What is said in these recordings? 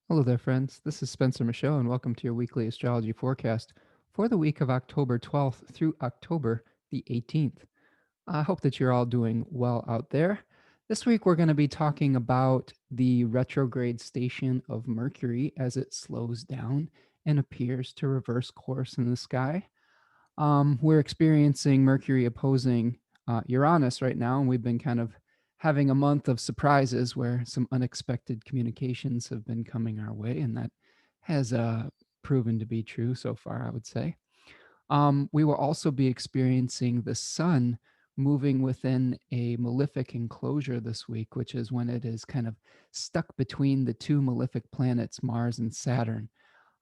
Hello there, friends. This is Spencer Michaud, and welcome to your weekly astrology forecast for the week of October 12th through October the 18th. I hope that you're all doing well out there. This week, we're going to be talking about the retrograde station of Mercury as it slows down and appears to reverse course in the sky. We're experiencing Mercury opposing Uranus right now, and we've been kind of having a month of surprises where some unexpected communications have been coming our way, and that has proven to be true so far, I would say. We will also be experiencing the sun moving within a malefic enclosure this week, which is when it is kind of stuck between the two malefic planets, Mars and Saturn.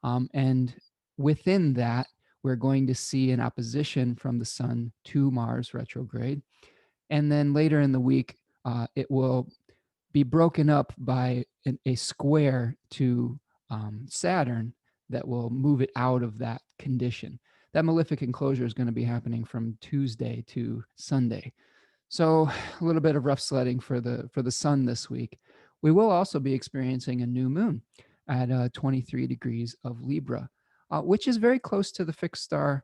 And within that, we're going to see an opposition from the sun to Mars retrograde. And then later in the week, it will be broken up by a square to Saturn that will move it out of that condition. That malefic enclosure is going to be happening from Tuesday to Sunday. So a little bit of rough sledding for the sun this week. We will also be experiencing a new moon at 23 degrees of Libra, which is very close to the fixed star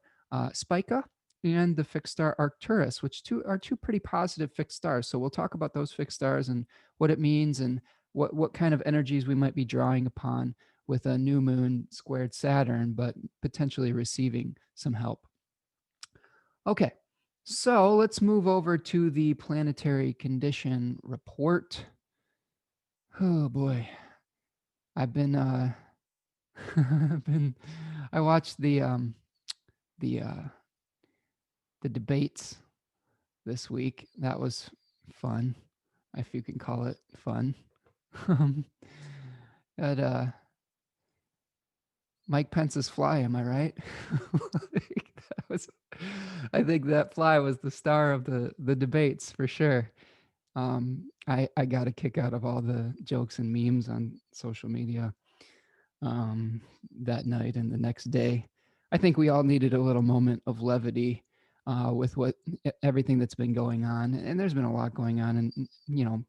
Spica and the fixed star Arcturus, which are two pretty positive fixed stars. So we'll talk about those fixed stars and what it means and what kind of energies we might be drawing upon with a new moon squared Saturn, but potentially receiving some help. Okay, so let's move over to the planetary condition report. Oh boy, I've been I watched the the debates this week. That was fun, if you can call it fun. At Mike Pence's fly, am I right? That was, I think that fly was the star of the debates for sure. I got a kick out of all the jokes and memes on social media that night and the next day. I think we all needed a little moment of levity with everything that's been going on, and there's been a lot going on, and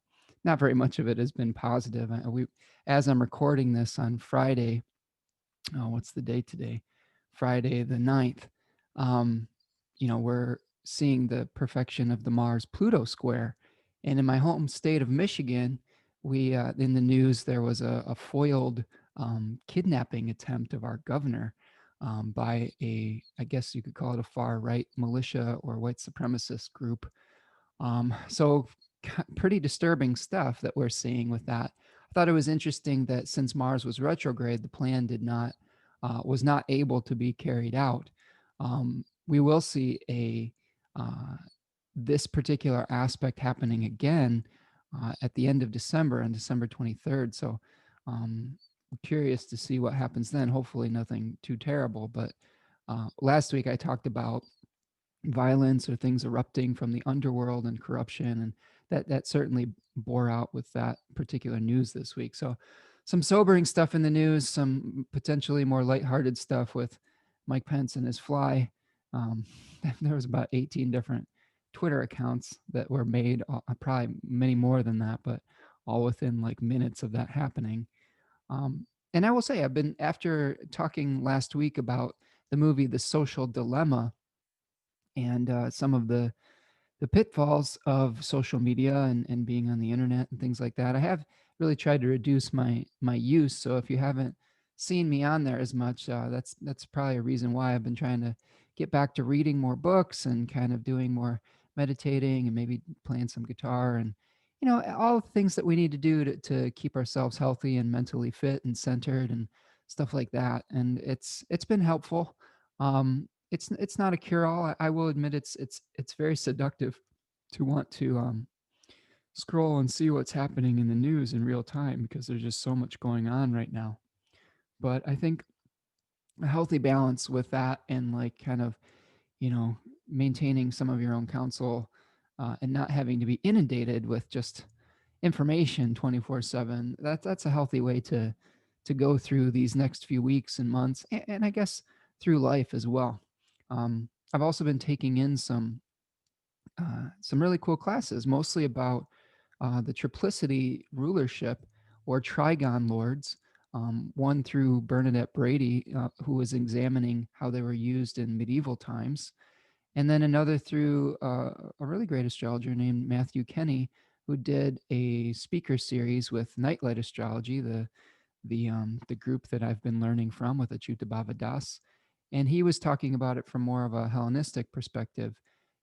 not very much of it has been positive. As I'm recording this on Friday, what's the date today? Friday the 9th. We're seeing the perfection of the Mars Pluto square. And in my home state of Michigan, we in the news there was a foiled kidnapping attempt of our governor by I guess you could call it a far right militia or white supremacist group. So pretty disturbing stuff that we're seeing with that. I thought it was interesting that since Mars was retrograde, the plan was not able to be carried out. We will see this particular aspect happening again at the end of December, on December 23rd. So I'm curious to see what happens then. Hopefully nothing too terrible. But last week I talked about violence or things erupting from the underworld and corruption, and that certainly bore out with that particular news this week. So some sobering stuff in the news, some potentially more lighthearted stuff with Mike Pence and his fly. There was about 18 different Twitter accounts that were made, probably many more than that, but all within like minutes of that happening. And I will say, I've been, after talking last week about the movie The Social Dilemma and some of the pitfalls of social media and being on the internet and things like that, I have really tried to reduce my use. So if you haven't seen me on there as much, that's probably a reason why I've been trying to get back to reading more books and kind of doing more meditating and maybe playing some guitar and all the things that we need to do to keep ourselves healthy and mentally fit and centered and stuff like that. And it's been helpful. It's not a cure all. I will admit it's very seductive to want to scroll and see what's happening in the news in real time because there's just so much going on right now. But I think a healthy balance with that and like kind of maintaining some of your own counsel and not having to be inundated with just information 24/7. That's a healthy way to go through these next few weeks and months, and I guess through life as well. I've also been taking in some really cool classes, mostly about the triplicity rulership or trigon lords one through Bernadette Brady, who was examining how they were used in medieval times, and then another through a really great astrologer named Matthew Kenny, who did a speaker series with Nightlight Astrology, the group that I've been learning from with Achyuta Bhava Das, and he was talking about it from more of a Hellenistic perspective.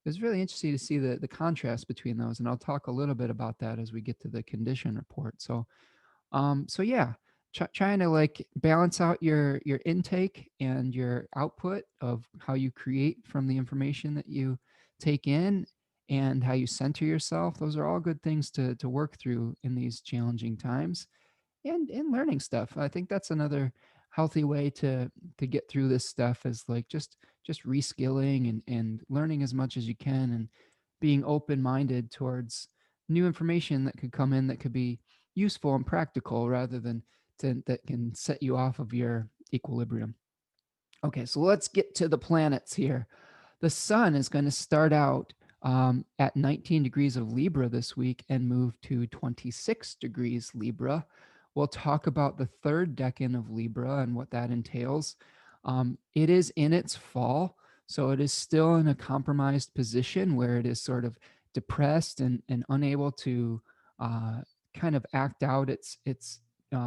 It was really interesting to see the contrast between those, and I'll talk a little bit about that as we get to the condition report. So yeah, trying to like balance out your intake and your output of how you create from the information that you take in and how you center yourself. Those are all good things to work through in these challenging times, and learning stuff. I think that's another healthy way to get through this stuff, is like just reskilling and learning as much as you can, and being open-minded towards new information that could come in that could be useful and practical, rather than that can set you off of your equilibrium. Okay, so let's get to the planets here. The sun is going to start out at 19 degrees of Libra this week and move to 26 degrees Libra. We'll talk about the third decan of Libra and what that entails. It is in its fall, so it is still in a compromised position where it is sort of depressed and unable to kind of act out its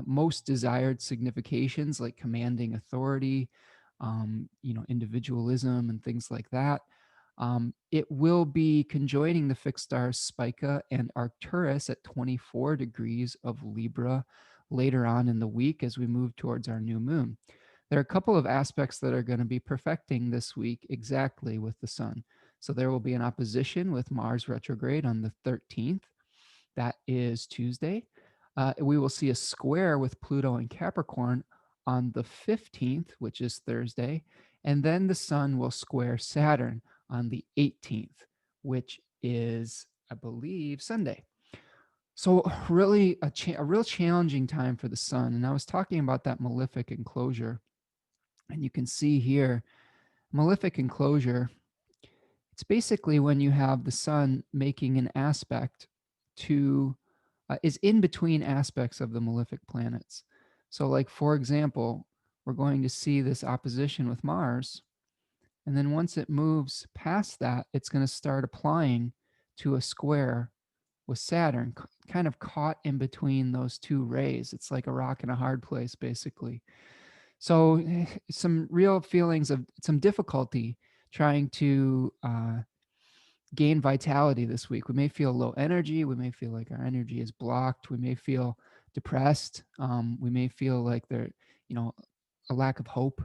most desired significations, like commanding authority, individualism and things like that. It will be conjoining the fixed stars Spica and Arcturus at 24 degrees of Libra later on in the week as we move towards our new moon. There are a couple of aspects that are going to be perfecting this week exactly with the sun. So there will be an opposition with Mars retrograde on the 13th. That is Tuesday. We will see a square with Pluto and Capricorn on the 15th, which is Thursday. And then the sun will square Saturn on the 18th, which is, I believe, Sunday. So really a real challenging time for the sun. And I was talking about that malefic enclosure. And you can see here, malefic enclosure, it's basically when you have the sun making an aspect to, is in between aspects of the malefic planets. So like, for example, we're going to see this opposition with Mars. And then once it moves past that, it's going to start applying to a square with Saturn, kind of caught in between those two rays. It's like a rock in a hard place, basically. So some real feelings of some difficulty trying to gain vitality this week. We may feel low energy. We may feel like our energy is blocked. We may feel depressed. We may feel like there, a lack of hope.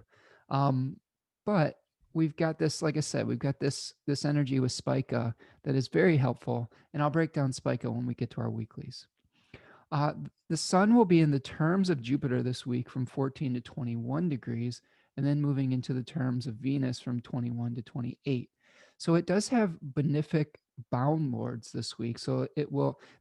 But we've got this, like I said, we've got this energy with Spica that is very helpful. And I'll break down Spica when we get to our weeklies. The sun will be in the terms of Jupiter this week from 14 to 21 degrees, and then moving into the terms of Venus from 21 to 28. So it does have benefic bound lords this week. So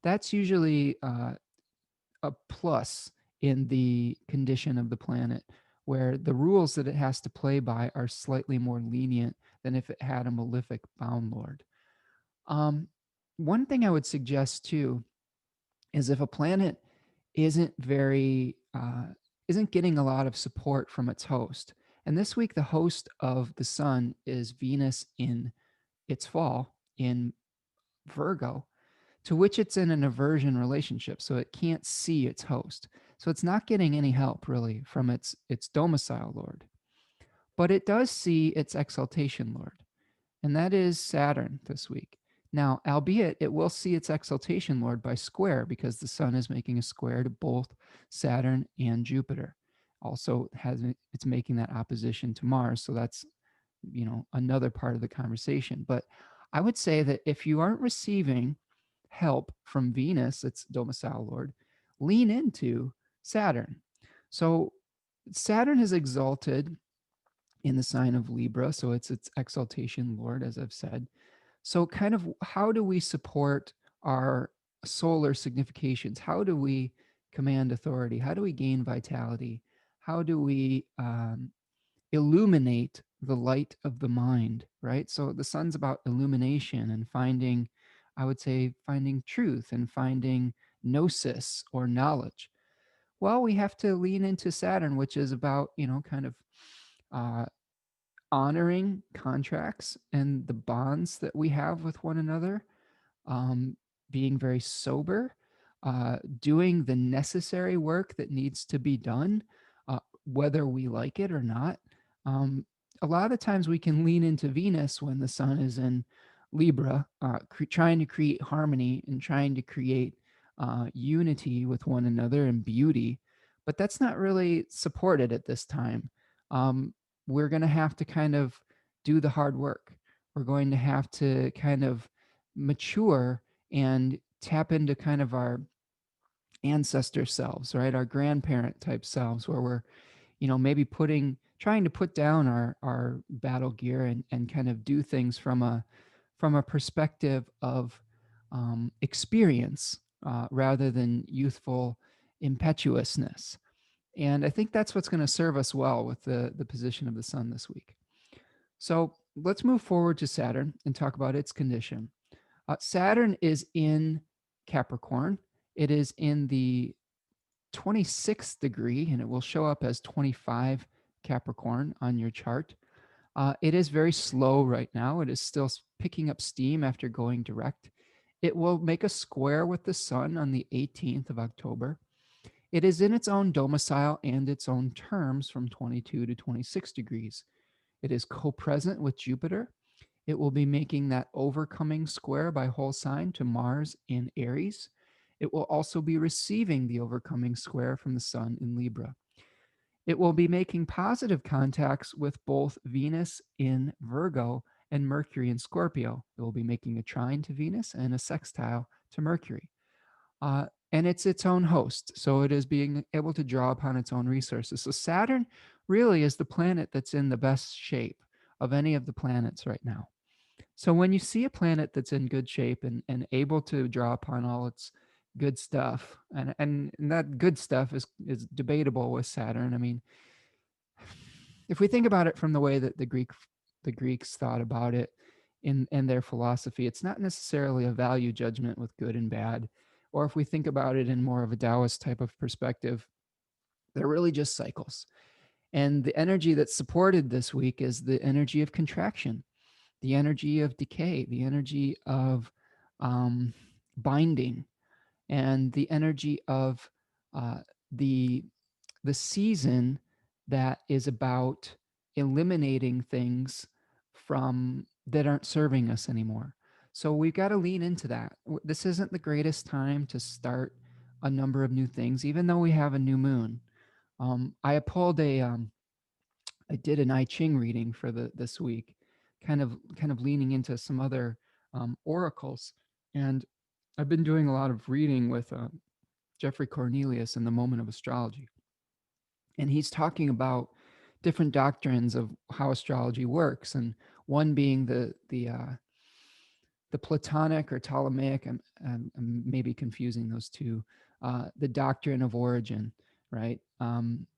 that's usually a plus in the condition of the planet, where the rules that it has to play by are slightly more lenient than if it had a malefic bound lord. One thing I would suggest too is if a planet isn't getting a lot of support from its host. And this week, the host of the sun is Venus in its fall in Virgo, to which it's in an aversion relationship. So it can't see its host. So it's not getting any help really from its domicile lord. But it does see its exaltation lord, and that is Saturn this week. Now, albeit it will see its exaltation lord by square, because the sun is making a square to both Saturn and Jupiter. Also it's making that opposition to Mars, so that's another part of the conversation. But I would say that if you aren't receiving help from Venus, its domicile lord, lean into Saturn. So Saturn is exalted in the sign of Libra, so it's its exaltation lord, as I've said. So kind of how do we support our solar significations? How do we command authority? How do we gain vitality? How do we illuminate the light of the mind, right? So the sun's about illumination and finding, I would say, finding truth and finding gnosis or knowledge. Well, we have to lean into Saturn, which is about, kind of uh, honoring contracts and the bonds that we have with one another, um, being very sober, doing the necessary work that needs to be done, whether we like it or not. Um, a lot of times we can lean into Venus when the sun is in Libra, trying to create harmony and trying to create unity with one another and beauty, but that's not really supported at this time. Um, we're going to have to kind of do the hard work. We're going to have to kind of mature and tap into kind of our ancestor selves, right? Our grandparent type selves, where we're, maybe trying to put down our battle gear and kind of do things from a perspective of experience, rather than youthful impetuousness. And I think that's what's going to serve us well with the position of the sun this week. So let's move forward to Saturn and talk about its condition. Saturn is in Capricorn. It is in the 26th degree, and it will show up as 25 Capricorn on your chart. It is very slow right now. It is still picking up steam after going direct. It will make a square with the sun on the 18th of October. It is in its own domicile and its own terms from 22 to 26 degrees. It is co-present with Jupiter. It will be making that overcoming square by whole sign to Mars in Aries. It will also be receiving the overcoming square from the sun in Libra. It will be making positive contacts with both Venus in Virgo and Mercury in Scorpio. It will be making a trine to Venus and a sextile to Mercury. And it's its own host, so it is being able to draw upon its own resources. So Saturn really is the planet that's in the best shape of any of the planets right now. So when you see a planet that's in good shape and able to draw upon all its good stuff, and that good stuff is debatable with Saturn. I mean, if we think about it from the way that the Greeks thought about it in their philosophy, it's not necessarily a value judgment with good and bad. Or if we think about it in more of a Taoist type of perspective, they're really just cycles. And the energy that's supported this week is the energy of contraction, the energy of decay, the energy of um, binding, and the energy of uh, the the season that is about eliminating things from that aren't serving us anymore. So we've got to lean into that. This isn't the greatest time to start a number of new things, even though we have a new moon. I pulled I did an I Ching reading for this week, kind of leaning into some other oracles, and I've been doing a lot of reading with Jeffrey Cornelius in the Moment of Astrology, and he's talking about different doctrines of how astrology works, and one being the Platonic or Ptolemaic. I'm maybe confusing those two. The doctrine of origin, right?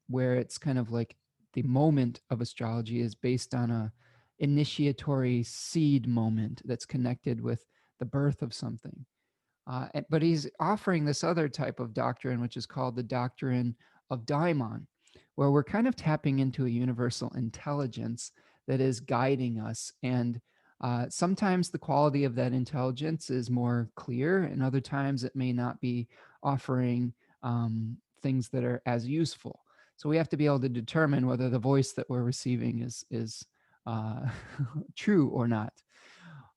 Where it's kind of like the moment of astrology is based on a initiatory seed moment that's connected with the birth of something. But he's offering this other type of doctrine, which is called the doctrine of daimon, where we're kind of tapping into a universal intelligence that is guiding us. And sometimes the quality of that intelligence is more clear, and other times it may not be offering things that are as useful. So we have to be able to determine whether the voice that we're receiving is uh, true or not.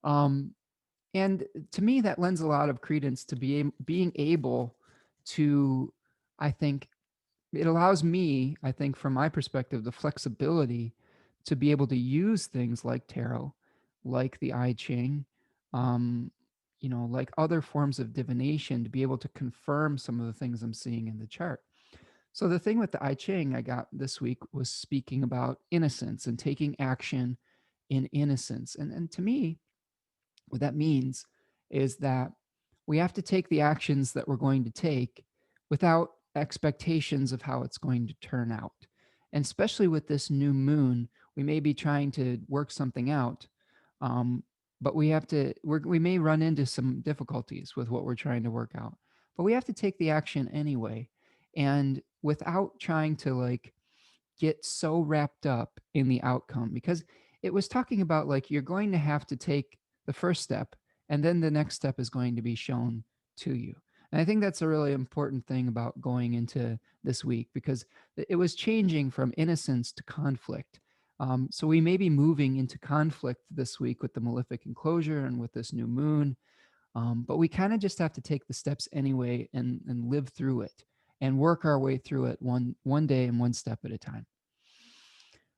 Um, and to me, that lends a lot of credence to being able to, I think, it allows me, I think, from my perspective, the flexibility to be able to use things like tarot, like the I Ching, um, like other forms of divination to be able to confirm some of the things I'm seeing in the chart. So the thing with the I Ching I got this week was speaking about innocence and taking action in innocence. And to me, what that means is that we have to take the actions that we're going to take without expectations of how it's going to turn out. And especially with this new moon, we may be trying to work something out, but we may run into some difficulties with what we're trying to work out. But we have to take the action anyway. and without trying to like get so wrapped up in the outcome, because it was talking about like you're going to have to take the first step and then the next step is going to be shown to you. And I think that's a really important thing about going into this week, because it was changing from innocence to conflict. So we may be moving into conflict this week with the malefic enclosure and with this new moon, but we kind of just have to take the steps anyway and live through it and work our way through it one day and one step at a time.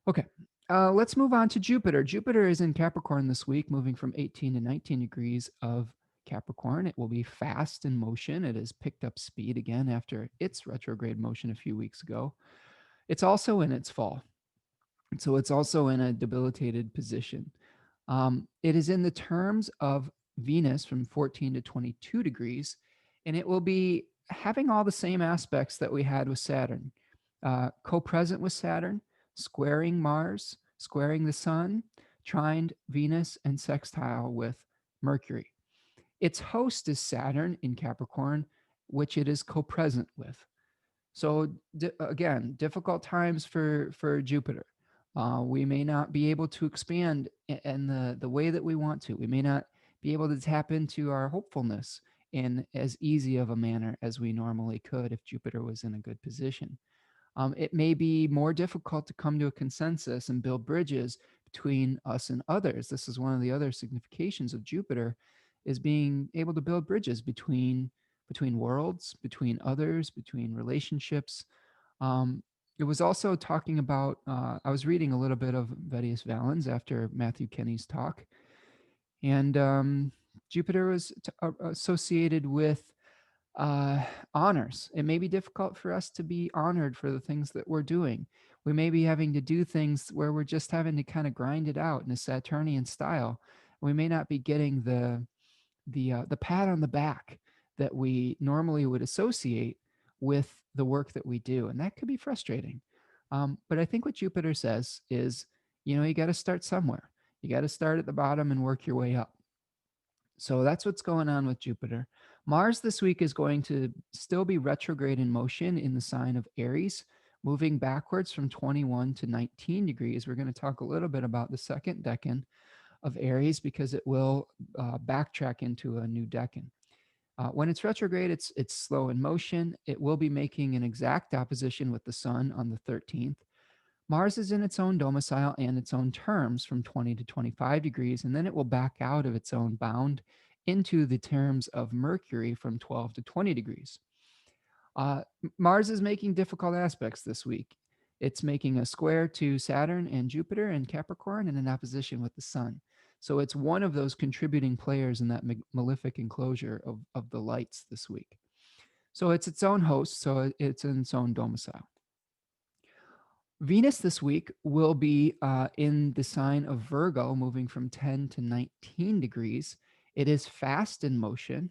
Okay, let's move on to Jupiter. Jupiter is in Capricorn this week, moving from 18 to 19 degrees of Capricorn. It will be fast in motion. It has picked up speed again after its retrograde motion a few weeks ago. It's also in its fall, so it's also in a debilitated position. It is in the terms of Venus from 14 to 22 degrees, and it will be having all the same aspects that we had with Saturn. Co-present with Saturn, squaring Mars, squaring the Sun, trined Venus, and sextile with Mercury. Its host is Saturn in Capricorn, which it is co-present with. So again, difficult times for Jupiter. We may not be able to expand in the way that we want to. We may not be able to tap into our hopefulness in as easy of a manner as we normally could if Jupiter was in a good position. It may be more difficult to come to a consensus and build bridges between us and others. This is one of the other significations of Jupiter, is being able to build bridges between worlds, between others, between relationships. It was also talking about, I was reading a little bit of Vettius Valens after Matthew Kenny's talk, and Jupiter was associated with honors. It may be difficult for us to be honored for the things that we're doing. We may be having to do things where we're just having to kind of grind it out in a Saturnian style. We may not be getting the pat on the back that we normally would associate with the work that we do, and that could be frustrating. But I think what Jupiter says is, you got to start somewhere. You got to start at the bottom and work your way up. So that's what's going on with Jupiter. Mars this week is going to still be retrograde in motion in the sign of Aries, moving backwards from 21 to 19 degrees. We're going to talk a little bit about the second decan of Aries because it will backtrack into a new decan. When it's retrograde, it's slow in motion. It will be making an exact opposition with the Sun on the 13th. Mars is in its own domicile and its own terms from 20 to 25 degrees, and then it will back out of its own bound into the terms of Mercury from 12 to 20 degrees. Mars is making difficult aspects this week. It's making a square to Saturn and Jupiter and Capricorn and in opposition with the Sun. So it's one of those contributing players in that malefic enclosure of the lights this week. So it's its own host, so it's in its own domicile. Venus this week will be in the sign of Virgo, moving from 10 to 19 degrees. It is fast in motion.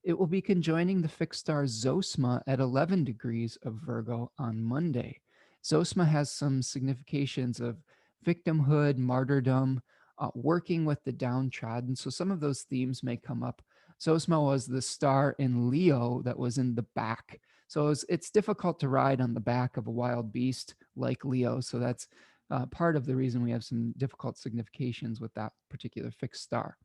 It will be conjoining the fixed star ZOSMA at 11 degrees of Virgo on Monday. ZOSMA has some significations of victimhood, martyrdom, working with the downtrodden. So some of those themes may come up. ZOSMA was the star in Leo that was in the back. So it's difficult to ride on the back of a wild beast like Leo. So that's part of the reason we have some difficult significations with that particular fixed star.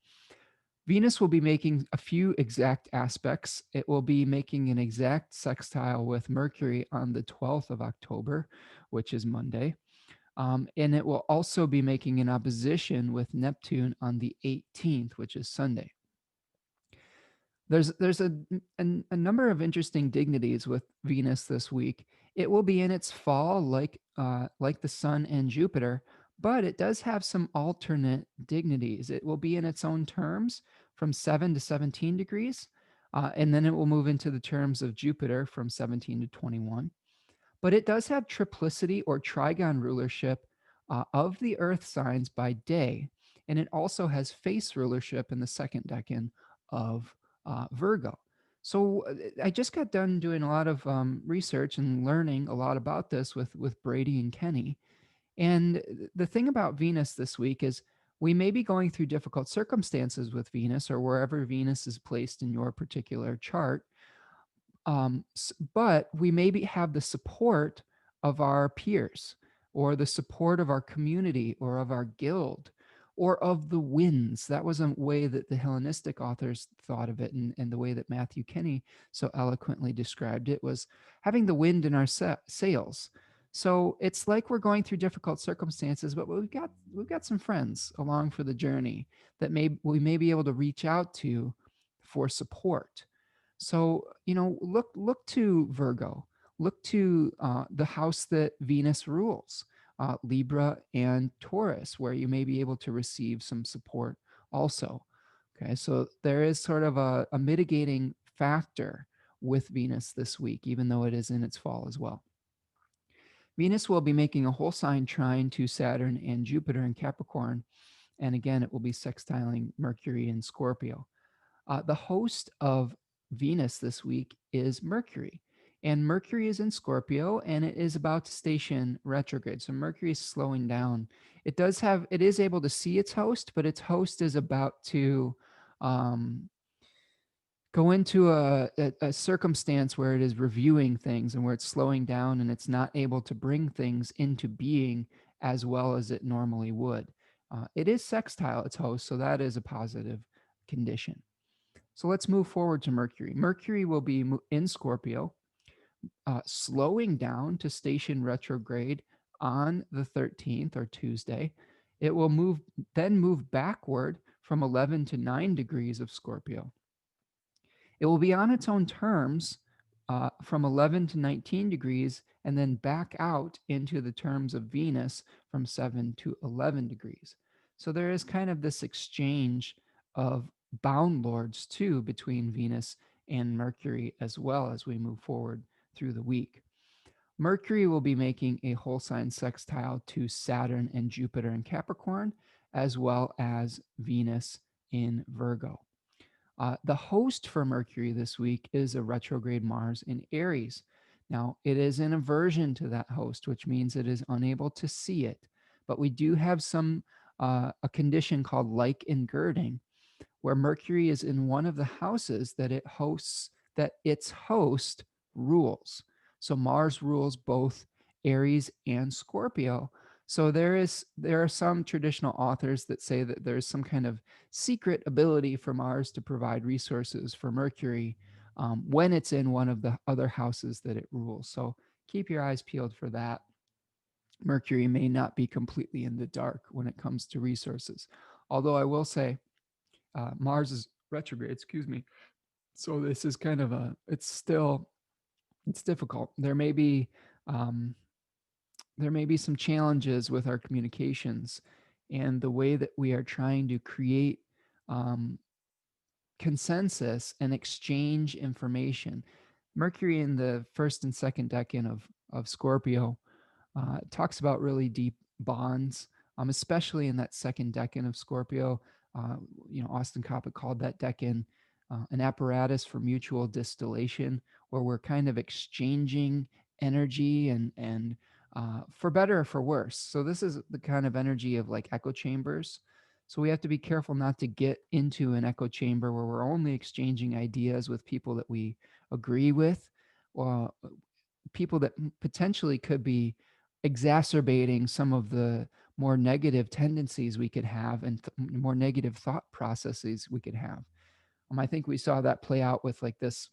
Venus will be making a few exact aspects. It will be making an exact sextile with Mercury on the 12th of October, which is Monday. And it will also be making an opposition with Neptune on the 18th, which is Sunday. There's a number of interesting dignities with Venus this week. It will be in its fall like the Sun and Jupiter, but it does have some alternate dignities. It will be in its own terms from 7 to 17 degrees, and then it will move into the terms of Jupiter from 17 to 21. But it does have triplicity or trigon rulership of the Earth signs by day, and it also has face rulership in the second decan of Virgo. So I just got done doing a lot of research and learning a lot about this with Brady and Kenny. And the thing about Venus this week is we may be going through difficult circumstances with Venus or wherever Venus is placed in your particular chart. But we maybe have the support of our peers, or the support of our community, or of our guild, or of the winds. That was a way that the Hellenistic authors thought of it, and the way that Matthew Kenny so eloquently described it was having the wind in our sails. So it's like we're going through difficult circumstances, but we've got some friends along for the journey that we may be able to reach out to for support. So, look to Virgo, look to the house that Venus rules, Libra and Taurus, where you may be able to receive some support also. Okay, so there is sort of a mitigating factor with Venus this week, even though it is in its fall as well. Venus will be making a whole sign trine to Saturn and Jupiter in Capricorn. And again, it will be sextiling Mercury in Scorpio. The host of Venus this week is Mercury. And Mercury is in Scorpio, and it is about to station retrograde. So Mercury is slowing down. It is able to see its host, but its host is about to go into a circumstance where it is reviewing things, and where it's slowing down, and it's not able to bring things into being as well as it normally would. It is sextile its host, so that is a positive condition. So let's move forward to Mercury. Mercury will be in Scorpio, slowing down to station retrograde on the 13th, or Tuesday. It will then move backward from 11 to 9 degrees of Scorpio. It will be on its own terms from 11 to 19 degrees, and then back out into the terms of Venus from 7 to 11 degrees. So there is kind of this exchange of bound lords too between Venus and Mercury, as well as we move forward through the week. Mercury will be making a whole sign sextile to Saturn and Jupiter in Capricorn, as well as Venus in Virgo. The host for Mercury this week is a retrograde Mars in Aries. Now, it is in aversion to that host, which means it is unable to see it. But we do have a condition called like ingirding, where Mercury is in one of the houses that its host rules. So Mars rules both Aries and Scorpio. So there are some traditional authors that say that there's some kind of secret ability for Mars to provide resources for Mercury when it's in one of the other houses that it rules. So keep your eyes peeled for that. Mercury may not be completely in the dark when it comes to resources. Although I will say Mars is retrograde, excuse me. So this is kind of it's difficult. There may be some challenges with our communications and the way that we are trying to create consensus and exchange information. Mercury in the first and second decan of Scorpio talks about really deep bonds, especially in that second decan of Scorpio. Austin Coppock called that decan an apparatus for mutual distillation, where we're kind of exchanging energy and for better or for worse. So this is the kind of energy of like echo chambers. So we have to be careful not to get into an echo chamber where we're only exchanging ideas with people that we agree with, or people that potentially could be exacerbating some of the more negative tendencies we could have, and more negative thought processes we could have. I think we saw that play out with like this,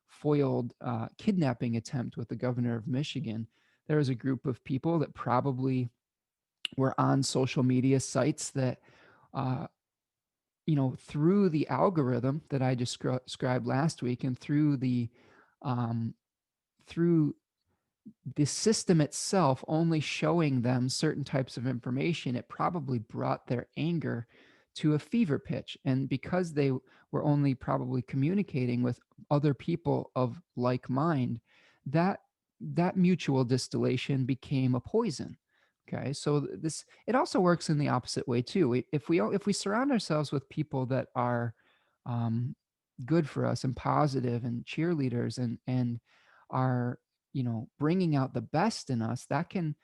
foiled kidnapping attempt with the governor of Michigan. There was a group of people that probably were on social media sites that, through the algorithm that I described last week, and through the system itself only showing them certain types of information, it probably brought their anger to a fever pitch. And because they were only probably communicating with other people of like mind, that mutual distillation became a poison. Okay, so it also works in the opposite way too. If we surround ourselves with people that are good for us and positive and cheerleaders, and are bringing out the best in us, that can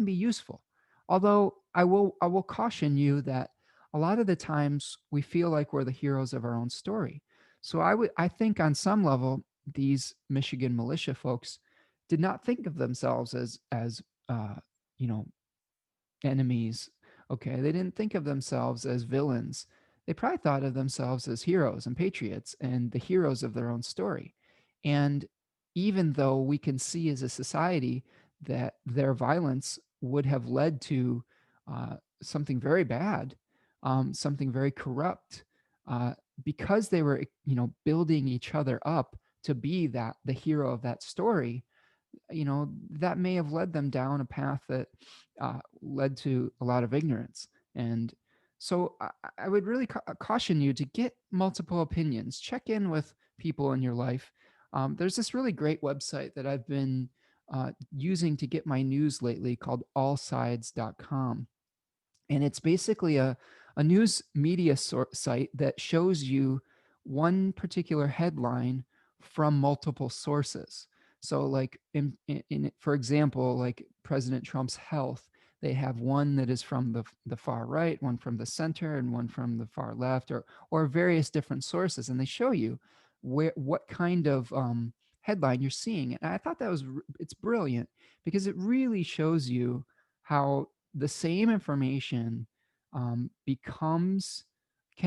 be useful. Although I will caution you that a lot of the times we feel like we're the heroes of our own story. So I think on some level these Michigan militia folks did not think of themselves as uh, you know, enemies. Okay, they didn't think of themselves as villains. They probably thought of themselves as heroes and patriots and the heroes of their own story. And even though we can see as a society that their violence would have led to something very bad, something very corrupt, uh, because they were, building each other up to be the hero of that story, that may have led them down a path that led to a lot of ignorance. And so I would really caution you to get multiple opinions. Check in with people in your life. There's this really great website that I've been using to get my news lately called allsides.com. And it's basically a news media site that shows you one particular headline from multiple sources. So like for example, like President Trump's health, they have one that is from the far right, one from the center, and one from the far left, or various different sources, and they show you what kind of headline you're seeing. And I thought it's brilliant because it really shows you how the same information can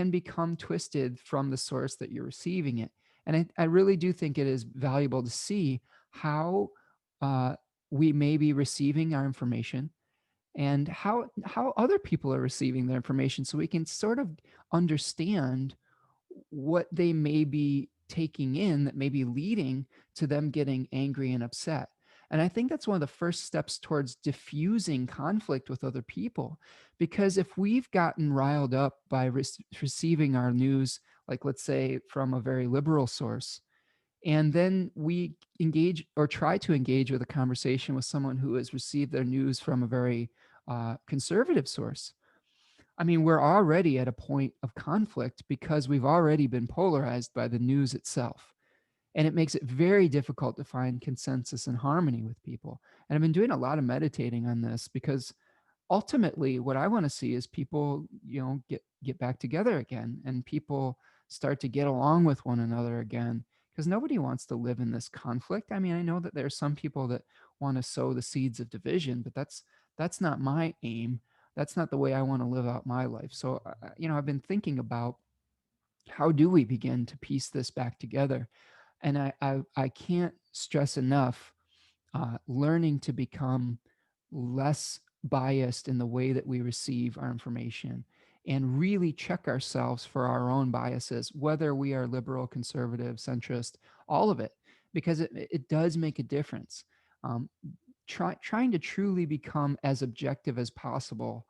become twisted from the source that you're receiving it. And I really do think it is valuable to see how uh, we may be receiving our information and how other people are receiving their information, so we can sort of understand what they may be taking in that may be leading to them getting angry and upset. And I think that's one of the first steps towards diffusing conflict with other people. Because if we've gotten riled up by receiving our news, like let's say from a very liberal source, and then we engage or try to engage with a conversation with someone who has received their news from a very conservative source, I mean, we're already at a point of conflict because we've already been polarized by the news itself. And it makes it very difficult to find consensus and harmony with people. And I've been doing a lot of meditating on this because ultimately what I want to see is people, get back together again, and people start to get along with one another again, because nobody wants to live in this conflict. I mean, I know that there are some people that want to sow the seeds of division, but that's not my aim. That's not the way I want to live out my life. So I've been thinking about how do we begin to piece this back together. And I can't stress enough learning to become less biased in the way that we receive our information, and really check ourselves for our own biases, whether we are liberal, conservative, centrist, all of it, because it does make a difference. Um, trying to truly become as objective as possible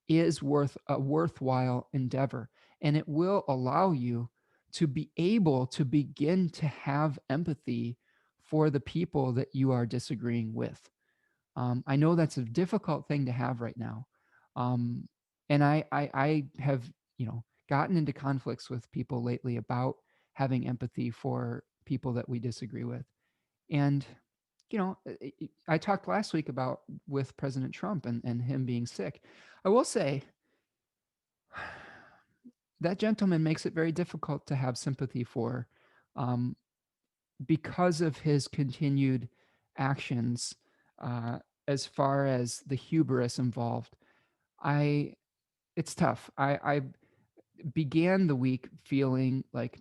is worth a worthwhile endeavor, and it will allow you to be able to begin to have empathy for the people that you are disagreeing with. I know that's a difficult thing to have right now. Um, and I have, gotten into conflicts with people lately about having empathy for people that we disagree with. And, I talked last week about with President Trump and him being sick. I will say that gentleman makes it very difficult to have sympathy for, um, because of his continued actions, uh, as far as the hubris involved. I It's tough. I began the week feeling like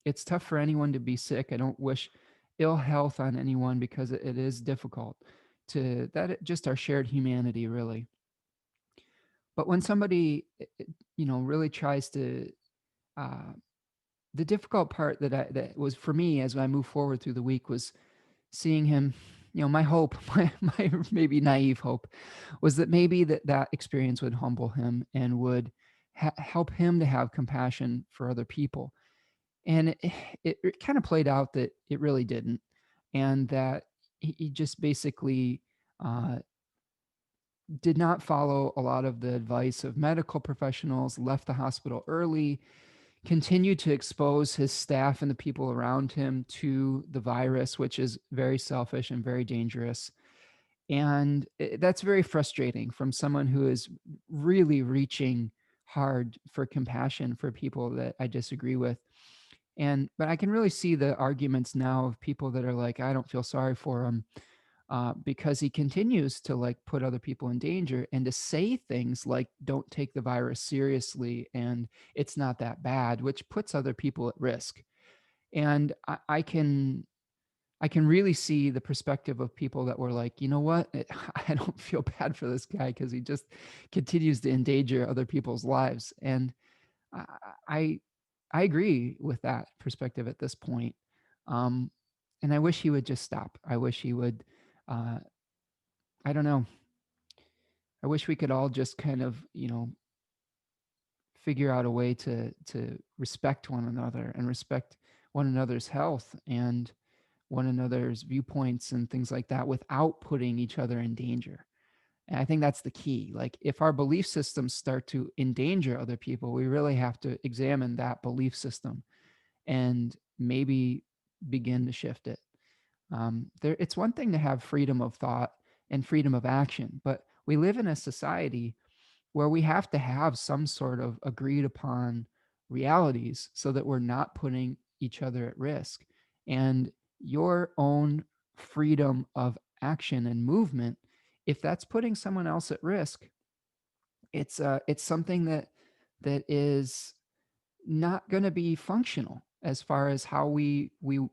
it's tough for anyone to be sick. I don't wish ill health on anyone because it is difficult to just our shared humanity, really. But when somebody really tries to uh, the difficult part that was for me as I move forward through the week was seeing him. My hope, my maybe naive hope, was that maybe that experience would humble him and would help him to have compassion for other people. And it kind of played out that it really didn't, and that he just basically uh, did not follow a lot of the advice of medical professionals, left the hospital early, continued to expose his staff and the people around him to the virus, which is very selfish and very dangerous. And that's very frustrating from someone who is really reaching hard for compassion for people that I disagree with. But I can really see the arguments now of people that are like, I don't feel sorry for him, because he continues to like put other people in danger and to say things like, don't take the virus seriously and it's not that bad, which puts other people at risk. And I can really see the perspective of people that were like, you know what, I don't feel bad for this guy because he just continues to endanger other people's lives. And I, I I agree with that perspective at this point. Um, and I wish he would just stop. I wish he would. Uh, I don't know. I wish we could all just kind of, figure out a way to respect one another and respect one another's health and one another's viewpoints and things like that without putting each other in danger. And I think that's the key. Like, if our belief systems start to endanger other people, we really have to examine that belief system and maybe begin to shift it. It's one thing to have freedom of thought and freedom of action, but we live in a society where we have to have some sort of agreed upon realities so that we're not putting each other at risk. And your own freedom of action and movement, if that's putting someone else at risk, it's something that is not going to be functional as far as how we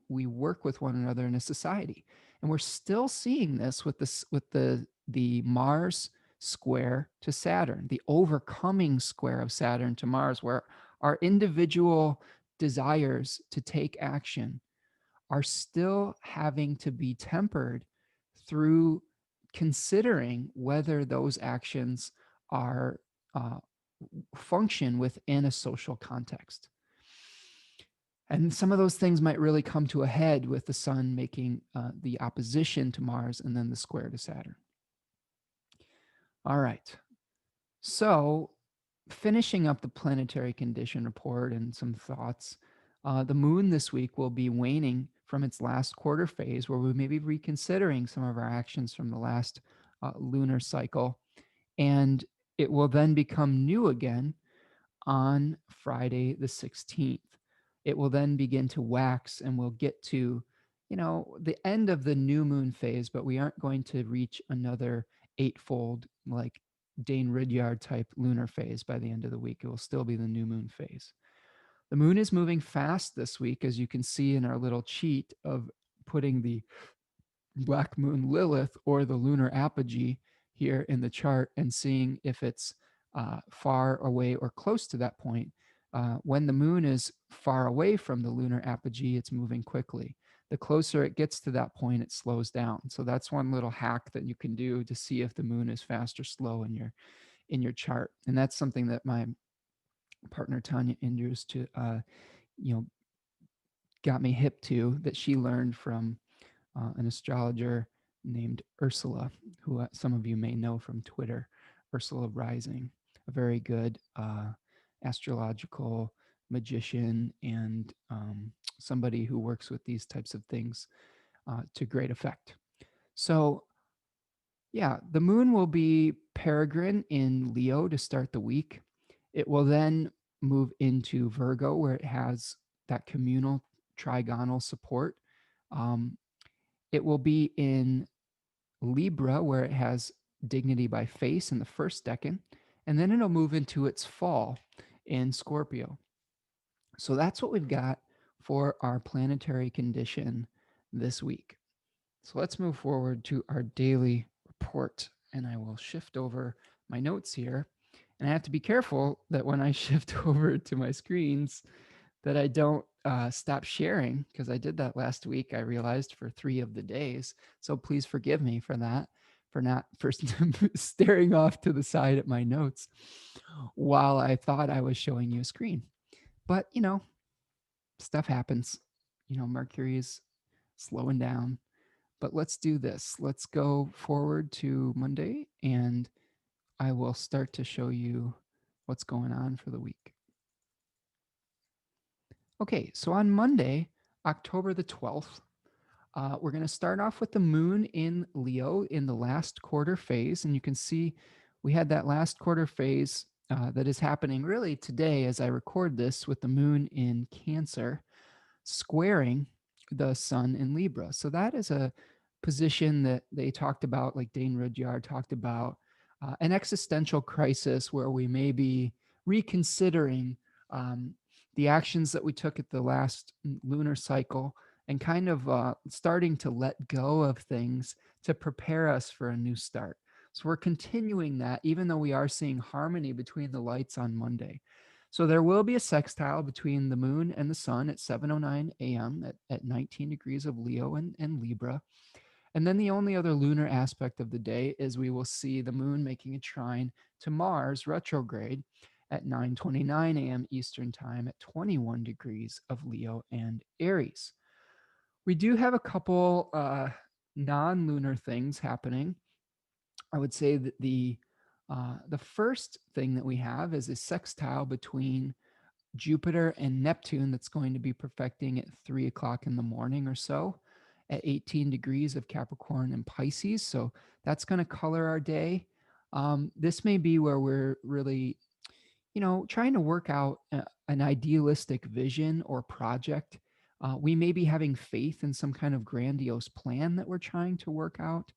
work with one another in a society. And we're still seeing this with the Mars square to Saturn, the overcoming square of Saturn to Mars, where our individual desires to take action are still having to be tempered through considering whether those actions are uh, function within a social context. And some of those things might really come to a head with the sun making the opposition to Mars and then the square to Saturn. All right. So, finishing up the planetary condition report and some thoughts, the moon this week will be waning from its last quarter phase, where we may be reconsidering some of our actions from the last lunar cycle. And it will then become new again on Friday the 16th. It will then begin to wax and we'll get to, the end of the new moon phase, but we aren't going to reach another eightfold, like Dane Ridyard type lunar phase by the end of the week. It will still be the new moon phase. The moon is moving fast this week, as you can see in our little cheat of putting the black moon Lilith or the lunar apogee here in the chart and seeing if it's far away or close to that point. When the moon is far away from the lunar apogee, it's moving quickly. The closer it gets to that point, it slows down. So that's one little hack that you can do to see if the moon is fast or slow in your chart. And that's something that my partner Tanya Andrews you know, got me hip to, that she learned from an astrologer named Ursula, who some of you may know from Twitter, Ursula Rising, a very good astrological magician and somebody who works with these types of things to great effect. So, yeah, the moon will be peregrine in Leo to start the week. It will then move into Virgo, where it has that communal trigonal support. Um, it will be in Libra, where it has dignity by face in the first decan, and then it'll move into its fall in Scorpio. So that's what we've got for our planetary condition this week. So let's move forward to our daily report, and I will shift over my notes here. And I have to be careful that when I shift over to my screens, that I don't stop sharing, because I did that last week, I realized, for 3 of the days. So please forgive me for that, for staring off to the side at my notes while I thought I was showing you a screen. But, stuff happens. Mercury is slowing down. But let's do this. Let's go forward to Monday, and I will start to show you what's going on for the week. Okay, so on Monday, October the 12th, we're going to start off with the moon in Leo in the last quarter phase. And you can see we had that last quarter phase that is happening really today as I record this, with the moon in Cancer. squaring the sun in Libra. So that is a position that they talked about, like Dane Rudyard talked about, an existential crisis where we may be reconsidering um, the actions that we took at the last lunar cycle and kind of starting to let go of things to prepare us for a new start. So we're continuing that, even though we are seeing harmony between the lights on Monday. So there will be a sextile between the moon and the sun at 7:09 a.m. At 19 degrees of Leo and Libra. And then the only other lunar aspect of the day is we will see the moon making a trine to Mars retrograde at 9:29 a.m. Eastern time at 21 degrees of Leo and Aries. We do have a couple non-lunar things happening. I would say that the first thing that we have is a sextile between Jupiter and Neptune that's going to be perfecting at 3 o'clock in the morning or so at 18 degrees of Capricorn and Pisces. So that's going to color our day. This may be where we're really, trying to work out an idealistic vision or project. We may be having faith in some kind of grandiose plan that we're trying to work out.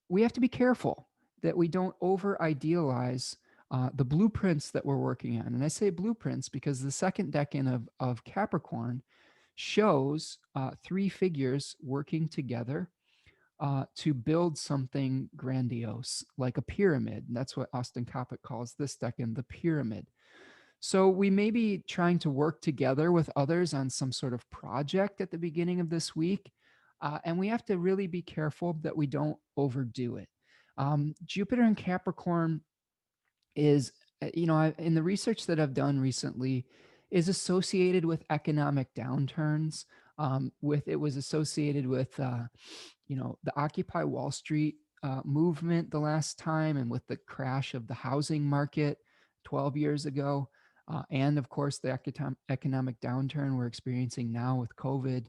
We have to be careful that we don't over idealize the blueprints that we're working on. And I say blueprints because the second decan of Capricorn shows three figures working together to build something grandiose, like a pyramid. And that's what Austin Coppock calls this decan, the pyramid. So we may be trying to work together with others on some sort of project at the beginning of this week. And we have to really be careful that we don't overdo it. Jupiter in Capricorn is, in the research that I've done recently, is associated with economic downturns. It was associated with, the Occupy Wall Street movement the last time, and with the crash of the housing market 12 years ago, and of course the economic downturn we're experiencing now with COVID,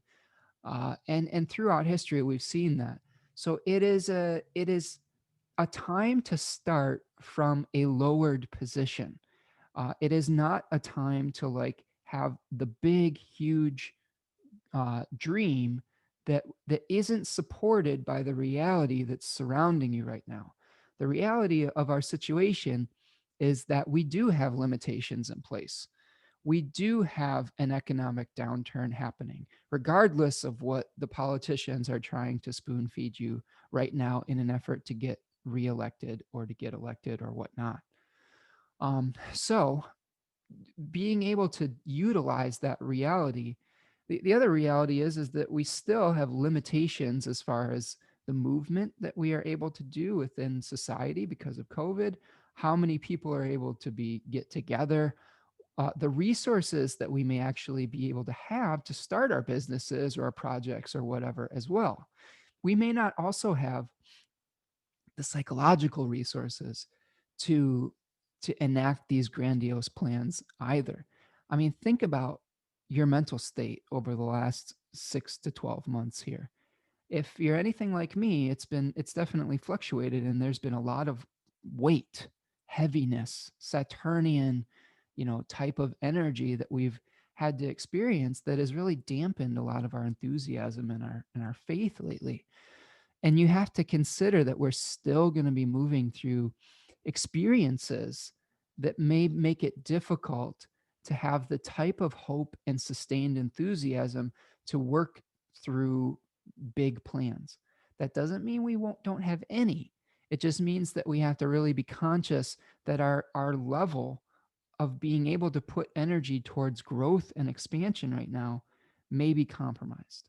and throughout history we've seen that. So it is a time to start from a lowered position. It is not a time to like have the big, huge dream that isn't supported by the reality that's surrounding you right now. The reality of our situation is that we do have limitations in place. We do have an economic downturn happening, regardless of what the politicians are trying to spoon feed you right now in an effort to get reelected or to get elected or whatnot. So being able to utilize that reality, the other reality is that we still have limitations as far as the movement that we are able to do within society because of COVID, how many people are able to get together, the resources that we may actually be able to have to start our businesses or our projects or whatever as well. We may not also have the psychological resources to enact these grandiose plans either. I mean, think about your mental state over the last 6 to 12 months here. If you're anything like me, it's definitely fluctuated, and there's been a lot of weight, heaviness, Saturnian, type of energy that we've had to experience that has really dampened a lot of our enthusiasm and our faith lately. And you have to consider that we're still going to be moving through experiences that may make it difficult to have the type of hope and sustained enthusiasm to work through big plans. That doesn't mean we don't have any. It just means that we have to really be conscious that our level of being able to put energy towards growth and expansion right now may be compromised.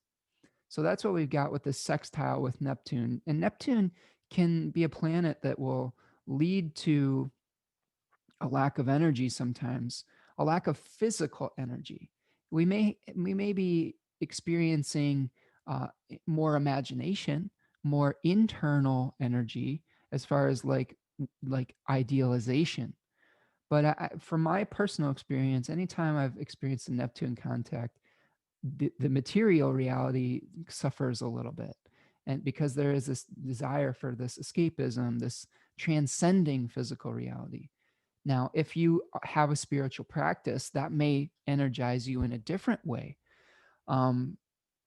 So that's what we've got with this sextile with Neptune. And Neptune can be a planet that will lead to a lack of energy sometimes, a lack of physical energy. We may be experiencing more imagination, more internal energy as far as like idealization. But from my personal experience, anytime I've experienced a Neptune contact, the material reality suffers a little bit. And because there is this desire for this escapism, this transcending physical reality. Now, if you have a spiritual practice, that may energize you in a different way. Um,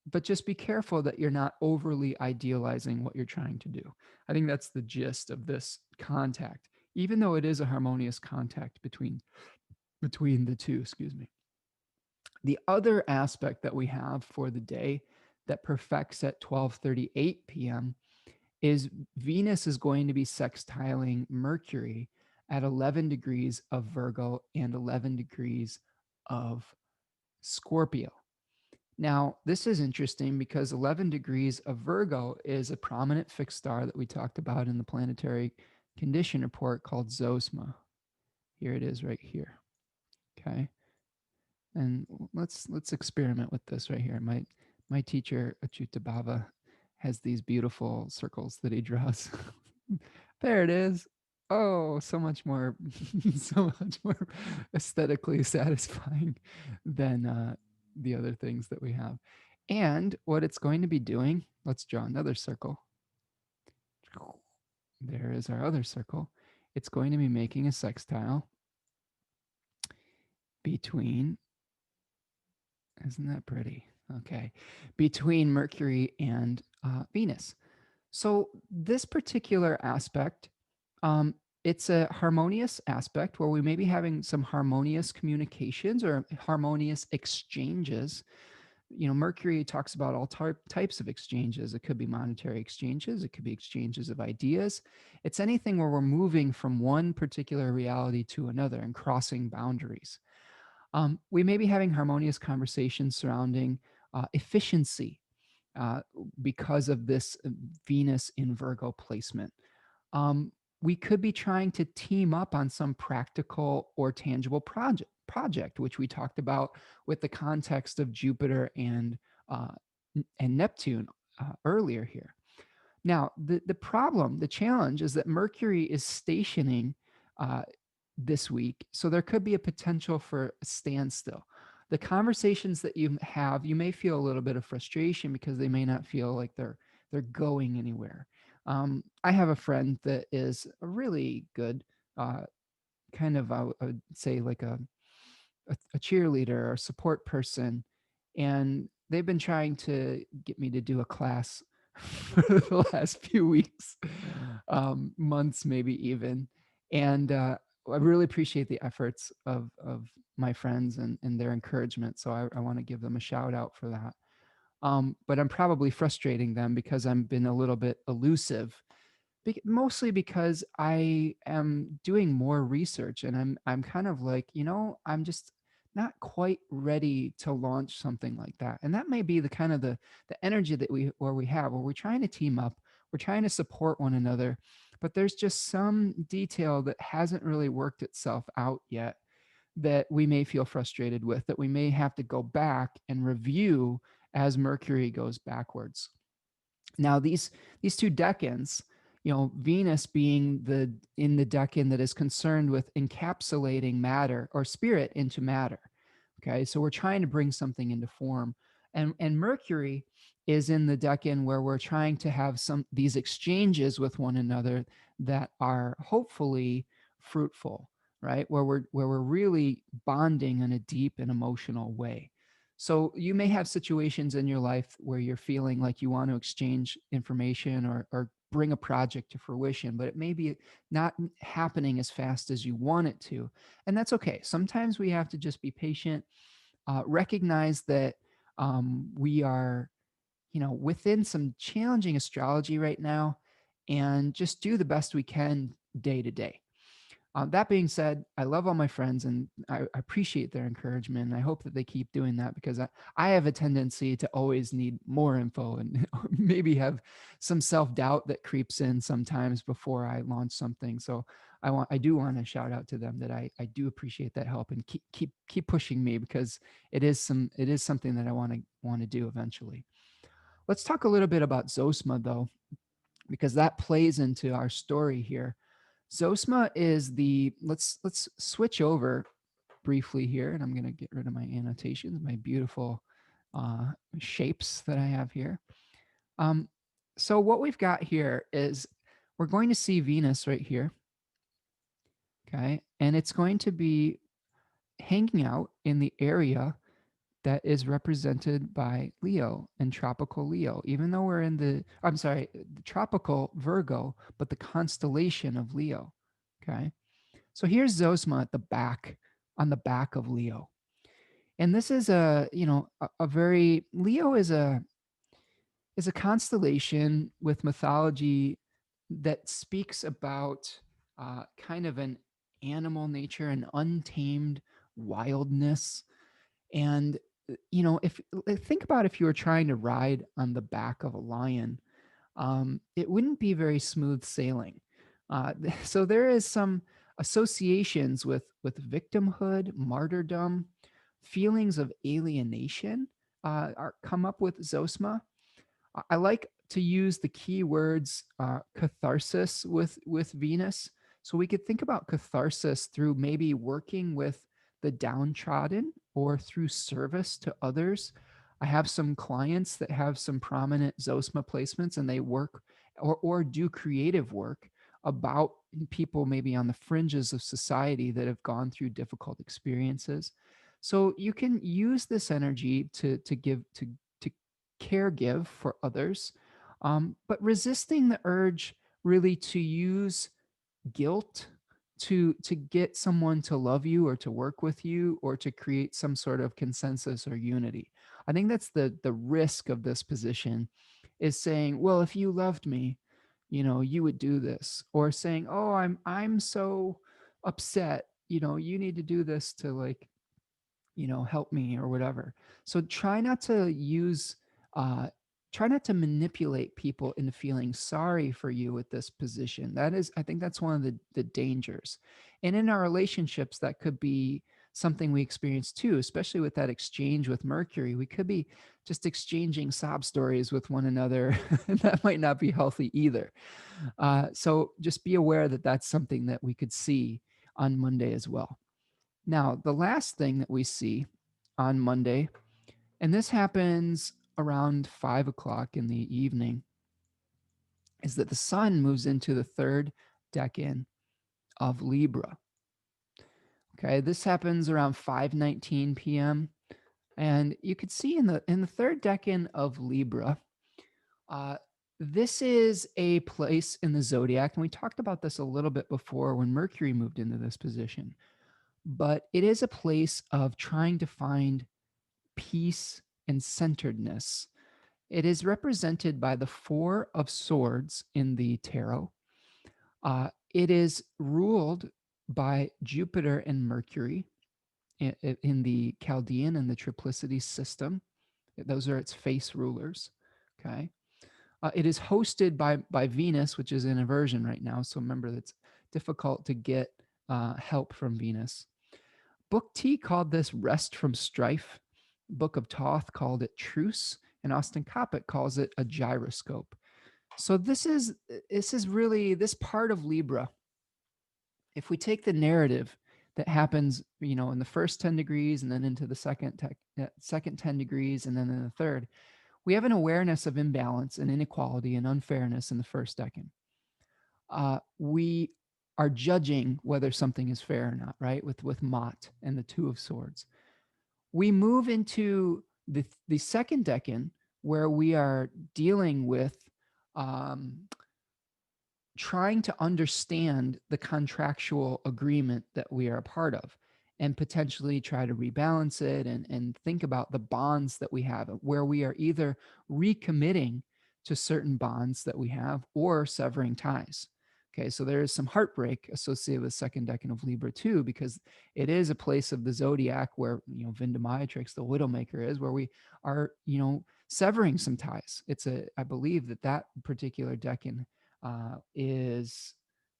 but just be careful that you're not overly idealizing what you're trying to do. I think that's the gist of this contact, even though it is a harmonious contact between the two, excuse me. The other aspect that we have for the day that perfects at 12:38 p.m. is Venus is going to be sextiling Mercury at 11 degrees of Virgo and 11 degrees of Scorpio. Now, this is interesting because 11 degrees of Virgo is a prominent fixed star that we talked about in the Planetary Condition report called ZOSMA. Here it is right here. Okay. And let's experiment with this right here. My teacher Achyuta Bhava has these beautiful circles that he draws. There it is. Oh, so much more so much more aesthetically satisfying than the other things that we have. And what it's going to be doing, let's draw another circle. There is our other circle. It's going to be making a sextile between, isn't that pretty? Okay, between Mercury and Venus. So this particular aspect, it's a harmonious aspect where we may be having some harmonious communications or harmonious exchanges. You know, Mercury talks about all types of exchanges. It could be monetary exchanges. It could be exchanges of ideas. It's anything where we're moving from one particular reality to another and crossing boundaries. We may be having harmonious conversations surrounding efficiency uh, because of this Venus in Virgo placement. Um, we could be trying to team up on some practical or tangible project, which we talked about with the context of Jupiter and Neptune earlier here. Now, the problem, the challenge is that Mercury is stationing uh, this week, so there could be a potential for a standstill. The conversations that you have, you may feel a little bit of frustration because they may not feel like they're going anywhere. I have a friend that is a really good, kind of I would say like a cheerleader or support person, and they've been trying to get me to do a class for the last few weeks, months maybe even, and I really appreciate the efforts of my friends and their encouragement. So I want to give them a shout out for that. But I'm probably frustrating them because I've been a little bit elusive, mostly because I am doing more research and I'm kind of like, I'm just not quite ready to launch something like that. And that may be the kind of the energy that we have, where we're trying to team up, we're trying to support one another, but there's just some detail that hasn't really worked itself out yet that we may feel frustrated with, that we may have to go back and review as Mercury goes backwards. Now, these two decans, Venus being in the decan that is concerned with encapsulating matter or spirit into matter. Okay, so we're trying to bring something into form, and Mercury is in the decan where we're trying to have these exchanges with one another that are hopefully fruitful, right? Where we're really bonding in a deep and emotional way. So you may have situations in your life where you're feeling like you want to exchange information or bring a project to fruition, but it may be not happening as fast as you want it to. And that's okay. Sometimes we have to just be patient, recognize that we are, within some challenging astrology right now, and just do the best we can day to day. That being said, I love all my friends and I appreciate their encouragement. And I hope that they keep doing that because I have a tendency to always need more info and maybe have some self-doubt that creeps in sometimes before I launch something. So I do want to shout out to them that I do appreciate that help and keep pushing me, because it is something that I want to do eventually. Let's talk a little bit about ZOSMA though, because that plays into our story here. ZOSMA is let's switch over briefly here, and I'm going to get rid of my annotations, my beautiful shapes that I have here. So what we've got here is we're going to see Venus right here. Okay. And it's going to be hanging out in the area that is represented by Leo and tropical Leo, even though we're in the tropical Virgo, but the constellation of Leo. Okay. So here's ZOSMA at the back, on the back of Leo. And this is a very, Leo is a constellation with mythology that speaks about kind of an animal nature, an untamed wildness. And if think about, if you were trying to ride on the back of a lion, it wouldn't be very smooth sailing. So there is some associations with victimhood, martyrdom, feelings of alienation are come up with Zosma. I like to use the key words catharsis with Venus. So we could think about catharsis through maybe working with the downtrodden or through service to others. I have some clients that have some prominent Zosma placements, and they work or do creative work about people maybe on the fringes of society that have gone through difficult experiences. So you can use this energy to give to care give for others, but resisting the urge really to use guilt to get someone to love you or to work with you or to create some sort of consensus or unity. I think that's the risk of this position, is saying, well, if you loved me, you would do this, or saying, oh, I'm so upset, you need to do this to, like, help me or whatever. So uh, try not to manipulate people into feeling sorry for you with this position. I think that's one of the dangers. And in our relationships, that could be something we experience too, especially with that exchange with Mercury. We could be just exchanging sob stories with one another. And that might not be healthy either. So just be aware that that's something that we could see on Monday as well. Now, the last thing that we see on Monday, and this happens around 5 o'clock in the evening, is that the sun moves into the third decan of Libra. Okay, this happens around 5:19 p.m. And you could see in the third decan of Libra, uh, this is a place in the zodiac, and we talked about this a little bit before when Mercury moved into this position. But it is a place of trying to find peace and centeredness. It is represented by the Four of Swords in the tarot. It is ruled by Jupiter and Mercury in the Chaldean and the triplicity system. Those are its face rulers. Okay. It is hosted by Venus, which is in inversion right now. So remember, that's difficult to get help from Venus. Book T called this Rest from Strife. Book of Thoth called it Truce, and Austin Coppock calls it a gyroscope. So this is really this part of Libra. If we take the narrative that happens, in the first 10 degrees and then into the second 10 degrees and then in the third, we have an awareness of imbalance and inequality and unfairness in the first decan. We are judging whether something is fair or not, right? With Mott and the Two of Swords. We move into the second decan, where we are dealing with trying to understand the contractual agreement that we are a part of, and potentially try to rebalance it and think about the bonds that we have, where we are either recommitting to certain bonds that we have or severing ties. Okay, so there is some heartbreak associated with second decan of Libra too, because it is a place of the zodiac where, Vindamatrix, the Widowmaker, is, where we are, severing some ties. I believe that particular decan is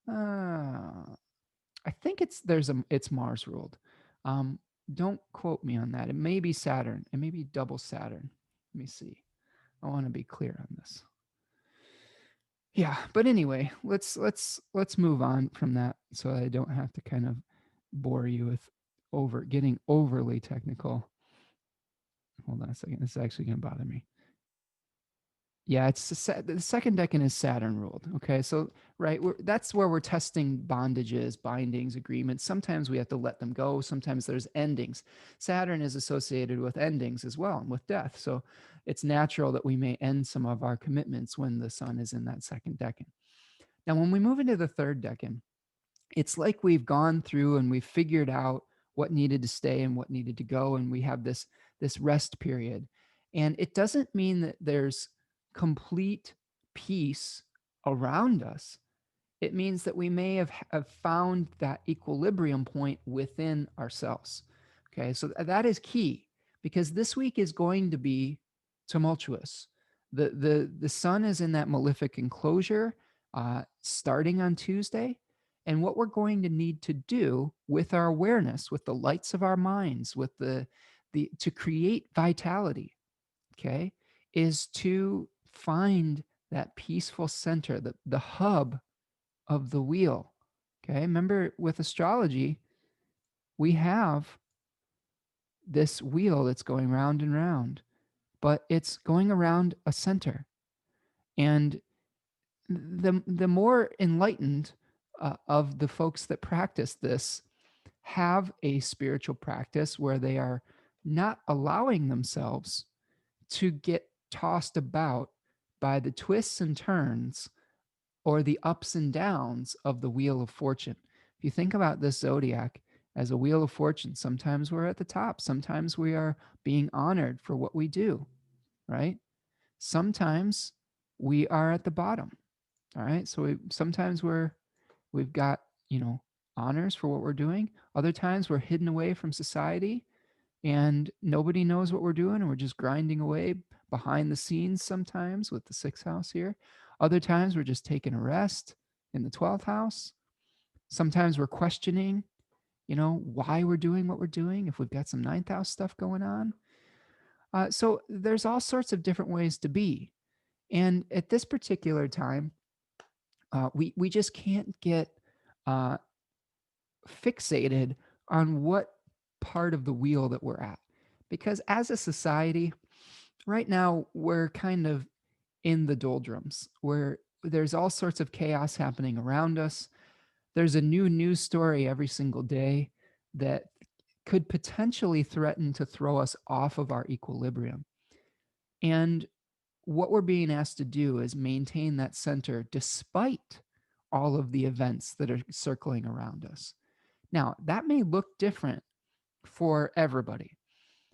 I think it's Mars ruled. Don't quote me on that. It may be Saturn. It may be double Saturn. Let me see. I want to be clear on this. Yeah, but anyway, let's move on from that, so I don't have to kind of bore you with getting overly technical. Hold on a second. This is actually going to bother me. Yeah, it's the second decan is Saturn ruled. Okay, so right, that's where we're testing bondages, bindings, agreements. Sometimes we have to let them go. Sometimes there's endings. Saturn is associated with endings as well and with death. So it's natural that we may end some of our commitments when the sun is in that second decan. Now, when we move into the third decan, it's like we've gone through and we've figured out what needed to stay and what needed to go, and we have this rest period. And it doesn't mean that there's complete peace around us. It means that we may have found that equilibrium point within ourselves. Okay, so that is key, because this week is going to be tumultuous. The sun is in that malefic enclosure starting on Tuesday. And what we're going to need to do with our awareness, with the lights of our minds, with the to create vitality, okay, is to find that peaceful center, the hub of the wheel. Okay, remember with astrology, we have this wheel that's going round and round, but it's going around a center. And the more enlightened of the folks that practice this have a spiritual practice where they are not allowing themselves to get tossed about by the twists and turns or the ups and downs of the wheel of fortune. If you think about this zodiac as a wheel of fortune, sometimes we're at the top, sometimes we are being honored for what we do, right? Sometimes we are at the bottom. All right. So sometimes we've got, honors for what we're doing. Other times we're hidden away from society and nobody knows what we're doing, and we're just grinding away behind the scenes sometimes with the sixth house here. Other times we're just taking a rest in the 12th house. Sometimes we're questioning, why we're doing what we're doing if we've got some ninth house stuff going on. So there's all sorts of different ways to be. And at this particular time, we just can't get uh, fixated on what part of the wheel that we're at. Because as a society, right now, we're kind of in the doldrums where there's all sorts of chaos happening around us. There's a new news story every single day that could potentially threaten to throw us off of our equilibrium. And what we're being asked to do is maintain that center despite all of the events that are circling around us. Now, that may look different for everybody.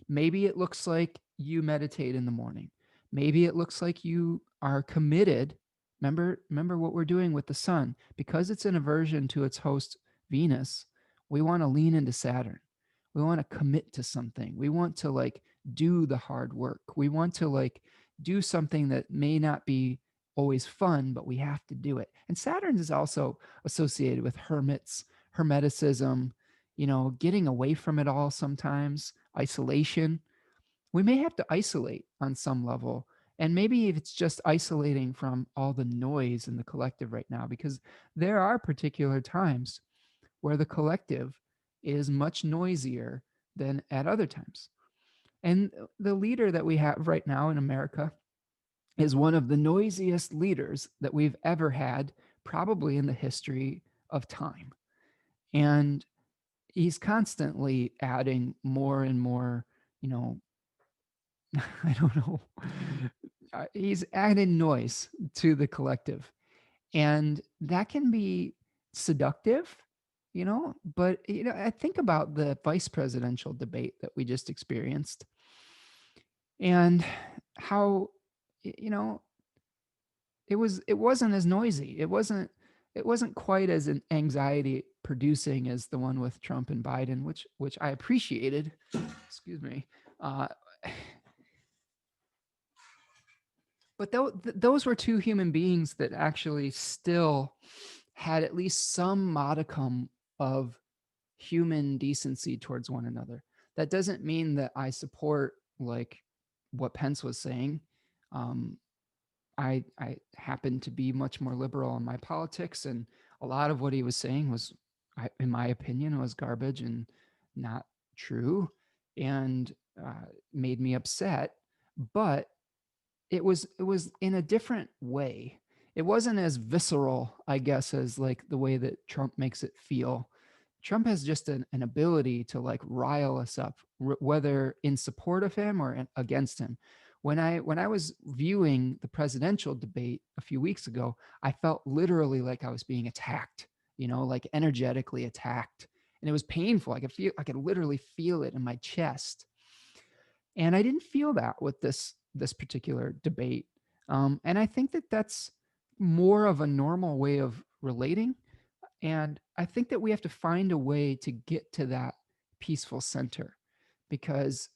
Maybe it looks like you meditate in the morning. Maybe it looks like you are committed. Remember what we're doing with the sun. Because it's an aversion to its host, Venus, we want to lean into Saturn. We want to commit to something. We want to do the hard work. We want to do something that may not be always fun, but we have to do it. And Saturn is also associated with hermits, hermeticism, getting away from it all sometimes, isolation. We may have to isolate on some level. And maybe if it's just isolating from all the noise in the collective right now, because there are particular times where the collective is much noisier than at other times. And the leader that we have right now in America is one of the noisiest leaders that we've ever had, probably in the history of time. And he's constantly adding more and more, I don't know. He's adding noise to the collective. And that can be seductive, but I think about the vice presidential debate that we just experienced and how it wasn't as noisy. It wasn't quite as an anxiety producing as the one with Trump and Biden, which I appreciated. Excuse me. Uh, but those were two human beings that actually still had at least some modicum of human decency towards one another. That doesn't mean that I support what Pence was saying. Um, I happen to be much more liberal in my politics, and a lot of what he was saying was, in my opinion, was garbage and not true, and made me upset. But it was in a different way. It wasn't as visceral, I guess, as like the way that Trump makes it feel. Trump has just an ability to like rile us up, whether in support of him or against him. When I was viewing the presidential debate a few weeks ago, I felt literally like I was being attacked, like energetically attacked, and it was painful. I could literally feel it in my chest. And I didn't feel that with this particular debate. And I think that that's more of a normal way of relating. And I think that we have to find a way to get to that peaceful center, because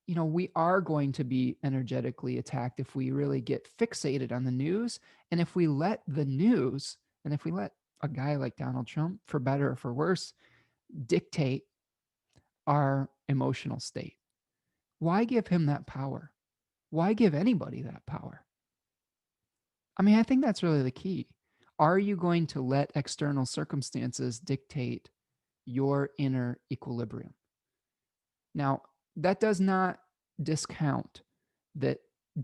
we are going to be energetically attacked if we really get fixated on the news, and if we let the news, and if we let a guy like Donald Trump, for better or for worse, dictate our emotional state. Why give him that power? Why give anybody that power? I mean, I think that's really the key. Are you going to let external circumstances dictate your inner equilibrium? Now, that does not discount that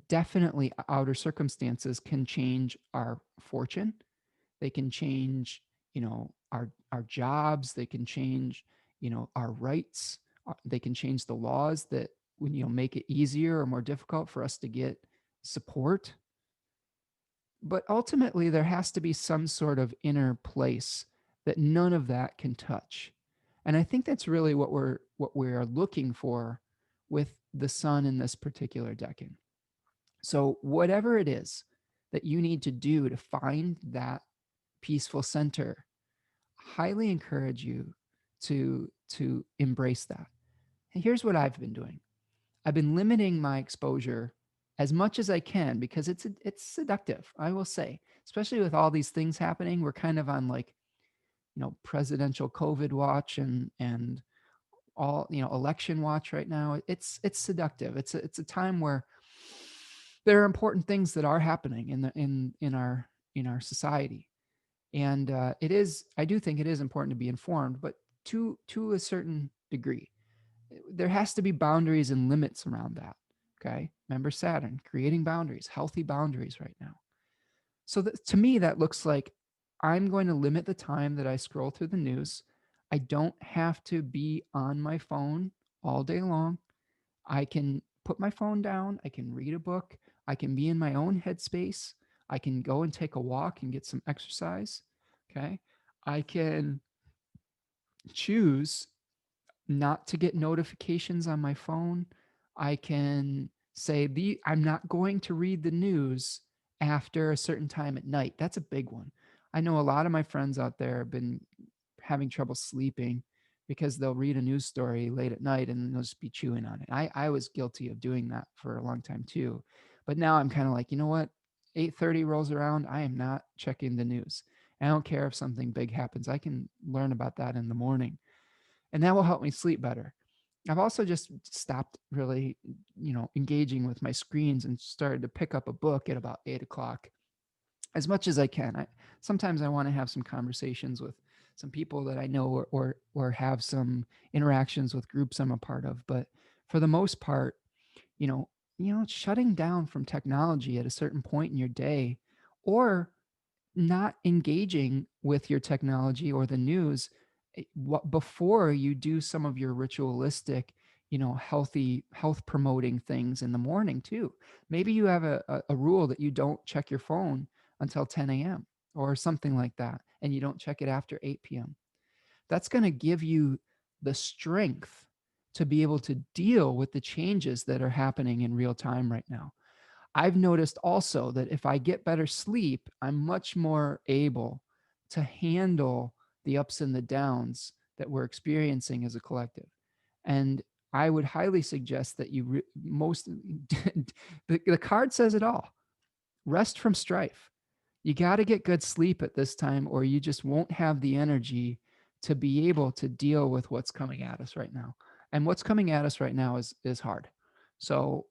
definitely outer circumstances can change our fortune. They can change, our jobs. They can change, our rights. They can change the laws that make it easier or more difficult for us to get support. But ultimately, there has to be some sort of inner place that none of that can touch. And I think that's really what we're looking for with the sun in this particular decan. So whatever it is that you need to do to find that peaceful center, highly encourage you to embrace that. And here's what I've been doing. I've been limiting my exposure as much as I can, because it's seductive, I will say, especially with all these things happening. We're kind of on like, presidential COVID watch and all, election watch right now. It's seductive. It's a time where there are important things that are happening in our society. And I do think it is important to be informed, but to a certain degree. There has to be boundaries and limits around that. Okay. Remember Saturn, creating boundaries, healthy boundaries right now. So to me, that looks like I'm going to limit the time that I scroll through the news. I don't have to be on my phone all day long. I can put my phone down. I can read a book. I can be in my own headspace. I can go and take a walk and get some exercise. Okay. I can choose not to get notifications on my phone. I can say I'm not going to read the news after a certain time at night. That's a big one. I know a lot of my friends out there have been having trouble sleeping because they'll read a news story late at night and they'll just be chewing on it. I was guilty of doing that for a long time too. But now I'm kind of like, you know what? 8:30 rolls around. I am not checking the news. I don't care if something big happens. I can learn about that in the morning, and that will help me sleep better. I've also just stopped really, engaging with my screens and started to pick up a book at about 8 o'clock as much as I can. Sometimes I want to have some conversations with some people that I know, or have some interactions with groups I'm a part of. But for the most part, shutting down from technology at a certain point in your day, or not engaging with your technology or the news before you do some of your ritualistic, healthy health promoting things in the morning too. Maybe you have a rule that you don't check your phone until 10 a.m. or something like that, and you don't check it after 8 p.m. That's going to give you the strength to be able to deal with the changes that are happening in real time right now. I've noticed also that if I get better sleep, I'm much more able to handle the ups and the downs that we're experiencing as a collective. And I would highly suggest that the card says it all. Rest from strife. You got to get good sleep at this time, or you just won't have the energy to be able to deal with what's coming at us right now. And what's coming at us right now is hard. So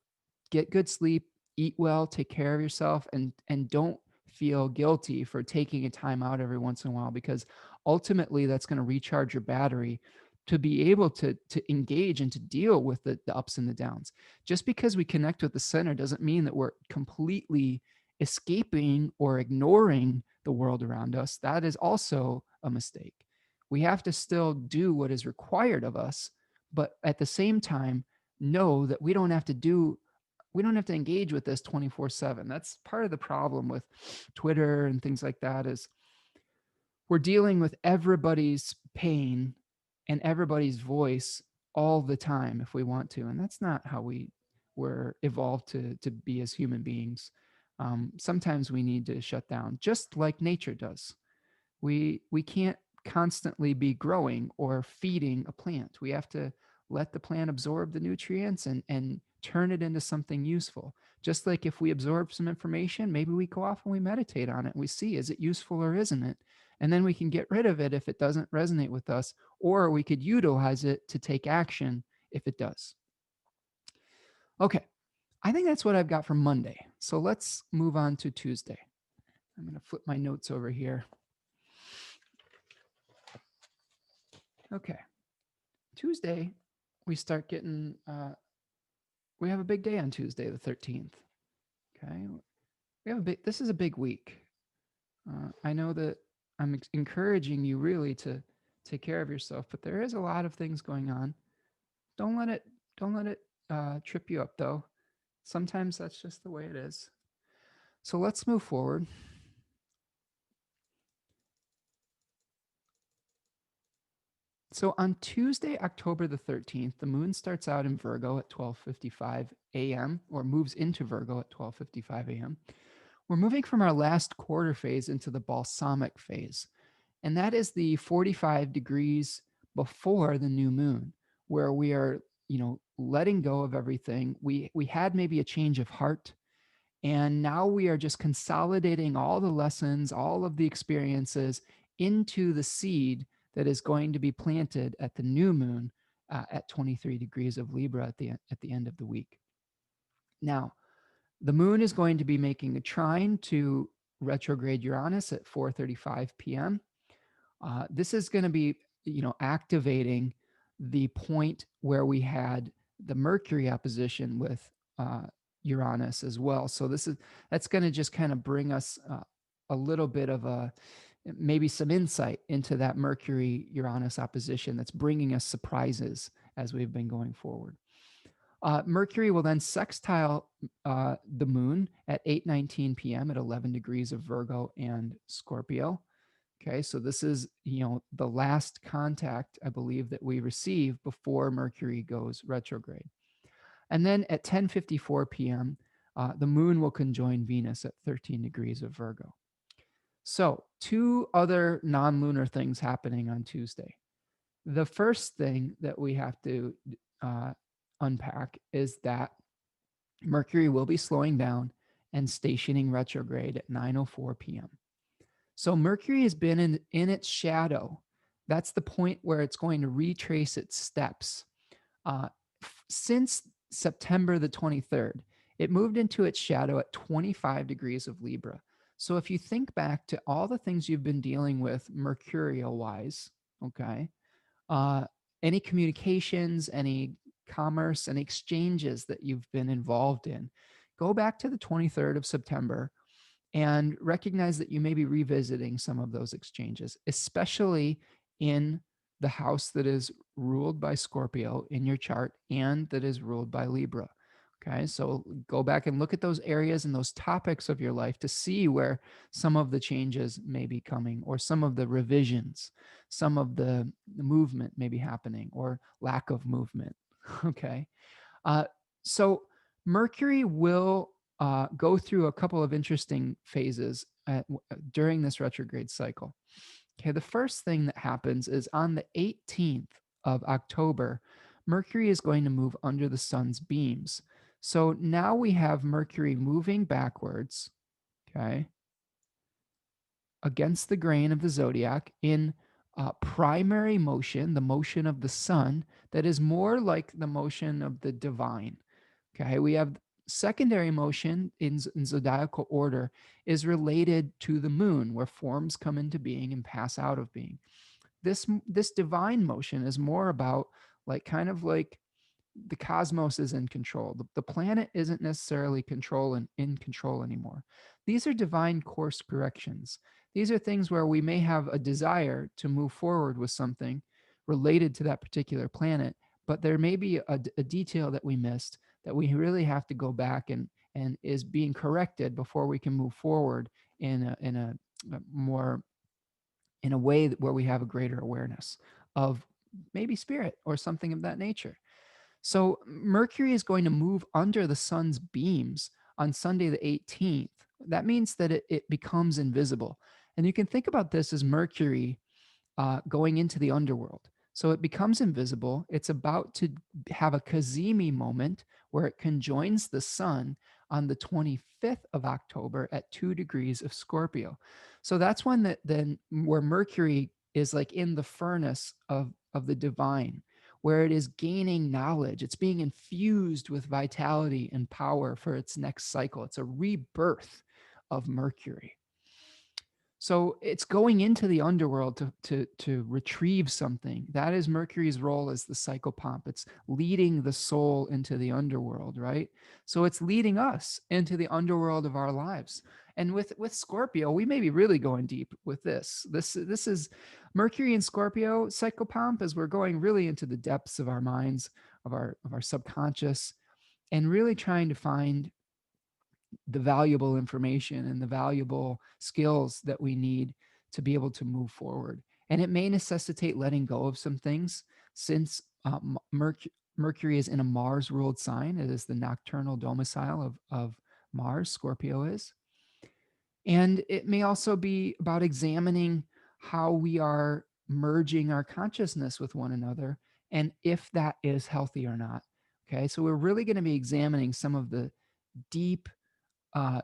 get good sleep, eat well, take care of yourself, and don't feel guilty for taking a time out every once in a while, because ultimately that's going to recharge your battery to be able to engage and to deal with the ups and the downs. Just because we connect with the center doesn't mean that we're completely escaping or ignoring the world around us. That is also a mistake. We have to still do what is required of us, but at the same time, know that we don't have to engage with this 24/7. That's part of the problem with Twitter and things like that, is we're dealing with everybody's pain and everybody's voice all the time if we want to. And that's not how we were evolved to be as human beings. Sometimes we need to shut down, just like nature does. We can't constantly be growing or feeding a plant. We have to let the plant absorb the nutrients and turn it into something useful. Just like if we absorb some information, maybe we go off and we meditate on it and we see, is it useful or isn't it? And then we can get rid of it if it doesn't resonate with us, or we could utilize it to take action if it does. Okay, I think that's what I've got for Monday. So let's move on to Tuesday. I'm going to flip my notes over here. Okay, Tuesday, we start getting, we have a big day on Tuesday, the 13th. Okay, this is a big week. I know that I'm encouraging you really to take care of yourself, but there is a lot of things going on. Don't let it trip you up though. Sometimes that's just the way it is. So let's move forward. So on Tuesday, October the 13th, the moon starts out in Virgo at 12:55 a.m. or moves into Virgo at 12:55 a.m. We're moving from our last quarter phase into the balsamic phase. And that is the 45 degrees before the new moon, where we are, letting go of everything. We had maybe a change of heart, and now we are just consolidating all the lessons, all of the experiences into the seed that is going to be planted at the new moon at 23 degrees of Libra at the end of the week. Now, the moon is going to be making a trine to retrograde Uranus at 4:35 p.m. This is going to be, activating the point where we had the Mercury opposition with Uranus as well. So that's going to just kind of bring us a little bit of maybe some insight into that Mercury Uranus opposition that's bringing us surprises as we've been going forward. Mercury will then sextile the moon at 8:19 p.m. at 11 degrees of Virgo and Scorpio. Okay, so this is, the last contact, I believe, that we receive before Mercury goes retrograde. And then at 10:54 p.m., the moon will conjoin Venus at 13 degrees of Virgo. So 2 other non-lunar things happening on Tuesday. The first thing that we have to unpack is that Mercury will be slowing down and stationing retrograde at 9:04 p.m. So Mercury has been in its shadow. That's the point where it's going to retrace its steps. Since September the 23rd, it moved into its shadow at 25 degrees of Libra. So if you think back to all the things you've been dealing with mercurial-wise, okay, any communications, any commerce, and exchanges that you've been involved in, go back to the 23rd of September and recognize that you may be revisiting some of those exchanges, especially in the house that is ruled by Scorpio in your chart and that is ruled by Libra. Okay, so go back and look at those areas and those topics of your life to see where some of the changes may be coming, or some of the revisions, some of the movement may be happening, or lack of movement. Okay, so Mercury will go through a couple of interesting phases during this retrograde cycle. Okay, the first thing that happens is on the 18th of October, Mercury is going to move under the sun's beams. So now we have Mercury moving backwards, okay, against the grain of the zodiac in primary motion, the motion of the sun, that is more like the motion of the divine. Okay, we have secondary motion in zodiacal order is related to the moon, where forms come into being and pass out of being. this divine motion is more about like kind of like the cosmos is in control. The planet isn't necessarily in control anymore. These are divine course corrections. These are things where we may have a desire to move forward with something related to that particular planet, but there may be a detail that we missed that we really have to go back and is being corrected before we can move forward a more in a way where we have a greater awareness of maybe spirit or something of that nature. So Mercury is going to move under the sun's beams on Sunday the 18th. That means that it becomes invisible. And you can think about this as Mercury going into the underworld. So it becomes invisible. It's about to have a Kazemi moment where it conjoins the sun on the 25th of October at 2 degrees of Scorpio. So that's when then where Mercury is like in the furnace of the divine, where it is gaining knowledge. It's being infused with vitality and power for its next cycle. It's a rebirth of Mercury. So it's going into the underworld to retrieve something. That is Mercury's role as the psychopomp. It's leading the soul into the underworld, right? So it's leading us into the underworld of our lives. And with Scorpio, we may be really going deep with this. This is Mercury and Scorpio psychopomp as we're going really into the depths of our minds, of our subconscious, and really trying to find the valuable information and the valuable skills that we need to be able to move forward. And it may necessitate letting go of some things since Mercury is in a Mars ruled sign. It is the nocturnal domicile of Mars, Scorpio is. And it may also be about examining how we are merging our consciousness with one another and if that is healthy or not. Okay, so we're really going to be examining some of the deep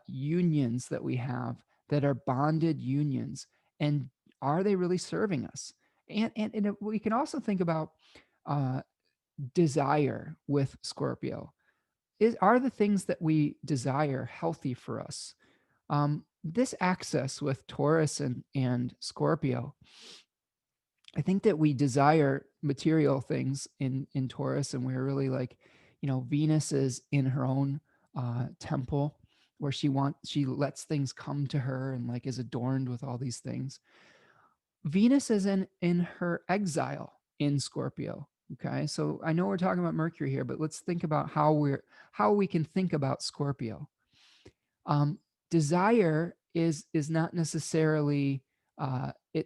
unions that we have that are bonded unions, and are they really serving us? And we can also think about desire with Scorpio. Are the things that we desire healthy for us? This axis with Taurus and Scorpio, I think that we desire material things in Taurus, and we're really like, Venus is in her own temple where she lets things come to her and like is adorned with all these things. Venus is in her exile in Scorpio. Okay, so I know we're talking about Mercury here, but let's think about how we can think about Scorpio. Desire is not necessarily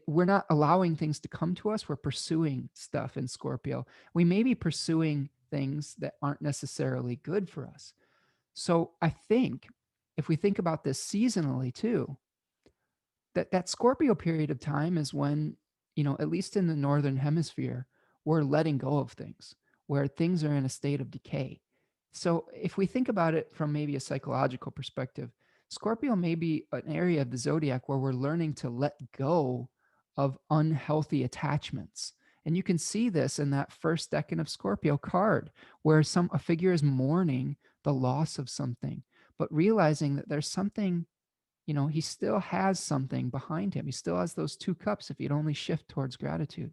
we're not allowing things to come to us. We're pursuing stuff in Scorpio. We may be pursuing things that aren't necessarily good for us. So I think if we think about this seasonally too, that Scorpio period of time is when, at least in the northern hemisphere, we're letting go of things, where things are in a state of decay. So if we think about it from maybe a psychological perspective, Scorpio may be an area of the zodiac where we're learning to let go of unhealthy attachments. And you can see this in that first decan of Scorpio card, where a figure is mourning the loss of something, but realizing that there's something, he still has something behind him. He still has those 2 cups if he'd only shift towards gratitude.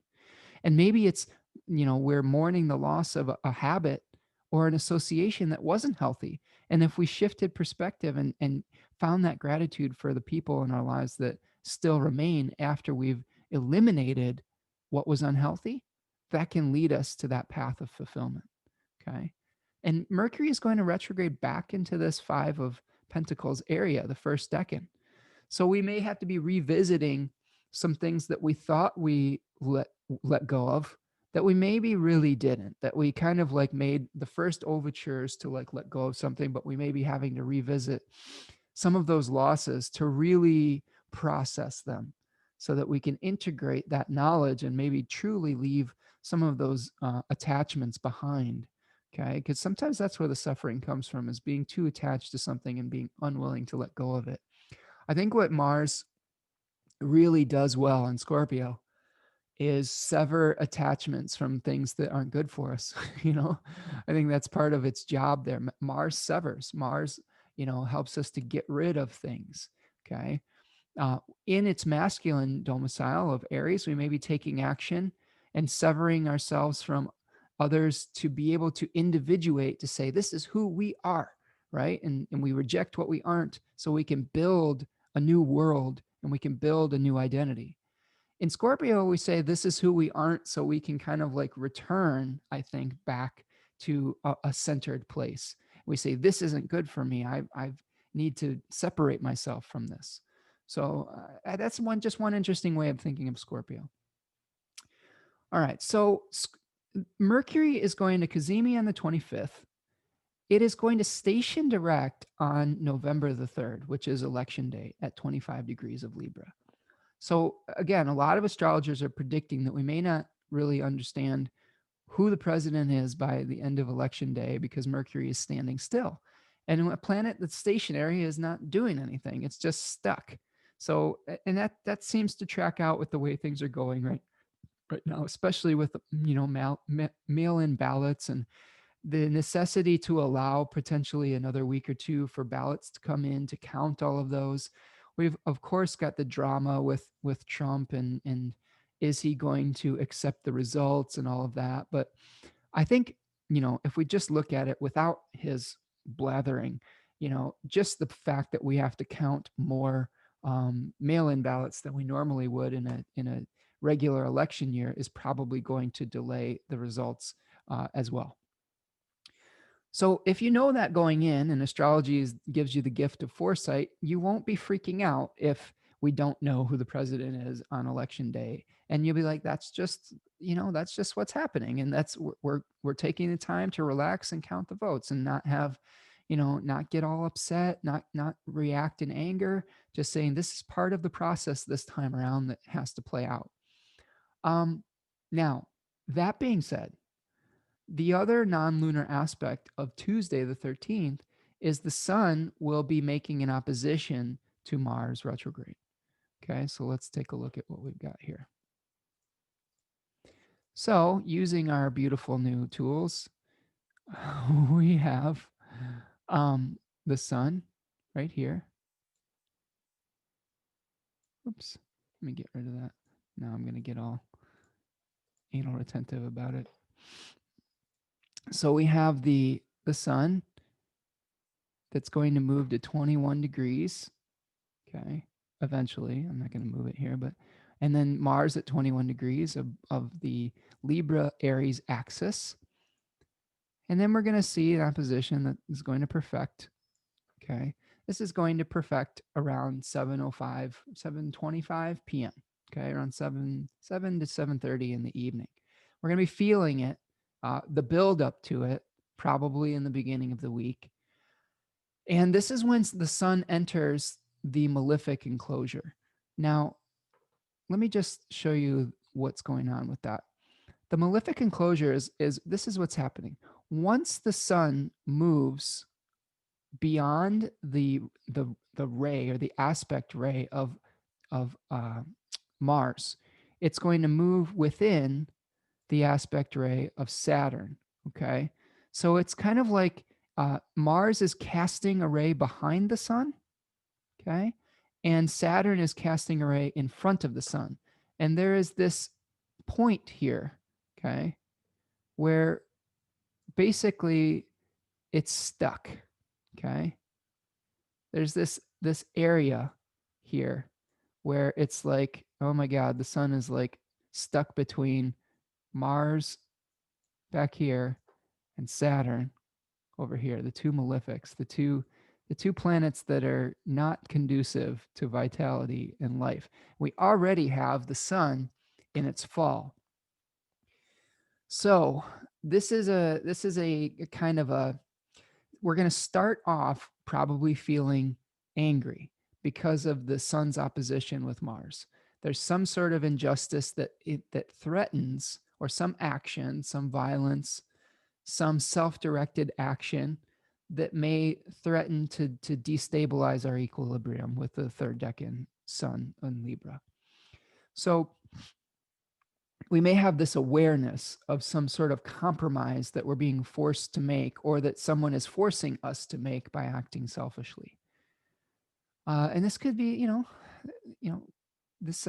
And maybe it's, we're mourning the loss of a habit or an association that wasn't healthy. And if we shifted perspective and found that gratitude for the people in our lives that still remain after we've eliminated what was unhealthy, that can lead us to that path of fulfillment. Okay. And Mercury is going to retrograde back into this 5 of Pentacles area, the first decan. So we may have to be revisiting some things that we thought we let go of that we maybe really didn't, that we kind of like made the first overtures to like let go of something, but we may be having to revisit some of those losses to really process them so that we can integrate that knowledge and maybe truly leave some of those attachments behind. Okay, because sometimes that's where the suffering comes from, is being too attached to something and being unwilling to let go of it. I think what Mars really does well in Scorpio is sever attachments from things that aren't good for us. I think that's part of its job there. Mars severs. Mars, helps us to get rid of things. Okay. In its masculine domicile of Aries, we may be taking action and severing ourselves from others to be able to individuate, to say, this is who we are, right? And we reject what we aren't so we can build a new world and we can build a new identity. In Scorpio, we say this is who we aren't so we can kind of like return, I think, back to a centered place. We say, this isn't good for me. I need to separate myself from this. So that's just one interesting way of thinking of Scorpio. All right, so Mercury is going to Cazimi on the 25th. It is going to station direct on November the 3rd, which is election day at 25 degrees of Libra. So again, a lot of astrologers are predicting that we may not really understand who the president is by the end of election day because Mercury is standing still. And a planet that's stationary is not doing anything. It's just stuck. So, and that seems to track out with the way things are going right now, especially with, mail-in ballots and the necessity to allow potentially another week or two for ballots to come in to count all of those. We've of course got the drama with Trump and is he going to accept the results and all of that. But I think, if we just look at it without his blathering, just the fact that we have to count more mail-in ballots than we normally would in a regular election year is probably going to delay the results as well. So if you know that going in, and astrology gives you the gift of foresight, you won't be freaking out if we don't know who the president is on election day. And you'll be like, that's just what's happening. And we're taking the time to relax and count the votes and not have, not get all upset, not react in anger, just saying this is part of the process this time around that has to play out. Now, that being said, the other non-lunar aspect of Tuesday the 13th is the sun will be making an opposition to Mars retrograde. Okay, so let's take a look at what we've got here. So using our beautiful new tools, we have the sun right here. Oops, let me get rid of that. Now I'm going to get all anal retentive about it. So we have the sun that's going to move to 21 degrees. Okay, eventually. I'm not going to move it here, and then Mars at 21 degrees of the Libra Aries axis. And then we're going to see an opposition that is going to perfect. Okay, this is going to perfect around 7:05, 7:25 p.m. Okay, around 7 to 7:30 in the evening. We're going to be feeling it, the build up to it, probably in the beginning of the week. And this is when the sun enters the malefic enclosure. Now, let me just show you what's going on with that. The malefic enclosure is this is what's happening. Once the sun moves beyond the ray or the aspect ray of Mars, it's going to move within the aspect ray of Saturn. Okay, so it's kind of like Mars is casting a ray behind the sun. Okay, and Saturn is casting a ray in front of the sun, and there is this point here. Okay, where basically it's stuck. Okay, there's this area here where it's like, oh my God, the sun is like stuck between Mars back here and Saturn over here, the two malefics, the two planets that are not conducive to vitality and life. We already have the sun in its fall. So this is a kind of a, we're going to start off probably feeling angry because of the sun's opposition with Mars. There's some sort of injustice that threatens, or some action, some violence, some self-directed action that may threaten to destabilize our equilibrium with the third decan sun in Libra. So we may have this awareness of some sort of compromise that we're being forced to make, or that someone is forcing us to make by acting selfishly. And this could be, you know, this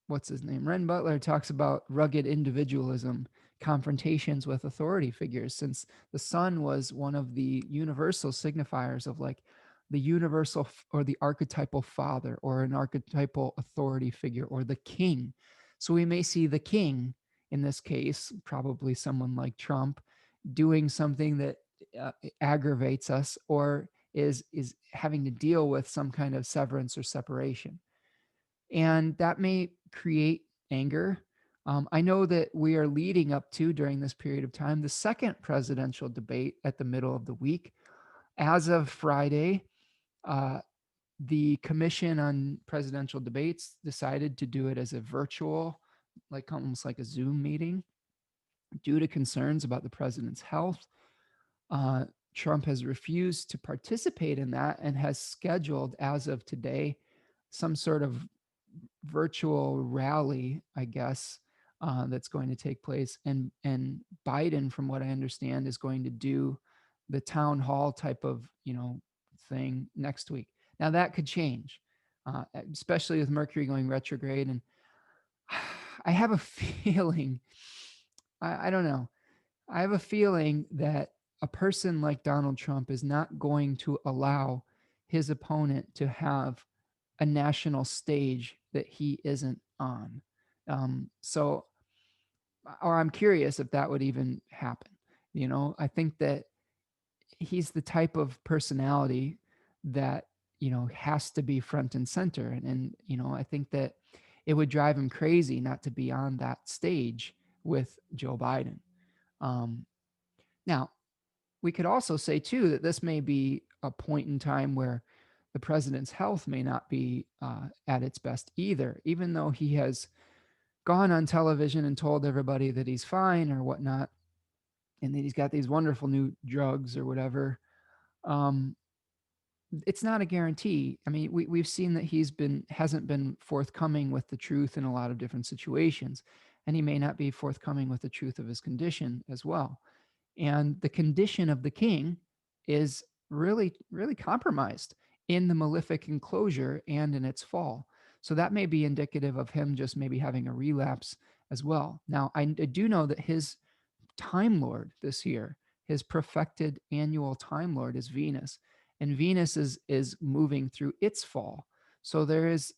what's his name? Ren Butler talks about rugged individualism, confrontations with authority figures, since the sun was one of the universal signifiers of like the universal or the archetypal father or an archetypal authority figure or the king. So we may see the king in this case, probably someone like Trump, doing something that aggravates us or is having to deal with some kind of severance or separation, and that may create anger. I know that we are leading up to, during this period of time, the second presidential debate at the middle of the week. As of Friday, uh, the Commission on Presidential Debates decided to do it as a virtual, like almost like a Zoom meeting, due to concerns about the president's health. Uh, Trump has refused to participate in that and has scheduled, as of today, some sort of virtual rally, I guess, that's going to take place. And Biden, from what I understand, is going to do the town hall type of thing next week. Now that could change, especially with Mercury going retrograde. And I have a feeling, I don't know, I have a feeling that a person like Donald Trump is not going to allow his opponent to have a national stage that he isn't on. So, or I'm curious if that would even happen. I think that he's the type of personality that, has to be front and center. And I think that it would drive him crazy not to be on that stage with Joe Biden. Um, Now, we could also say, too, that this may be a point in time where the president's health may not be at its best either, even though he has gone on television and told everybody that he's fine or whatnot, and that he's got these wonderful new drugs or whatever. Um, it's not a guarantee. I mean, we've seen that hasn't been forthcoming with the truth in a lot of different situations, and he may not be forthcoming with the truth of his condition as well. And the condition of the king is really, really compromised in the malefic enclosure and in its fall. So that may be indicative of him just maybe having a relapse as well. Now, I do know that his Time Lord this year, his perfected annual Time Lord is Venus, and Venus is moving through its fall. So there is,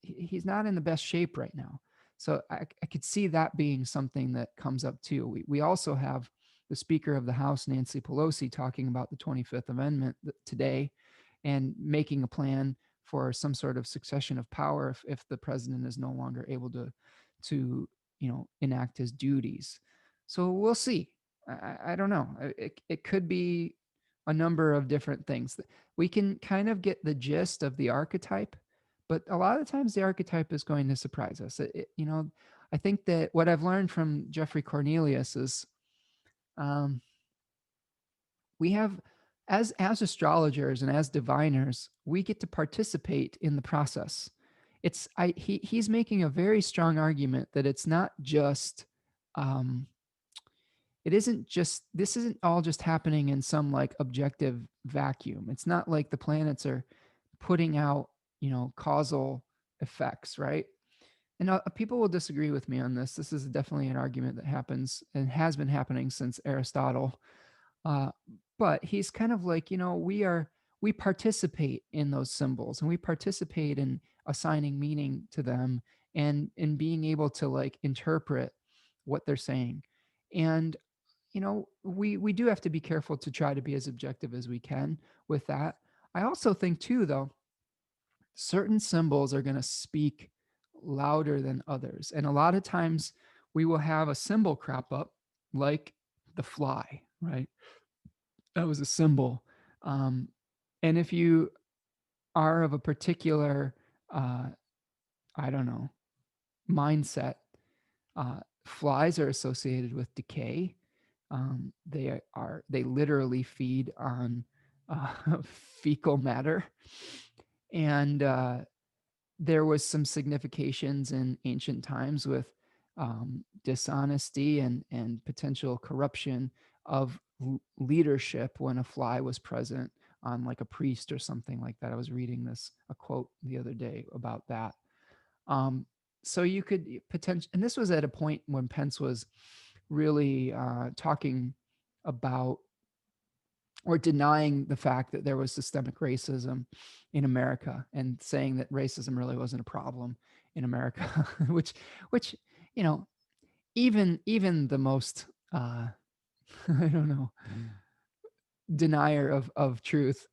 he's not in the best shape right now. So I could see that being something that comes up too. We also have the Speaker of the House, Nancy Pelosi, talking about the 25th Amendment today and making a plan for some sort of succession of power if the president is no longer able to enact his duties. So we'll see. I don't know. It could be a number of different things. We can kind of get the gist of the archetype, but a lot of times the archetype is going to surprise us. I think that what I've learned from Jeffrey Cornelius is um, we have, as astrologers and as diviners, we get to participate in the process. He's making a very strong argument that it's not just um, it isn't just this isn't all just happening in some like objective vacuum. It's not like the planets are putting out causal effects, right? And people will disagree with me on this. This is definitely an argument that happens and has been happening since Aristotle. uh, but he's kind of like, we participate in those symbols and we participate in assigning meaning to them and in being able to like interpret what they're saying. And we do have to be careful to try to be as objective as we can with that. I also think too, though, certain symbols are going to speak louder than others, and a lot of times we will have a symbol crop up like the fly, right? That was a symbol. um, and if you are of a particular uh, I don't know, mindset, flies are associated with decay. They literally feed on uh, fecal matter, and there was some significations in ancient times with dishonesty and potential corruption of leadership when a fly was present on like a priest or something like that. I was reading a quote the other day about that. So you could potentially, and this was at a point when Pence was really talking about or denying the fact that there was systemic racism in America and saying that racism really wasn't a problem in America, which, you know, even the most, I don't know, denier of truth,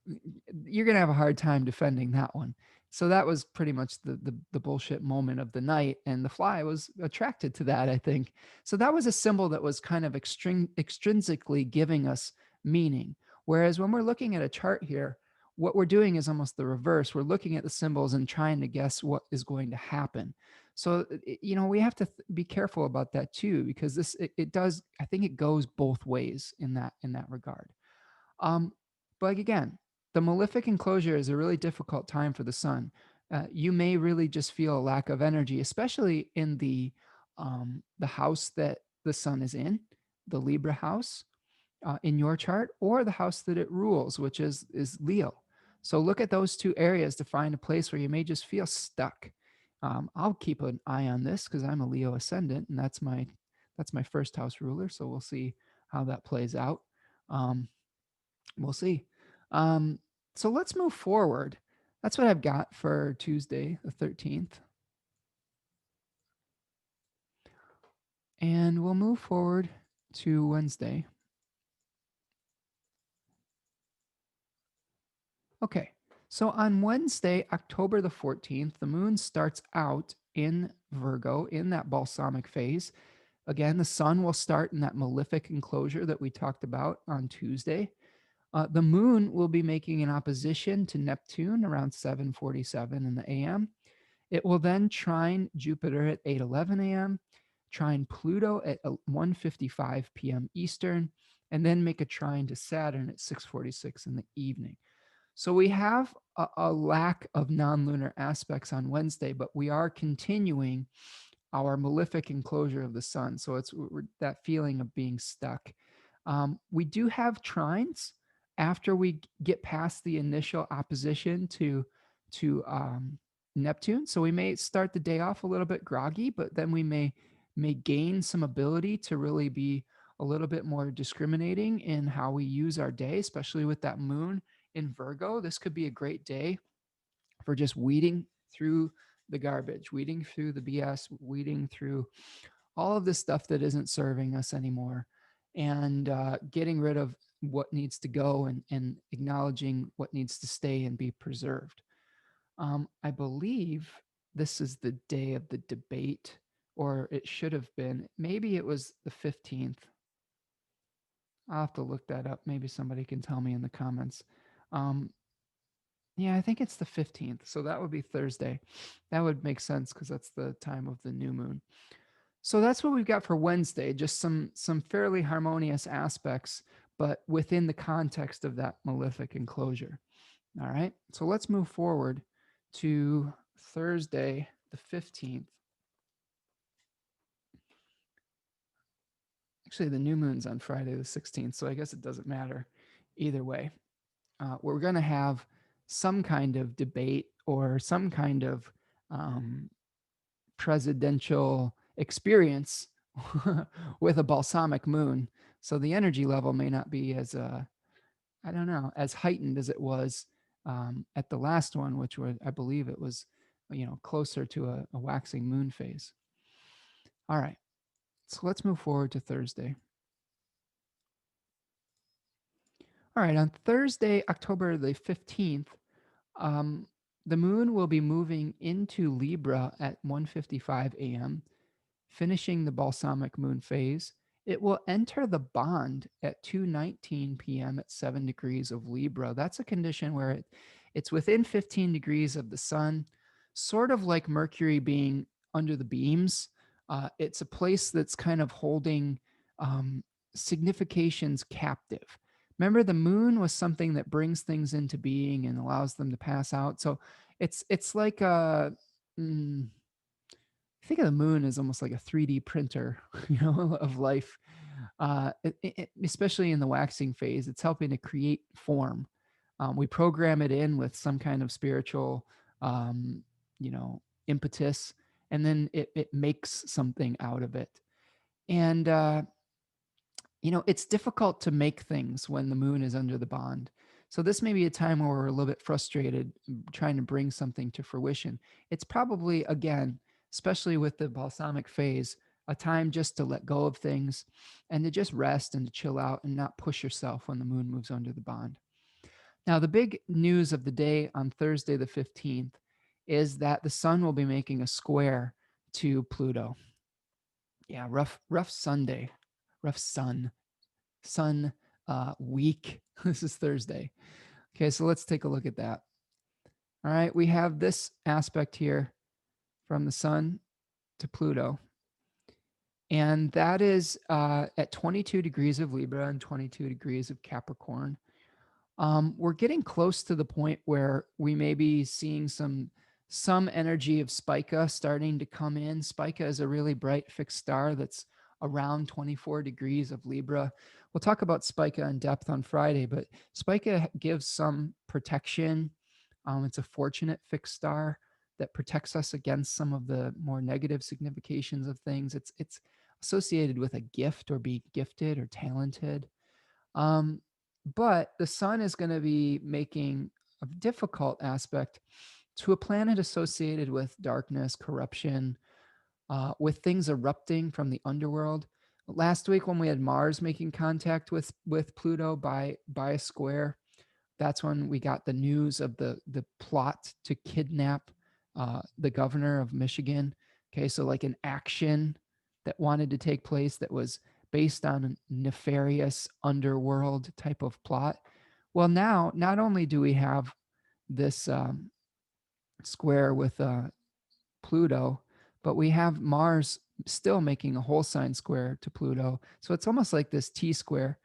you're going to have a hard time defending that one. So that was pretty much the bullshit moment of the night. And the fly was attracted to that, I think. So that was a symbol that was kind of extrinsically giving us meaning. Whereas when we're looking at a chart here, what we're doing is almost the reverse. We're looking at the symbols and trying to guess what is going to happen. So, you know, we have to be careful about that too, because it does, I think it goes both ways in that regard. But again, the malefic enclosure is a really difficult time for the sun. You may really just feel a lack of energy, especially in the house that the sun is in, the Libra house in your chart, or the house that it rules, which is Leo. So look at those two areas to find a place where you may just feel stuck. I'll keep an eye on this because I'm a Leo ascendant, and that's my first house ruler. So we'll see how that plays out. We'll see. So let's move forward. That's what I've got for Tuesday, the 13th. And we'll move forward to Wednesday. Okay. So on Wednesday, October the 14th, the moon starts out in Virgo in that balsamic phase. Again, the sun will start in that malefic enclosure that we talked about on Tuesday. The moon will be making an opposition to Neptune around 7:47 in the AM. It will then trine Jupiter at 8:11 a.m., trine Pluto at 1:55 p.m. Eastern, and then make a trine to Saturn at 6:46 in the evening. So we have a lack of non-lunar aspects on Wednesday, but we are continuing our malefic enclosure of the sun. So it's that feeling of being stuck. We do have trines after we get past the initial opposition to Neptune. So we may start the day off a little bit groggy, but then we may gain some ability to really be a little bit more discriminating in how we use our day, especially with that moon in Virgo. This could be a great day for just weeding through the garbage, weeding through the BS, weeding through all of this stuff that isn't serving us anymore, and getting rid of what needs to go and acknowledging what needs to stay and be preserved. I believe this is the day of the debate, or it should have been. Maybe it was the 15th. I'll have to look that up. Maybe somebody can tell me in the comments. Yeah, I think it's the 15th. So that would be Thursday. That would make sense because that's the time of the new moon. So that's what we've got for Wednesday, just some fairly harmonious aspects, but within the context of that malefic enclosure. All right, so let's move forward to Thursday, the 15th. Actually, the new moon's on Friday, the 16th, so I guess it doesn't matter either way. We're going to have some kind of debate or some kind of presidential experience with a balsamic moon. So the energy level may not be as, I don't know, as heightened as it was at the last one, which was, I believe it was, you know, closer to a waxing moon phase. All right, so let's move forward to Thursday. All right, on Thursday, October the 15th, the moon will be moving into Libra at 1:55 a.m., finishing the balsamic moon phase. It will enter the bond at 2:19 p.m. at 7 degrees of Libra. That's a condition where it's within 15 degrees of the sun, sort of like Mercury being under the beams. It's a place that's kind of holding significations captive. Remember, the moon was something that brings things into being and allows them to pass out. So it's like a think of the moon as almost like a 3D printer, you know, of life. Especially in the waxing phase, it's helping to create form. We program it in with some kind of spiritual, you know, impetus, and then it makes something out of it. And, you know, it's difficult to make things when the moon is under the bond. So this may be a time where we're a little bit frustrated trying to bring something to fruition. It's probably, again, especially with the balsamic phase, a time just to let go of things and to just rest and to chill out and not push yourself when the moon moves under the bond. Now, the big news of the day on Thursday, the 15th, is that the sun will be making a square to Pluto. Yeah, rough Sunday, rough sun week. This is Thursday. Okay, so let's take a look at that. All right, we have this aspect here from the sun to Pluto. And that is at 22 degrees of Libra and 22 degrees of Capricorn. We're getting close to the point where we may be seeing some energy of Spica starting to come in. Spica is a really bright fixed star that's around 24 degrees of Libra. We'll talk about Spica in depth on Friday, but Spica gives some protection. It's a fortunate fixed star that protects us against some of the more negative significations of things. It's associated with a gift or being gifted or talented. But the sun is going to be making a difficult aspect to a planet associated with darkness, corruption, with things erupting from the underworld. Last week, when we had Mars making contact with Pluto by a square, that's when we got the news of the plot to kidnap the governor of Michigan. Okay, so like an action that wanted to take place that was based on a nefarious underworld type of plot. Well, now not only do we have this square with Pluto, but we have Mars still making a whole sign square to Pluto. So it's almost like this T square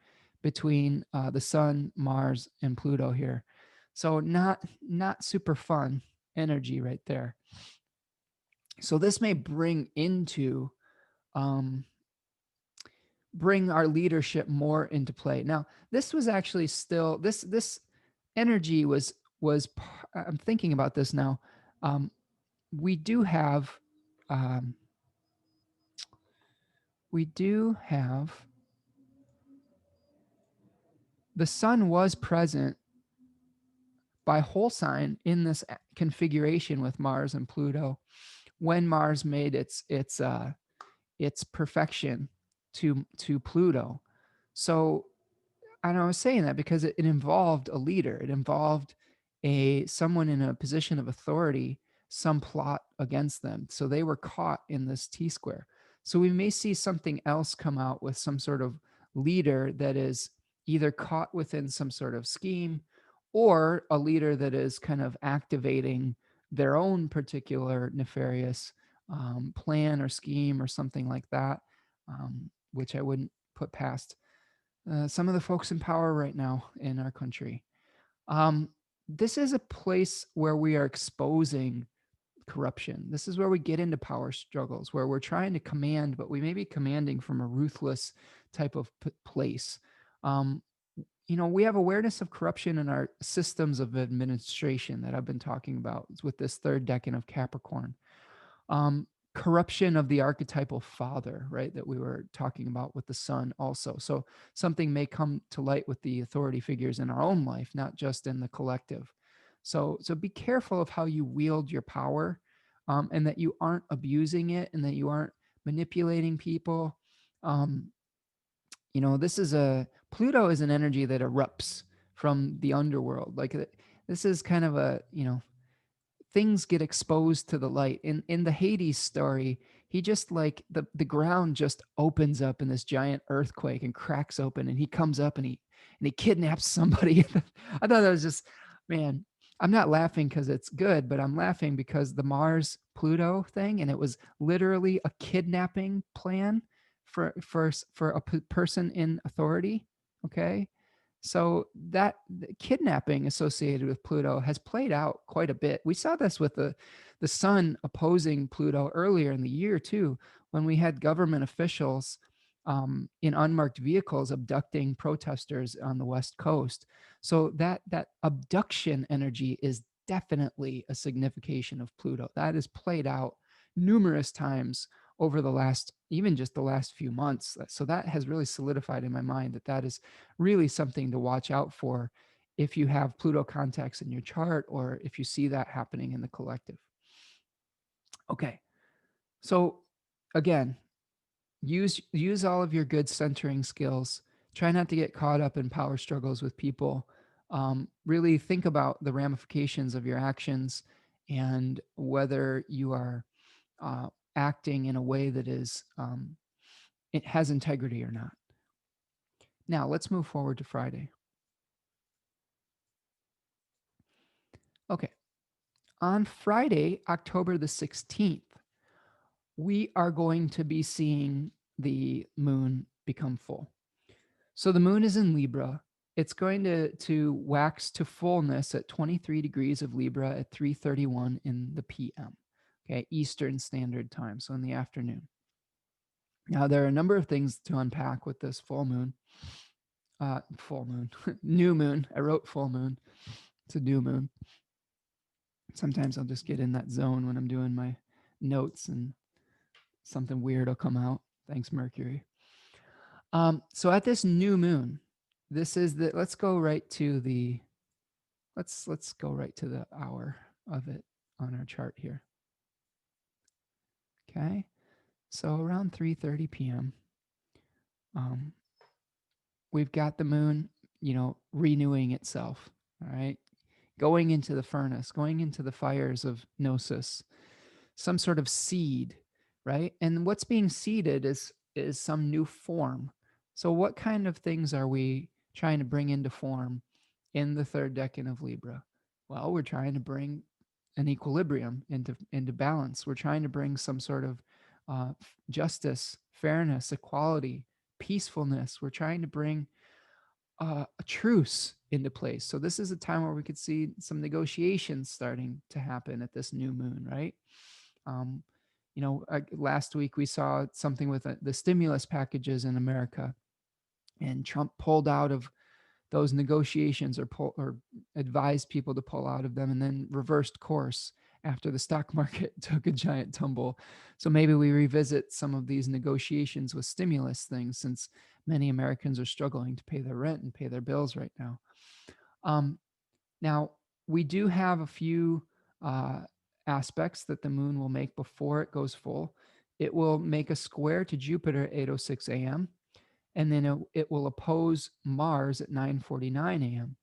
between the Sun, Mars, and Pluto here. So not super fun energy right there. So this may bring into bring our leadership more into play. Now, this was actually still this energy was I'm thinking about this now. We do have the sun was present by whole sign in this configuration with Mars and Pluto when Mars made its perfection to Pluto. So, and I was saying that because it involved a leader. It involved someone in a position of authority, some plot against them. So they were caught in this T square. So we may see something else come out with some sort of leader that is either caught within some sort of scheme, or a leader that is kind of activating their own particular nefarious plan or scheme or something like that, which I wouldn't put past some of the folks in power right now in our country. This is a place where we are exposing corruption. This is where we get into power struggles, where we're trying to command, but we may be commanding from a ruthless type of place. You know, we have awareness of corruption in our systems of administration that I've been talking about with this third decan of Capricorn. Corruption of the archetypal father, right, that we were talking about with the sun also. So something may come to light with the authority figures in our own life, not just in the collective. So be careful of how you wield your power, and that you aren't abusing it and that you aren't manipulating people. You know, Pluto is an energy that erupts from the underworld. Like this is kind of a, you know, things get exposed to the light. In the Hades story, he just like the ground just opens up in this giant earthquake and cracks open, and he comes up and he kidnaps somebody. I thought that was just, man, I'm not laughing because it's good, but I'm laughing because the Mars Pluto thing, and it was literally a kidnapping plan for a person in authority. Okay. So that kidnapping associated with Pluto has played out quite a bit. We saw this with the sun opposing Pluto earlier in the year too, when we had government officials in unmarked vehicles abducting protesters on the West Coast. So that abduction energy is definitely a signification of Pluto. That is played out numerous times over the last, even just the last few months. So that has really solidified in my mind that that is really something to watch out for if you have Pluto contacts in your chart or if you see that happening in the collective. Okay, so again, use all of your good centering skills. Try not to get caught up in power struggles with people. Really think about the ramifications of your actions and whether you are acting in a way that is it has integrity or not. Now let's move forward to Friday. Okay, on Friday, October the 16th, we are going to be seeing the moon become full. So the moon is in Libra. It's going to wax to fullness at 23 degrees of Libra at 3:31 in the PM, okay, Eastern Standard Time, so in the afternoon. Now, there are a number of things to unpack with this full moon, new moon. I wrote full moon. It's a new moon. Sometimes I'll just get in that zone when I'm doing my notes and something weird will come out. Thanks, Mercury. So at this new moon, this is the, let's go right to the hour of it on our chart here. Okay, so around 3:30 p.m. We've got the moon, renewing itself. All right, going into the furnace, going into the fires of gnosis, some sort of seed, right? And what's being seeded is some new form. So what kind of things are we trying to bring into form in the third decan of Libra? Well, we're trying to bring an equilibrium into balance. We're trying to bring some sort of justice, fairness, equality, peacefulness. We're trying to bring a truce into place. So this is a time where we could see some negotiations starting to happen at this new moon, right? Last week we saw something with the stimulus packages in America, and Trump pulled out of those negotiations or advised people to pull out of them and then reversed course after the stock market took a giant tumble. So maybe we revisit some of these negotiations with stimulus things, since many Americans are struggling to pay their rent and pay their bills right now. Now, we do have a few aspects that the moon will make before it goes full. It will make a square to Jupiter at 8:06 a.m., and then it will oppose Mars at 9:49 a.m.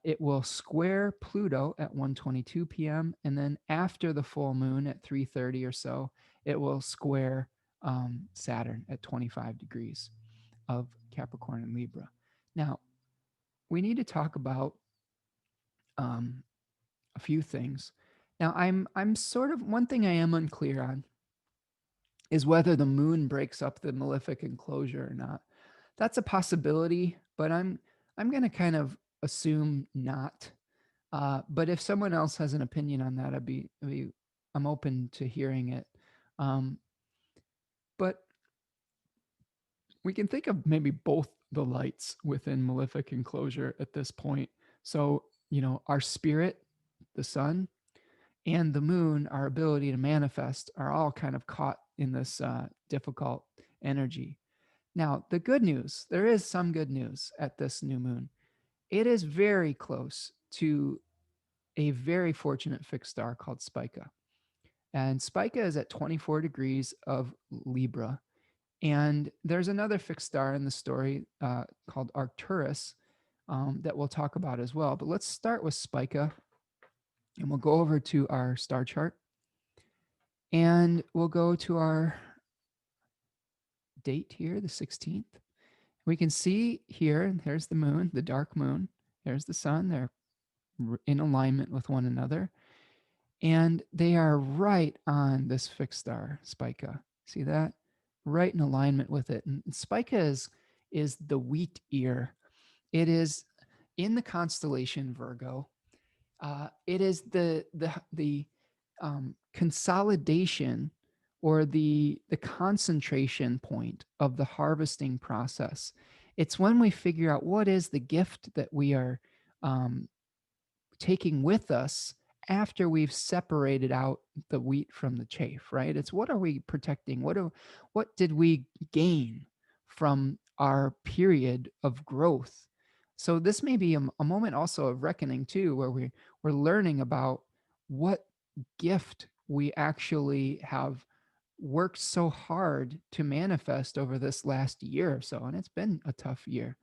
It will square Pluto at 1:22 p.m., and then after the full moon at 3:30 or so, it will square Saturn at 25 degrees of Capricorn and Libra. Now, we need to talk about a few things. Now, I'm sort of, one thing I am unclear on is whether the moon breaks up the malefic enclosure or not. That's a possibility, but I'm going to kind of assume not. But if someone else has an opinion on that, I'm open to hearing it. But we can think of maybe both the lights within malefic enclosure at this point. So, our spirit, the sun, and the moon, our ability to manifest, are all kind of caught in this difficult energy. Now, the good news, there is some good news at this new moon. It is very close to a very fortunate fixed star called Spica. And Spica is at 24 degrees of Libra. And there's another fixed star in the story called Arcturus that we'll talk about as well. But let's start with Spica, and we'll go over to our star chart. And we'll go to our date here, the 16th. We can see here, there's the moon, the dark moon. There's the sun. They're in alignment with one another. And they are right on this fixed star, Spica. See that? Right in alignment with it. And Spica is the wheat ear. It is in the constellation Virgo. It is the consolidation or the concentration point of the harvesting process. It's when we figure out what is the gift that we are um, taking with us after we've separated out the wheat from the chaff, right? It's what are we protecting? What did we gain from our period of growth? So this may be a moment also of reckoning too, where we're learning about what gift we actually have worked so hard to manifest over this last year or so, and it's been a tough year.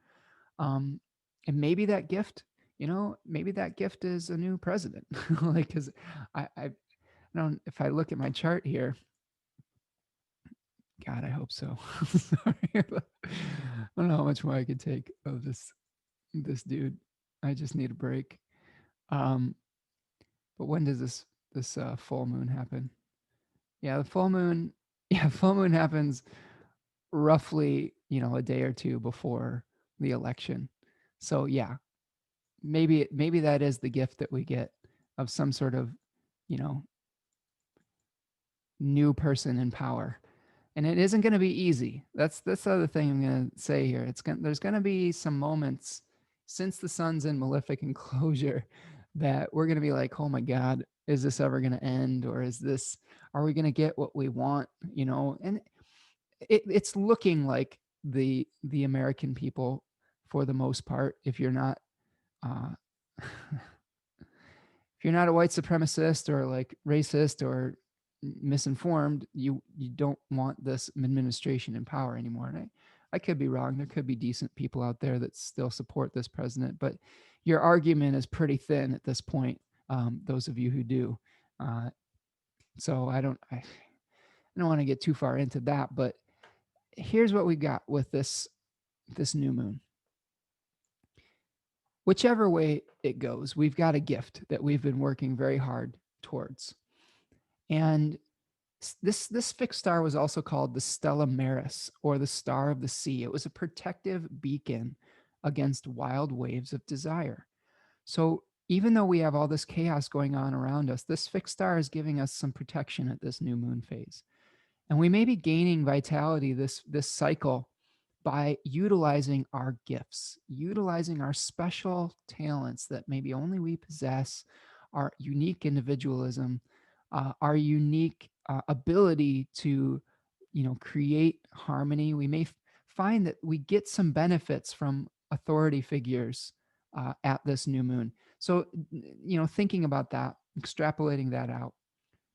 um, and maybe that gift, maybe that gift is a new president. Like, because I don't, if I look at my chart here, God, I hope so. Sorry. I don't know how much more I could take of this dude. I just need a break. Um, but when does this full moon happen? Yeah, the full moon. Yeah, full moon happens roughly, a day or two before the election. So yeah, maybe that is the gift that we get of some sort of, you know, new person in power. And it isn't going to be easy. That's the other thing I'm going to say here. There's going to be some moments since the sun's in malefic enclosure that we're going to be like, oh my God, is this ever going to end? Or are we going to get what we want? And it's looking like the American people, for the most part, if you're not uh, if you're not a white supremacist or like racist or misinformed, you don't want this administration in power anymore. And I could be wrong. There could be decent people out there that still support this president, but your argument is pretty thin at this point. Those of you who do, uh, so I don't want to get too far into that. But here's what we got with this new moon. Whichever way it goes, we've got a gift that we've been working very hard towards. And this fixed star was also called the Stella Maris, or the Star of the Sea. It was a protective beacon against wild waves of desire. So even though we have all this chaos going on around us, this fixed star is giving us some protection at this new moon phase. And we may be gaining vitality this cycle by utilizing our gifts, utilizing our special talents that maybe only we possess, our unique individualism, our unique ability to, create harmony. We may find that we get some benefits from authority figures at this new moon. So, thinking about that, extrapolating that out,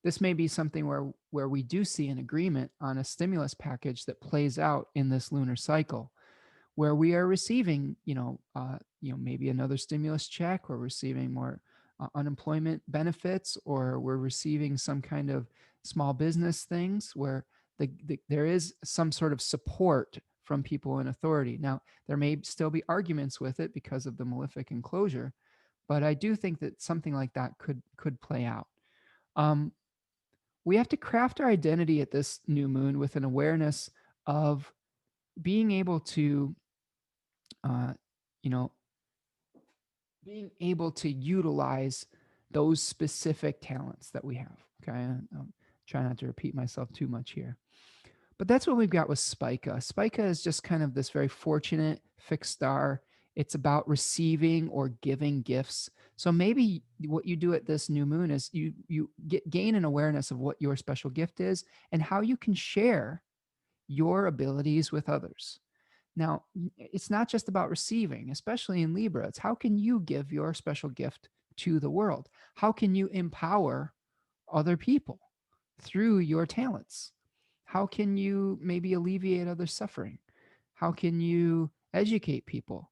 this may be something where we do see an agreement on a stimulus package that plays out in this lunar cycle, where we are receiving, maybe another stimulus check, or receiving more unemployment benefits, or we're receiving some kind of small business things where there is some sort of support from people in authority. Now, there may still be arguments with it because of the malefic enclosure, but I do think that something like that could play out. Um, we have to craft our identity at this new moon with an awareness of being able to, uh, you know, being able to utilize those specific talents that we have. Okay. I'll try not to repeat myself too much here. But that's what we've got with SPICA. SPICA is just kind of this very fortunate fixed star. It's about receiving or giving gifts. So maybe what you do at this new moon is you gain an awareness of what your special gift is and how you can share your abilities with others. Now, it's not just about receiving, especially in Libra. It's how can you give your special gift to the world? How can you empower other people through your talents? How can you maybe alleviate other suffering? How can you educate people?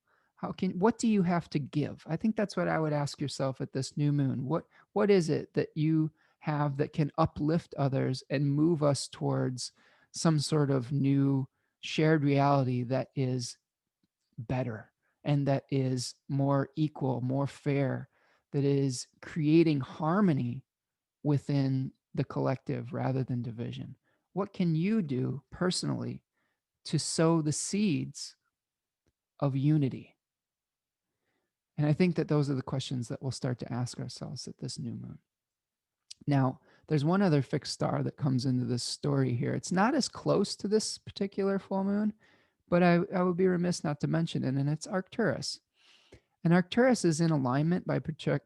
What do you have to give? I think that's what I would ask yourself at this new moon. What is it that you have that can uplift others and move us towards some sort of new shared reality that is better and that is more equal, more fair, that is creating harmony within the collective rather than division? What can you do personally to sow the seeds of unity? And I think that those are the questions that we'll start to ask ourselves at this new moon. Now, There's one other fixed star that comes into this story here. It's not as close to this particular full moon, but I would be remiss not to mention it, and it's Arcturus. And Arcturus is in alignment by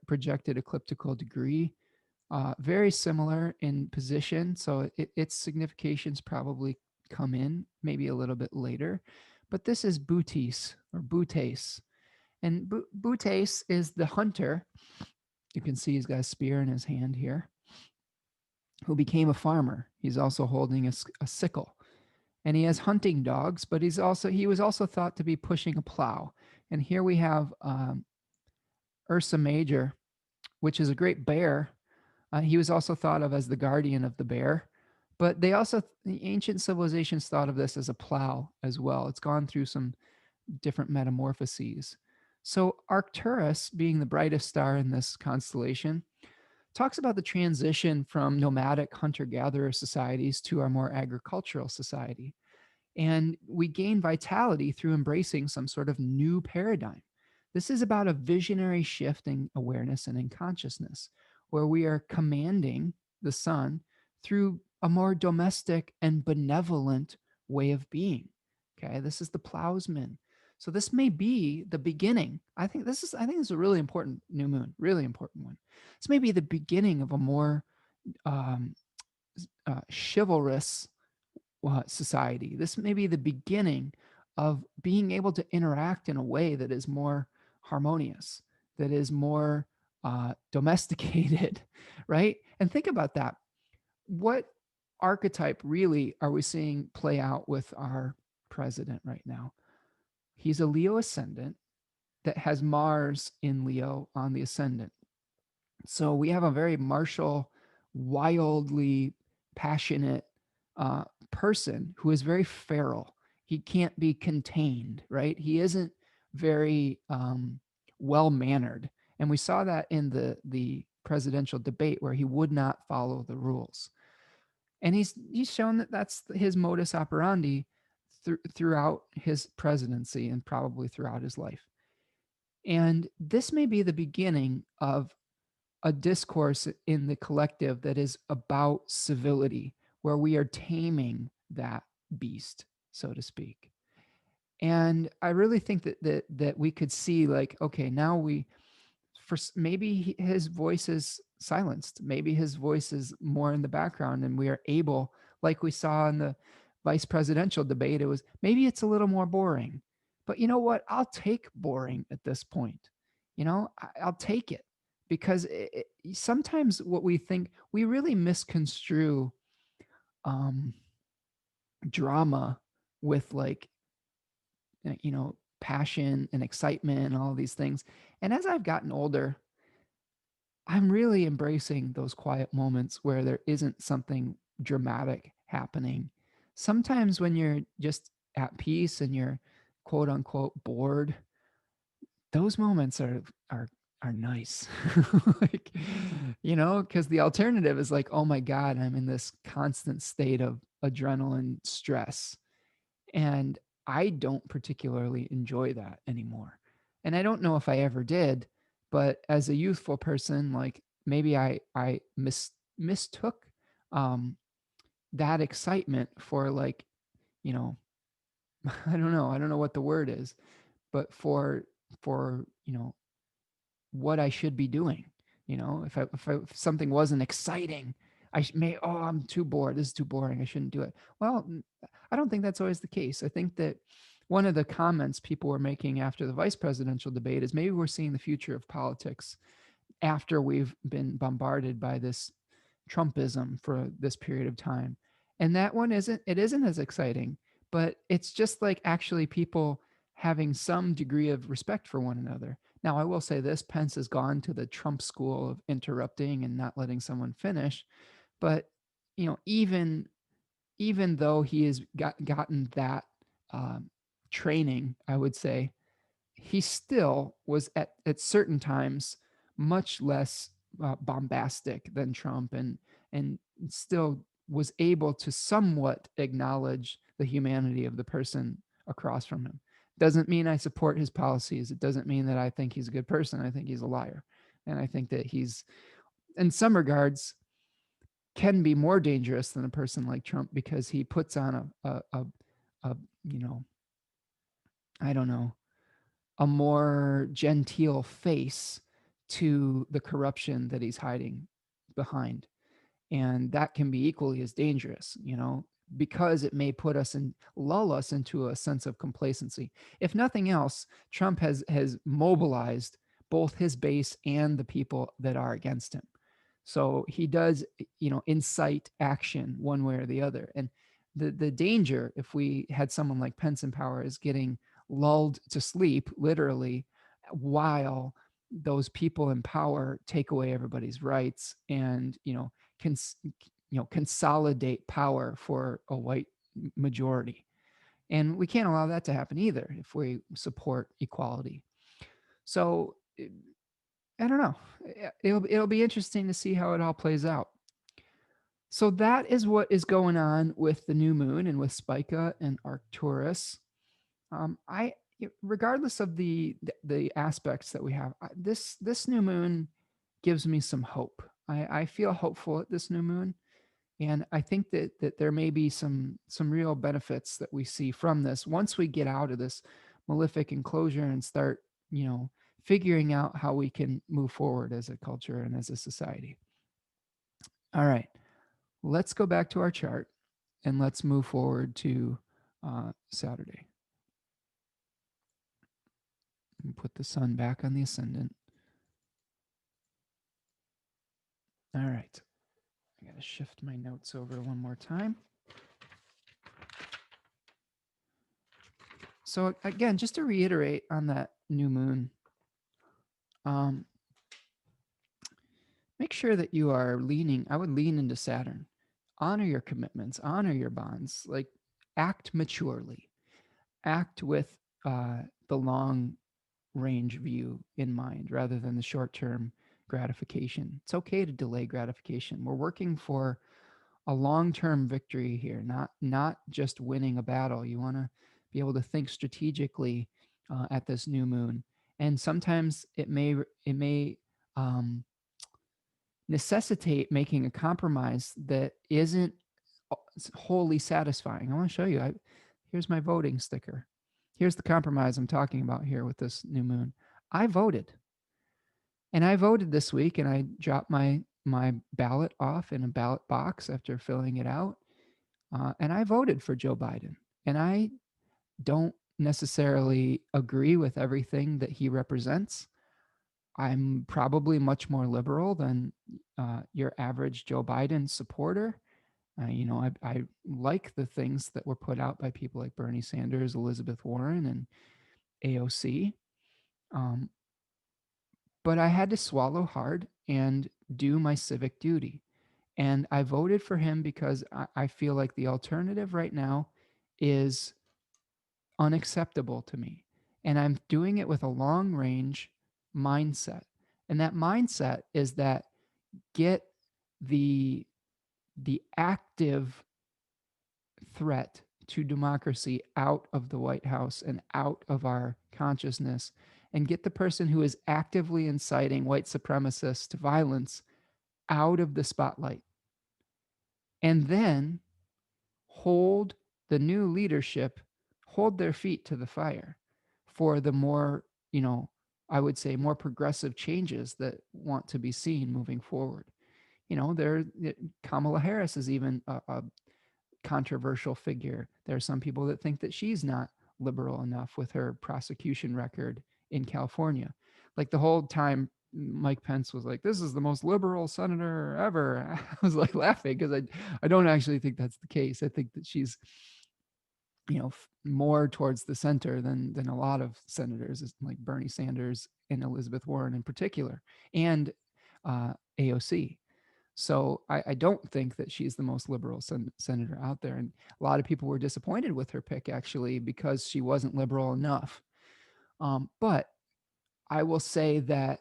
projected ecliptical degree, very similar in position. So its significations probably come in maybe a little bit later. But this is BOOTES or BOOTES. And BOOTES is the hunter. You can see he's got a spear in his hand here, who became a farmer. He's also holding a sickle. And he has hunting dogs, but he was also thought to be pushing a plow. And here we have Ursa Major, which is a great bear. He was also thought of as the guardian of the bear, but the ancient civilizations thought of this as a plow as well. It's gone through some different metamorphoses. So Arcturus, being the brightest star in this constellation, talks about the transition from nomadic hunter-gatherer societies to our more agricultural society. And we gain vitality through embracing some sort of new paradigm. This is about a visionary shift in awareness and in consciousness, where we are commanding the sun through a more domestic and benevolent way of being. Okay, this is the plowsman. So this may be the beginning. I think this is a really important new moon, really important one. This may be the beginning of a more chivalrous society. This may be the beginning of being able to interact in a way that is more harmonious, that is more domesticated, right? And think about that. What archetype really are we seeing play out with our president right now? He's a Leo ascendant that has Mars in Leo on the ascendant. So we have a very martial, wildly passionate person who is very feral. He can't be contained, right? He isn't very well-mannered. And we saw that in the presidential debate where he would not follow the rules. And he's shown that that's his modus operandi throughout his presidency and probably throughout his life. And this may be the beginning of a discourse in the collective that is about civility, where we are taming that beast, so to speak. And I really think that we could see, like, okay, now maybe his voice is silenced, maybe his voice is more in the background, and we are able, like we saw in the vice presidential debate, maybe it's a little more boring. But you know what? I'll take boring at this point. I'll take it, because sometimes what we think, we really misconstrue drama with, like, passion and excitement and all these things. And as I've gotten older, I'm really embracing those quiet moments where there isn't something dramatic happening. Sometimes when you're just at peace and you're quote unquote bored, those moments are nice. Like, because the alternative is like, oh my God, I'm in this constant state of adrenaline stress. And I don't particularly enjoy that anymore. And I don't know if I ever did, but as a youthful person, like, maybe I mistook that excitement for, like, I don't know what the word is, but for what I should be doing. If something wasn't exciting, I'm too bored. This is too boring. I shouldn't do it. Well, I don't think that's always the case. I think that one of the comments people were making after the vice presidential debate is maybe we're seeing the future of politics after we've been bombarded by this Trumpism for this period of time. And that one isn't as exciting, but it's just like actually people having some degree of respect for one another. Now, I will say this: Pence has gone to the Trump school of interrupting and not letting someone finish. But, even though he has gotten that training, I would say, he still was at certain times much less bombastic than Trump, and still was able to somewhat acknowledge the humanity of the person across from him. Doesn't mean I support his policies. It doesn't mean that I think he's a good person. I think he's a liar. And I think that he's, in some regards, can be more dangerous than a person like Trump, because he puts on a I don't know, a more genteel face to the corruption that he's hiding behind. And that can be equally as dangerous, because it may lull us into a sense of complacency. If nothing else, Trump has mobilized both his base and the people that are against him. So he does, incite action one way or the other. And the danger, if we had someone like Pence in power, is getting lulled to sleep, literally, while those people in power take away everybody's rights and, consolidate power for a white majority. And we can't allow that to happen either if we support equality. So I don't know. It'll be interesting to see how it all plays out. So that is what is going on with the new moon and with Spica and Arcturus. I Regardless of the aspects that we have, this new moon gives me some hope. I feel hopeful at this new moon, and I think that there may be some real benefits that we see from this once we get out of this malefic enclosure and start, figuring out how we can move forward as a culture and as a society. All right, let's go back to our chart and let's move forward to Saturday. And put the sun back on the ascendant. All right. I got to shift my notes over one more time. So again, just to reiterate on that new moon, make sure that you are I would lean into Saturn. Honor your commitments, honor your bonds, like act maturely, act with the long range view in mind rather than the short term gratification. It's okay to delay gratification. We're working for a long-term victory here, not just winning a battle. You want to be able to think strategically at this new moon, and sometimes it may necessitate making a compromise that isn't wholly satisfying. I want to show you. Here's my voting sticker. Here's the compromise I'm talking about here with this new moon. I voted. And I voted this week, and I dropped my ballot off in a ballot box after filling it out. And I voted for Joe Biden. And I don't necessarily agree with everything that he represents. I'm probably much more liberal than your average Joe Biden supporter. I like the things that were put out by people like Bernie Sanders, Elizabeth Warren, and AOC. But I had to swallow hard and do my civic duty. And I voted for him because I feel like the alternative right now is unacceptable to me. And I'm doing it with a long range mindset. And that mindset is that get the active threat to democracy out of the White House and out of our consciousness, and get the person who is actively inciting white supremacists to violence out of the spotlight. And then hold the new leadership, hold their feet to the fire for the more, I would say more progressive changes that want to be seen moving forward. Kamala Harris is even a controversial figure. There are some people that think that she's not liberal enough with her prosecution record in California. Like the whole time Mike Pence was like, this is the most liberal senator ever. I was like laughing because I don't actually think that's the case. I think that she's, more towards the center than a lot of senators, like Bernie Sanders and Elizabeth Warren in particular, and AOC. So I don't think that she's the most liberal senator out there. And a lot of people were disappointed with her pick, actually, because she wasn't liberal enough. But I will say that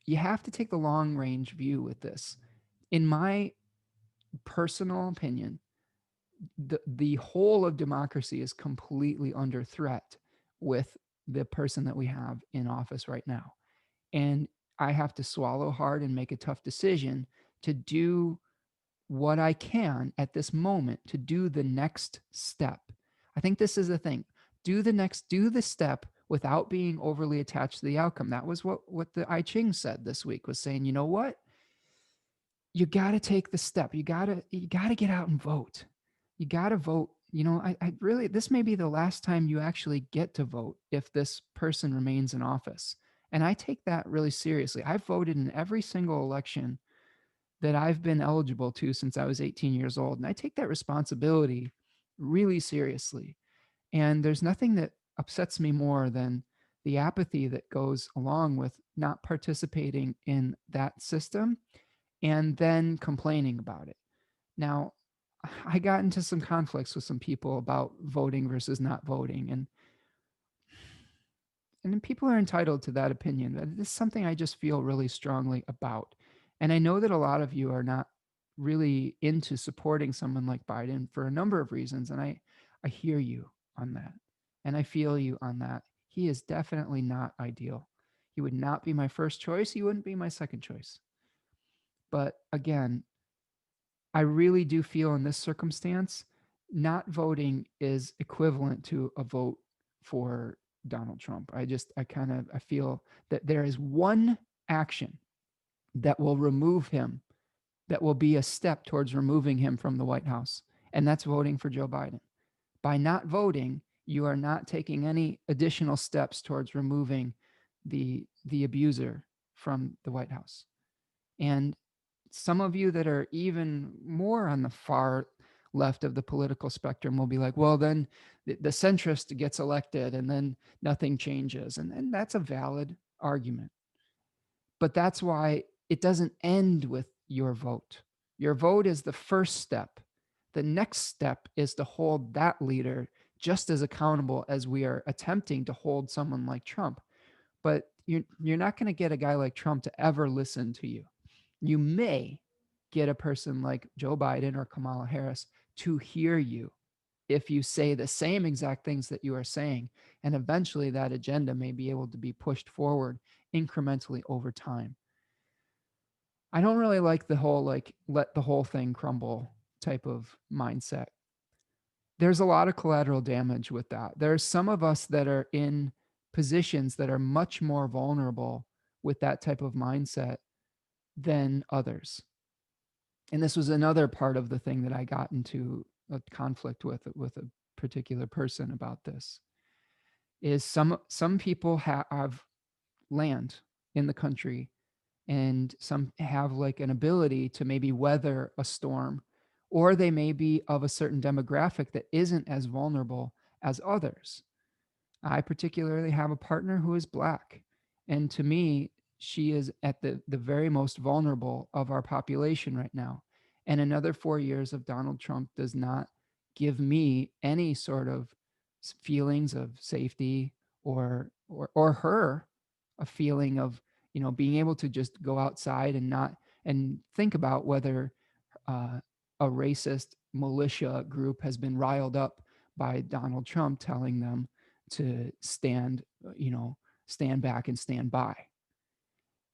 you have to take the long range view with this. In my personal opinion, the whole of democracy is completely under threat with the person that we have in office right now. And I have to swallow hard and make a tough decision to do what I can at this moment to do the next step. I think this is the thing. Do the step without being overly attached to the outcome. That was what the I Ching said this week, was saying, you know what? You got to take the step. You got to get out and vote. You got to vote. You know, I really, this may be the last time you actually get to vote if this person remains in office. And I take that really seriously. I've voted in every single election that I've been eligible to since I was 18 years old. And I take that responsibility really seriously. And there's nothing that upsets me more than the apathy that goes along with not participating in that system and then complaining about it. Now, I got into some conflicts with some people about voting versus not voting. And people are entitled to that opinion, but this is something I just feel really strongly about. And I know that a lot of you are not really into supporting someone like Biden for a number of reasons. And I hear you on that. And I feel you on that. He is definitely not ideal. He would not be my first choice. He wouldn't be my second choice. But again, I really do feel in this circumstance, not voting is equivalent to a vote for Donald Trump. I feel that there is one action that will remove him, that will be a step towards removing him from the White House, and that's voting for Joe Biden. By not voting, you are not taking any additional steps towards removing the abuser from the White House. And some of you that are even more on the far left of the political spectrum will be like, well, then the centrist gets elected and then nothing changes. And that's a valid argument. But that's why it doesn't end with your vote. Your vote is the first step. The next step is to hold that leader just as accountable as we are attempting to hold someone like Trump. But you're not going to get a guy like Trump to ever listen to you. You may get a person like Joe Biden or Kamala Harris to hear you if you say the same exact things that you are saying. And eventually that agenda may be able to be pushed forward incrementally over time. I don't really like the whole, like, let the whole thing crumble type of mindset. There's a lot of collateral damage with that. There's some of us that are in positions that are much more vulnerable with that type of mindset than others. And this was another part of the thing that I got into a conflict with a particular person about this, is some people have land in the country, and some have like an ability to maybe weather a storm, or they may be of a certain demographic that isn't as vulnerable as others. I particularly have a partner who is Black. And to me, she is at the very most vulnerable of our population right now. And another 4 years of Donald Trump does not give me any sort of feelings of safety, or her a feeling of, being able to just go outside and not and think about whether a racist militia group has been riled up by Donald Trump telling them to stand back and stand by.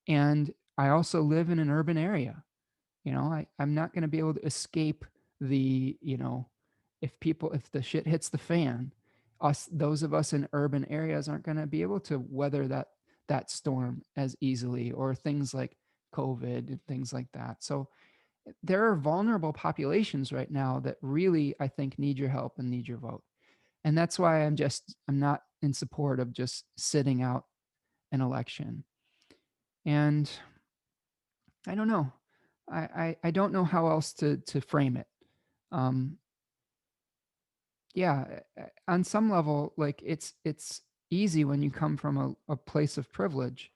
And I also live in an urban area. I'm not going to be able to escape if the shit hits the fan, those of us in urban areas aren't going to be able to weather that storm as easily, or things like COVID and things like that. So there are vulnerable populations right now that really, I think, need your help and need your vote. And that's why I'm not in support of just sitting out an election. And I don't know. I don't know how else to frame it. Yeah, on some level, like, it's easy when you come from a place of privilege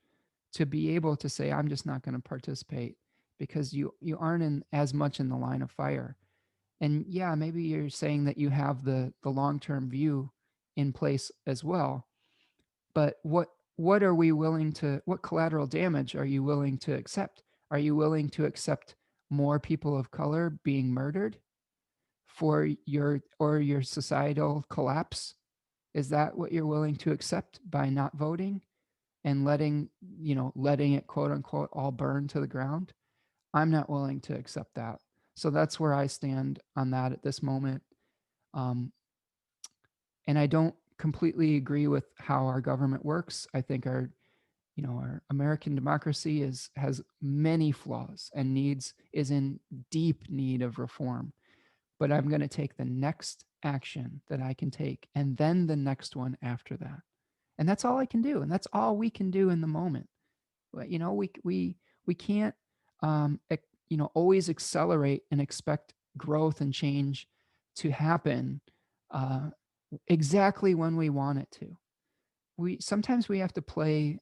to be able to say, I'm just not going to participate, because you aren't in as much in the line of fire. And yeah, maybe you're saying that you have the long-term view in place as well. But what are we willing to, what collateral damage are you willing to accept? Are you willing to accept more people of color being murdered for your societal collapse? Is that what you're willing to accept by not voting and letting it, quote unquote, all burn to the ground? I'm not willing to accept that. So that's where I stand on that at this moment. Um, and I don't completely agree with how our government works. I think our American democracy has many flaws and is in deep need of reform. But I'm going to take the next action that I can take, and then the next one after that. And that's all I can do, and that's all we can do in the moment. We can't always accelerate and expect growth and change to happen uh, exactly when we want it to. Sometimes we have to play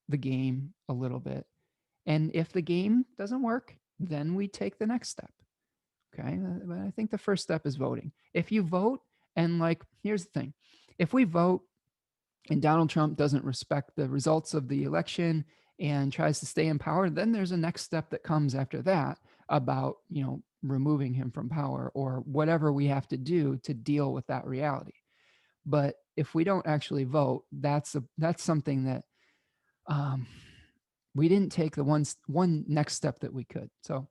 the game a little bit, and if the game doesn't work, then we take the next step. Okay, but I think the first step is voting. If you vote, and here's the thing: if we vote and Donald Trump doesn't respect the results of the election and tries to stay in power, then there's a next step that comes after that about, removing him from power or whatever we have to do to deal with that reality. But if we don't actually vote, that's something that um, we didn't take the one next step that we could. So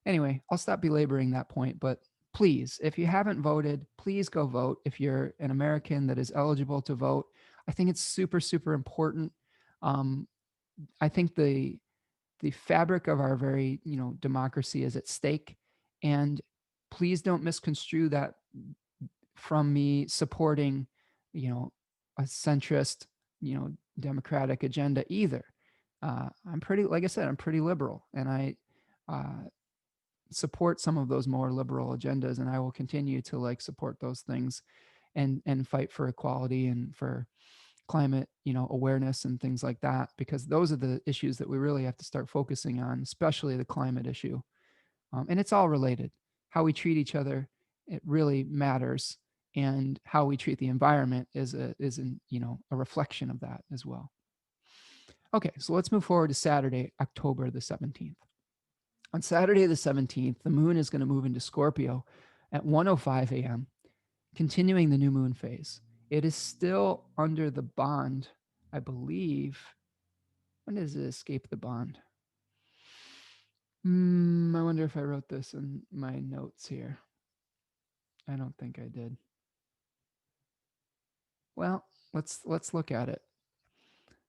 anyway, I'll stop belaboring that point, but please, if you haven't voted, please go vote. If you're an American that is eligible to vote, I think it's super, super important. Um, I think the fabric of our very, democracy is at stake, and please don't misconstrue that from me supporting, a centrist, democratic agenda either. I'm pretty, like I said, I'm pretty liberal, and I support some of those more liberal agendas, and I will continue to support those things and fight for equality and for climate awareness and things like that, because those are the issues that we really have to start focusing on, especially the climate issue. And it's all related. How we treat each other, it really matters, and how we treat the environment is a reflection of that as well. Okay, so let's move forward to Saturday, October the 17th. On Saturday the 17th, the moon is going to move into Scorpio at 1:05 a.m., continuing the new moon phase. It is still under the bond, I believe. When does it escape the bond? I wonder if I wrote this in my notes here. I don't think I did. Well, let's look at it.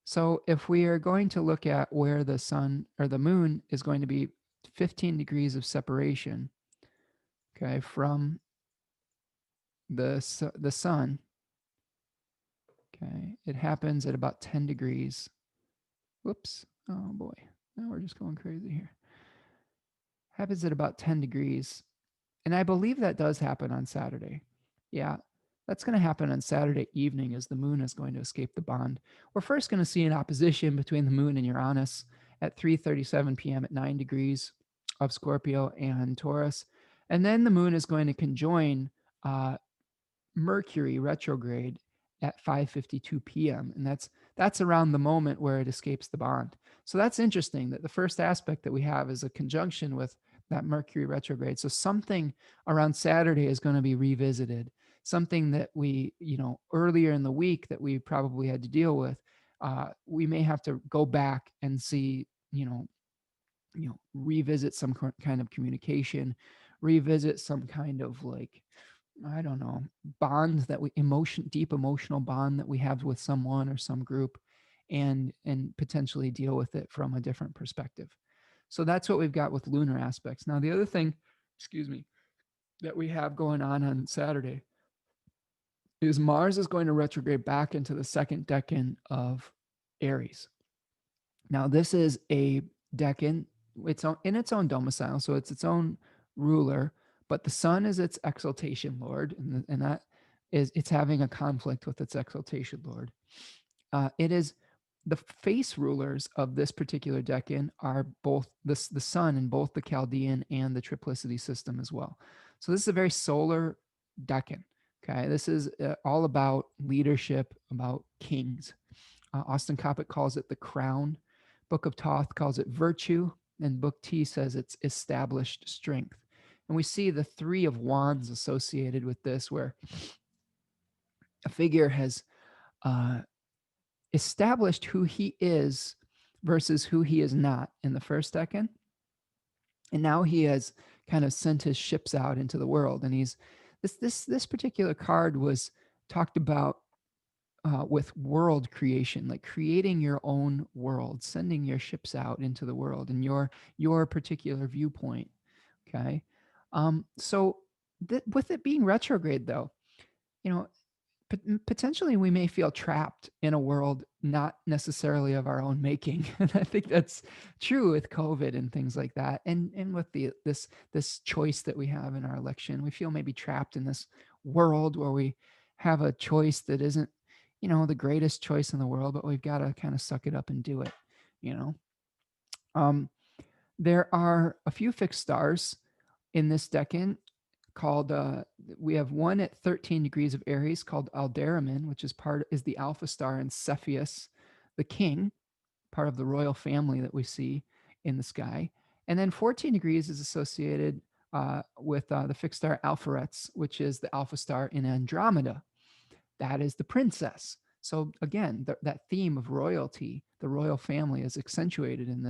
So if we are going to look at where the sun or the moon is going to be 15 degrees of separation, okay, from the sun, okay, it happens at about 10 degrees. Whoops. Oh boy. Now we're just going crazy here. Happens at about 10 degrees. And I believe that does happen on Saturday. Yeah, that's going to happen on Saturday evening as the moon is going to escape the bond. We're first going to see an opposition between the moon and Uranus at 3:37 p.m. at 9 degrees of Scorpio and Taurus. And then the moon is going to conjoin Mercury retrograde at 5:52 p.m. And that's around the moment where it escapes the bond. So that's interesting that the first aspect that we have is a conjunction with that Mercury retrograde. So something around Saturday is going to be revisited. Something that we, earlier in the week that we probably had to deal with, we may have to go back and see, revisit some kind of communication, revisit some kind of I don't know, bond that deep emotional bond that we have with someone or some group, and potentially deal with it from a different perspective. So that's what we've got with lunar aspects. Now, the other thing, excuse me, that we have going on Saturday is Mars is going to retrograde back into the second decan of Aries. Now, this is a decan, it's in its own domicile, so it's its own ruler, but the sun is its exaltation lord, and that is, it's having a conflict with its exaltation lord. It is the face rulers of this particular decan are both the sun in both the Chaldean and the triplicity system as well. So this is a very solar decan. Okay, this is all about leadership, about kings. Austin Coppock calls it the crown. Book of Thoth calls it virtue, and Book T says it's established strength. And we see the three of wands associated with this, where a figure has established who he is versus who he is not in the first decan. And now he has kind of sent his ships out into the world. And he's this particular card was talked about with world creation, like creating your own world, sending your ships out into the world and your particular viewpoint. Okay, so with it being retrograde, though, you know, potentially we may feel trapped in a world not necessarily of our own making. And I think that's true with COVID and things like that, and with this choice that we have in our election. We feel maybe trapped in this world where we have a choice that isn't, the greatest choice in the world, but we've got to kind of suck it up and do it. you know um there are a few fixed stars in this decan called we have one at 13 degrees of Aries called Alderaan, which is the alpha star in Cepheus, the king, part of the royal family that we see in the sky. And then 14 degrees is associated with the fixed star Alpheretz, which is the alpha star in Andromeda. That is the princess. So again, that theme of royalty, the royal family, is accentuated in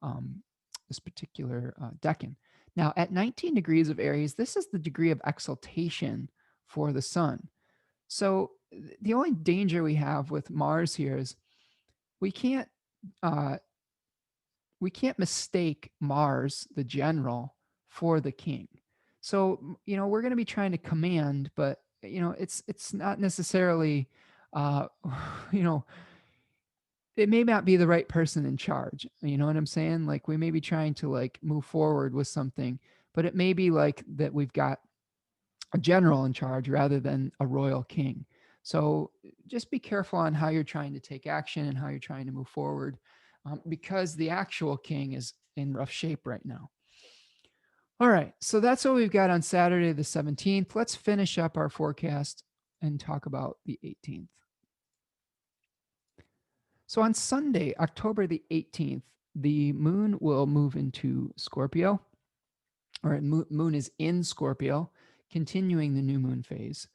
um, this particular decan. Now, at 19 degrees of Aries, this is the degree of exaltation for the sun. So the only danger we have with Mars here is we can't uh, we can't mistake Mars, the general, for the king. So we're going to be trying to command, but it's not necessarily uh, you know it may not be the right person in charge. You know what I'm saying? Like we may be trying to like move forward with something, but it may be like that we've got a general in charge rather than a royal king. So just be careful on how you're trying to take action and how you're trying to move forward, because the actual king is in rough shape right now. All right, so that's what we've got on Saturday the 17th. Let's finish up our forecast and talk about the 18th. So on Sunday, October the 18th, the moon will move into Scorpio, or moon is in Scorpio, continuing the new moon phase.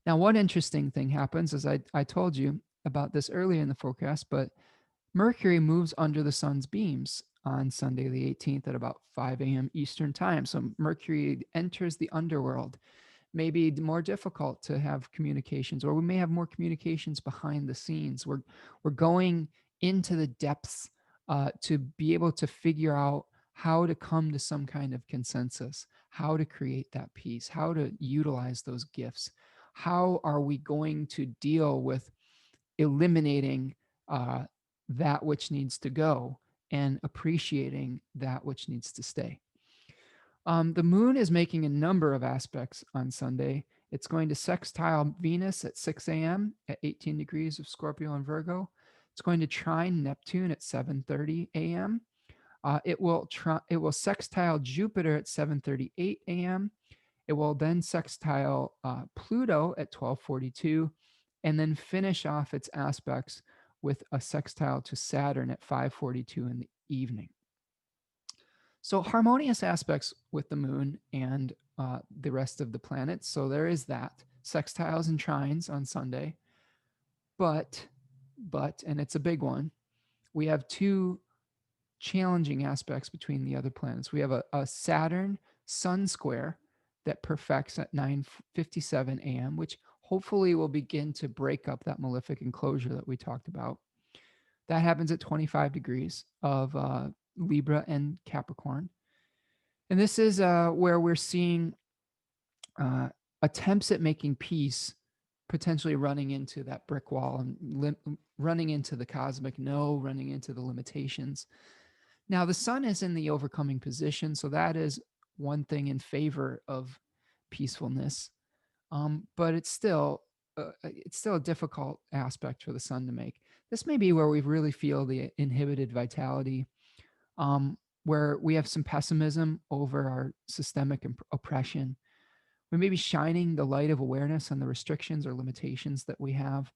Now, one interesting thing happens, as I told you about this earlier in the forecast, but Mercury moves under the sun's beams on Sunday the 18th at about 5 a.m. Eastern time. So Mercury enters the underworld. Maybe more difficult to have communications, or we may have more communications behind the scenes. We're going into the depths to be able to figure out how to come to some kind of consensus, how to create that peace, how to utilize those gifts. How are we going to deal with eliminating that which needs to go and appreciating that which needs to stay? The moon is making a number of aspects on Sunday. It's going to sextile Venus at 6 a.m. at 18 degrees of Scorpio and Virgo. It's going to trine Neptune at 7:30 a.m. It will sextile Jupiter at 7:38 a.m. It will then sextile Pluto at 12:42, and then finish off its aspects with a sextile to Saturn at 5:42 in the evening. So harmonious aspects with the moon and the rest of the planets. So there is that, sextiles and trines on Sunday. But, and it's a big one, we have two challenging aspects between the other planets. We have a Saturn sun square that perfects at 9:57 a.m., which hopefully will begin to break up that malefic enclosure that we talked about. That happens at 25 degrees of Libra and Capricorn. And this is where we're seeing attempts at making peace potentially running into that brick wall and running into the cosmic no, running into the limitations. Now, the sun is in the overcoming position, so that is one thing in favor of peacefulness. But it's still a difficult aspect for the sun to make. This may be where we really feel the inhibited vitality, where we have some pessimism over our systemic oppression. We may be shining the light of awareness on the restrictions or limitations that we have.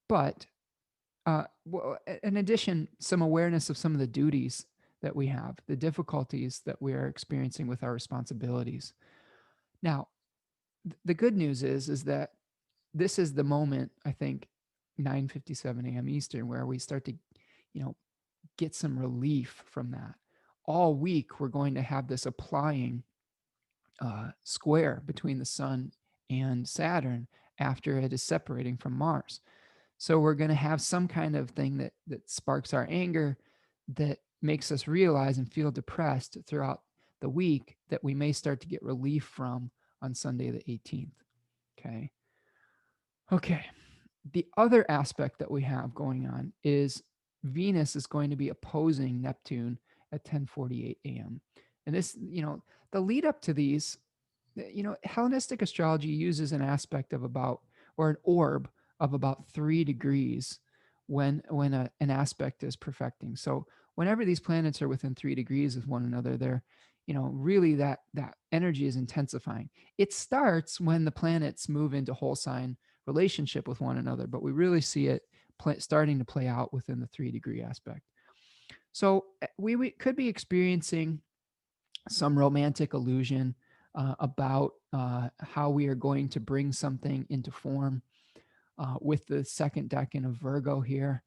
But in addition, some awareness of some of the duties that we have, the difficulties that we are experiencing with our responsibilities. Now, the good news is that this is the moment, I think, 9:57 a.m. Eastern, where we start to, get some relief from that. all week we're going to have this applying square between the sun and Saturn after it is separating from Mars. So we're going to have some kind of thing that sparks our anger, that makes us realize and feel depressed throughout the week, that we may start to get relief from on Sunday the 18th. Okay. Okay. The other aspect that we have going on is Venus is going to be opposing Neptune at 10:48 a.m. And this, the lead up to these, Hellenistic astrology uses an aspect of about, or an orb of about 3 degrees when an aspect is perfecting. So whenever these planets are within 3 degrees of one another, they're, really that energy is intensifying. It starts when the planets move into whole sign relationship with one another, but we really see it starting to play out within the 3 degree aspect. So we could be experiencing some romantic illusion about how we are going to bring something into form with the second decan of Virgo here.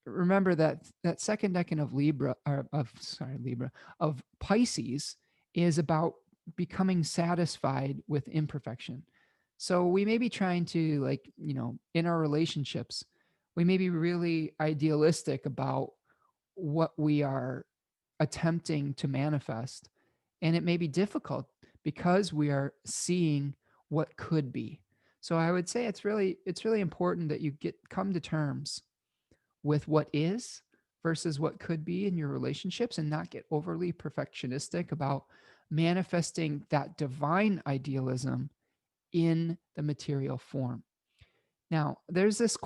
Remember that second decan of Libra, of Pisces, is about becoming satisfied with imperfection. So we may be trying to, like, in our relationships, we may be really idealistic about what we are attempting to manifest. And it may be difficult because we are seeing what could be. So I would say it's really important that you come to terms with what is versus what could be in your relationships, and not get overly perfectionistic about manifesting that divine idealism in the material form. Now, there's this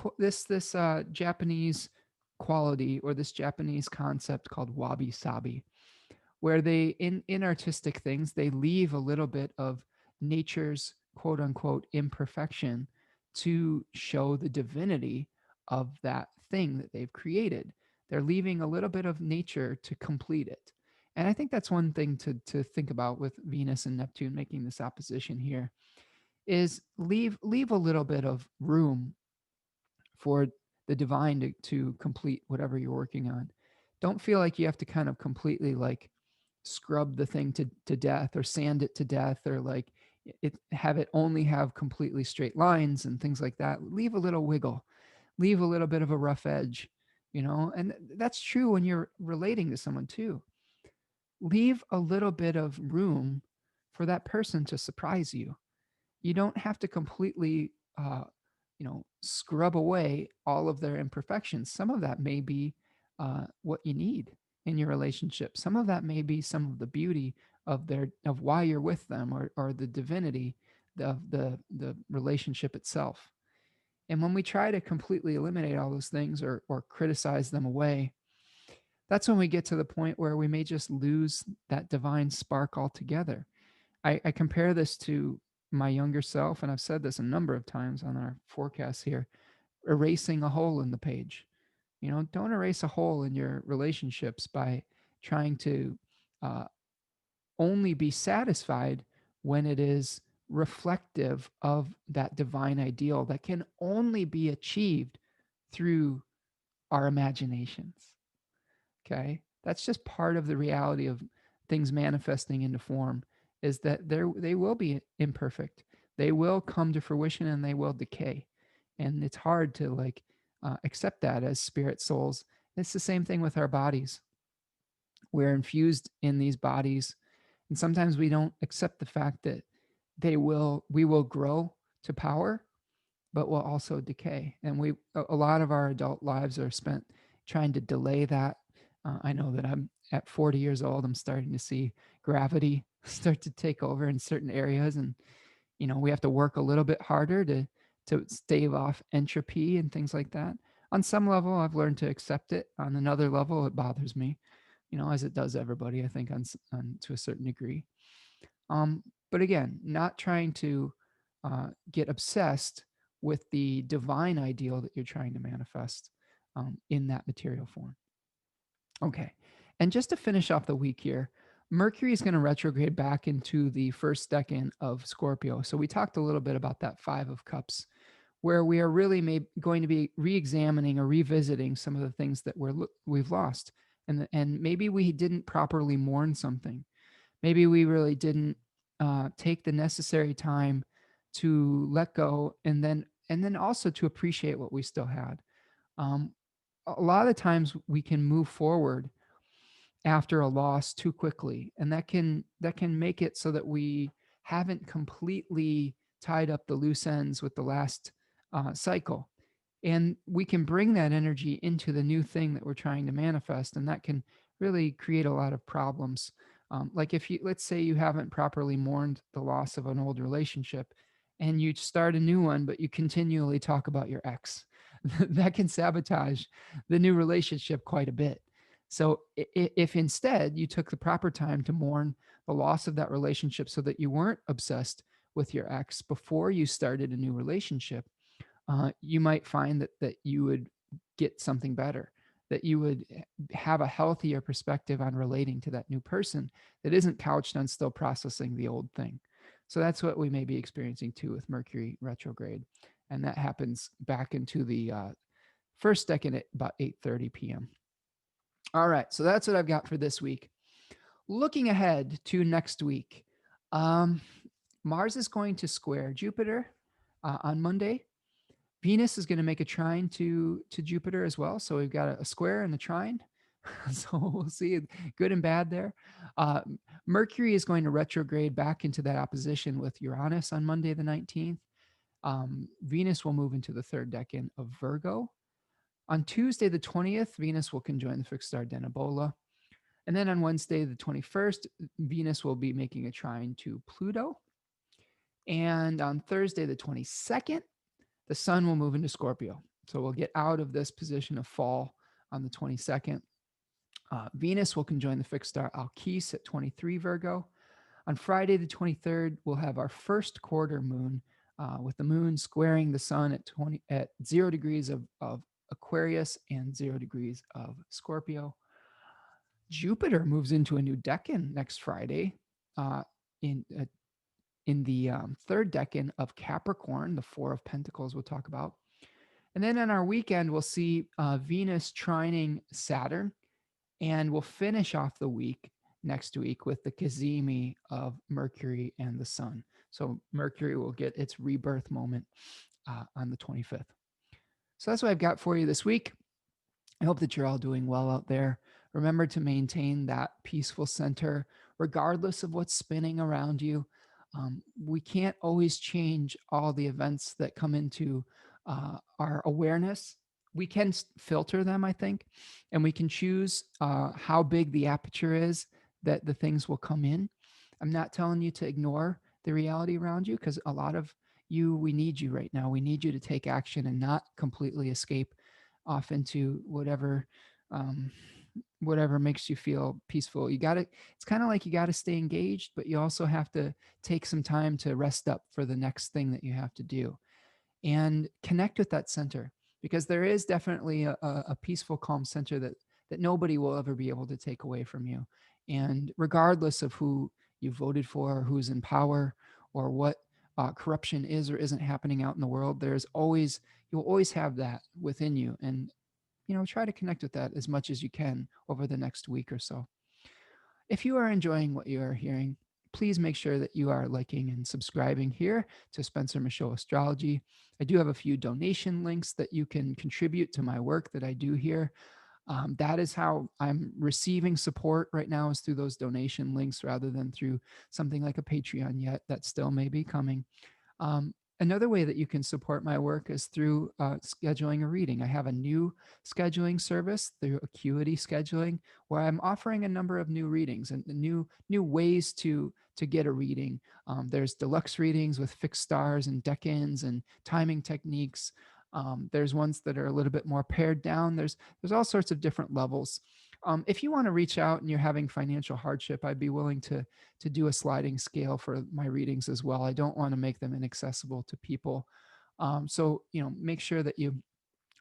Japanese quality, or this Japanese concept called wabi sabi, where they, in artistic things, they leave a little bit of nature's quote unquote imperfection to show the divinity of that thing that they've created. They're leaving a little bit of nature to complete it. And I think that's one thing to think about with Venus and Neptune making this opposition here, is leave a little bit of room for the divine to complete whatever you're working on. Don't feel like you have to kind of completely, like, scrub the thing to death, or sand it to death, or like have it only have completely straight lines and things like that. Leave a little wiggle, leave a little bit of a rough edge, and that's true when you're relating to someone too. Leave a little bit of room for that person to surprise you. You don't have to completely scrub away all of their imperfections. Some of that may be what you need in your relationship. Some of that may be some of the beauty of why you're with them, or the divinity of the relationship itself. And when we try to completely eliminate all those things, or criticize them away, that's when we get to the point where we may just lose that divine spark altogether. I compare this to my younger self, and I've said this a number of times on our forecasts here: erasing a hole in the page. Don't erase a hole in your relationships by trying to uh, only be satisfied when it is reflective of that divine ideal that can only be achieved through our imaginations. Okay? That's just part of the reality of things manifesting into form, is that they will be imperfect. They will come to fruition and they will decay. And it's hard to, like, accept that as spirit souls. It's the same thing with our bodies. We're infused in these bodies, and sometimes we don't accept the fact that we will grow to power, but will also decay. And a lot of our adult lives are spent trying to delay that. I know that I'm at 40 years old, I'm starting to see gravity start to take over in certain areas, and we have to work a little bit harder to stave off entropy and things like that. On some level, I've learned to accept it. On another level, it bothers me, as it does everybody, I think, on to a certain degree. But again, not trying to get obsessed with the divine ideal that you're trying to manifest in that material form. Okay. And just to finish off the week here, Mercury is going to retrograde back into the first decan of Scorpio. So we talked a little bit about that 5 of Cups, where we are really going to be re-examining or revisiting some of the things that we've lost. and maybe we didn't properly mourn something. Maybe we really didn't take the necessary time to let go, and then also to appreciate what we still had. Um, a lot of times we can move forward after a loss too quickly, and that can make it so that we haven't completely tied up the loose ends with the last cycle, and we can bring that energy into the new thing that we're trying to manifest, and that can really create a lot of problems. Like if you, let's say you haven't properly mourned the loss of an old relationship and you start a new one, but you continually talk about your ex, that can sabotage the new relationship quite a bit. So if instead you took the proper time to mourn the loss of that relationship so that you weren't obsessed with your ex before you started a new relationship, you might find that you would get something better, that you would have a healthier perspective on relating to that new person that isn't couched on still processing the old thing. So that's what we may be experiencing too with Mercury retrograde, and that happens back into the first decade at about 8:30 p.m. All right, so that's what I've got for this week. Looking ahead to next week, um, Mars is going to square Jupiter on Monday. Venus is going to make a trine to Jupiter as well. So we've got a square and a trine. So we'll see good and bad there. Uh, Mercury is going to retrograde back into that opposition with Uranus on Monday the 19th. Venus will move into the third decan of Virgo. On Tuesday the 20th, Venus will conjoin the fixed star Denebola. And then on Wednesday the 21st, Venus will be making a trine to Pluto. And on Thursday the 22nd, the sun will move into Scorpio. So we'll get out of this position of fall on the 22nd. Venus will conjoin the fixed star Alkes at 23 Virgo. On Friday, the 23rd, we'll have our first quarter moon with the moon squaring the sun at 0 degrees of Aquarius and 0 degrees of Scorpio. Jupiter moves into a new decan next Friday in the third decan of Capricorn, the Four of Pentacles we'll talk about. And then on our weekend, we'll see Venus trining Saturn, and we'll finish off the week next week with the Cazimi of Mercury and the Sun. So Mercury will get its rebirth moment on the 25th. So that's what I've got for you this week. I hope that you're all doing well out there. Remember to maintain that peaceful center, regardless of what's spinning around you. We can't always change all the events that come into our awareness. We can filter them, I think, and we can choose how big the aperture is that the things will come in. I'm not telling you to ignore the reality around you, because a lot of you, we need you right now. We need you to take action and not completely escape off into whatever makes you feel peaceful. You got to, it's kind of like you got to stay engaged, but you also have to take some time to rest up for the next thing that you have to do, and connect with that center, because there is definitely a peaceful, calm center that nobody will ever be able to take away from you. And regardless of who you voted for, or who's in power, or what corruption is or isn't happening out in the world, you'll always have that within you. And try to connect with that as much as you can over the next week or so. If you are enjoying what you are hearing, please make sure that you are liking and subscribing here to Spencer Michaud Astrology. I do have a few donation links that you can contribute to my work that I do here. That is how I'm receiving support right now, is through those donation links rather than through something like a Patreon yet. That still may be coming. Another way that you can support my work is through scheduling a reading. I have a new scheduling service through Acuity Scheduling, where I'm offering a number of new readings and new ways to get a reading. There's deluxe readings with fixed stars and decans and timing techniques. There's ones that are a little bit more pared down. There's all sorts of different levels. If you want to reach out and you're having financial hardship, I'd be willing to do a sliding scale for my readings as well. I don't want to make them inaccessible to people. So make sure that you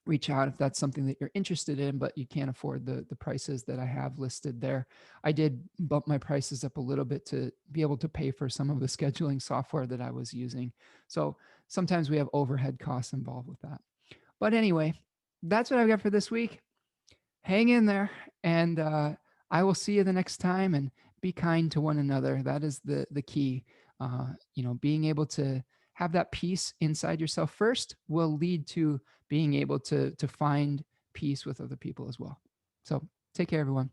reach out if that's something that you're interested in, but you can't afford the prices that I have listed there. I did bump my prices up a little bit to be able to pay for some of the scheduling software that I was using. So sometimes we have overhead costs involved with that. But anyway, that's what I've got for this week. Hang in there, And I will see you the next time, and be kind to one another. That is the key. Being able to have that peace inside yourself first will lead to being able to find peace with other people as well. So take care, everyone.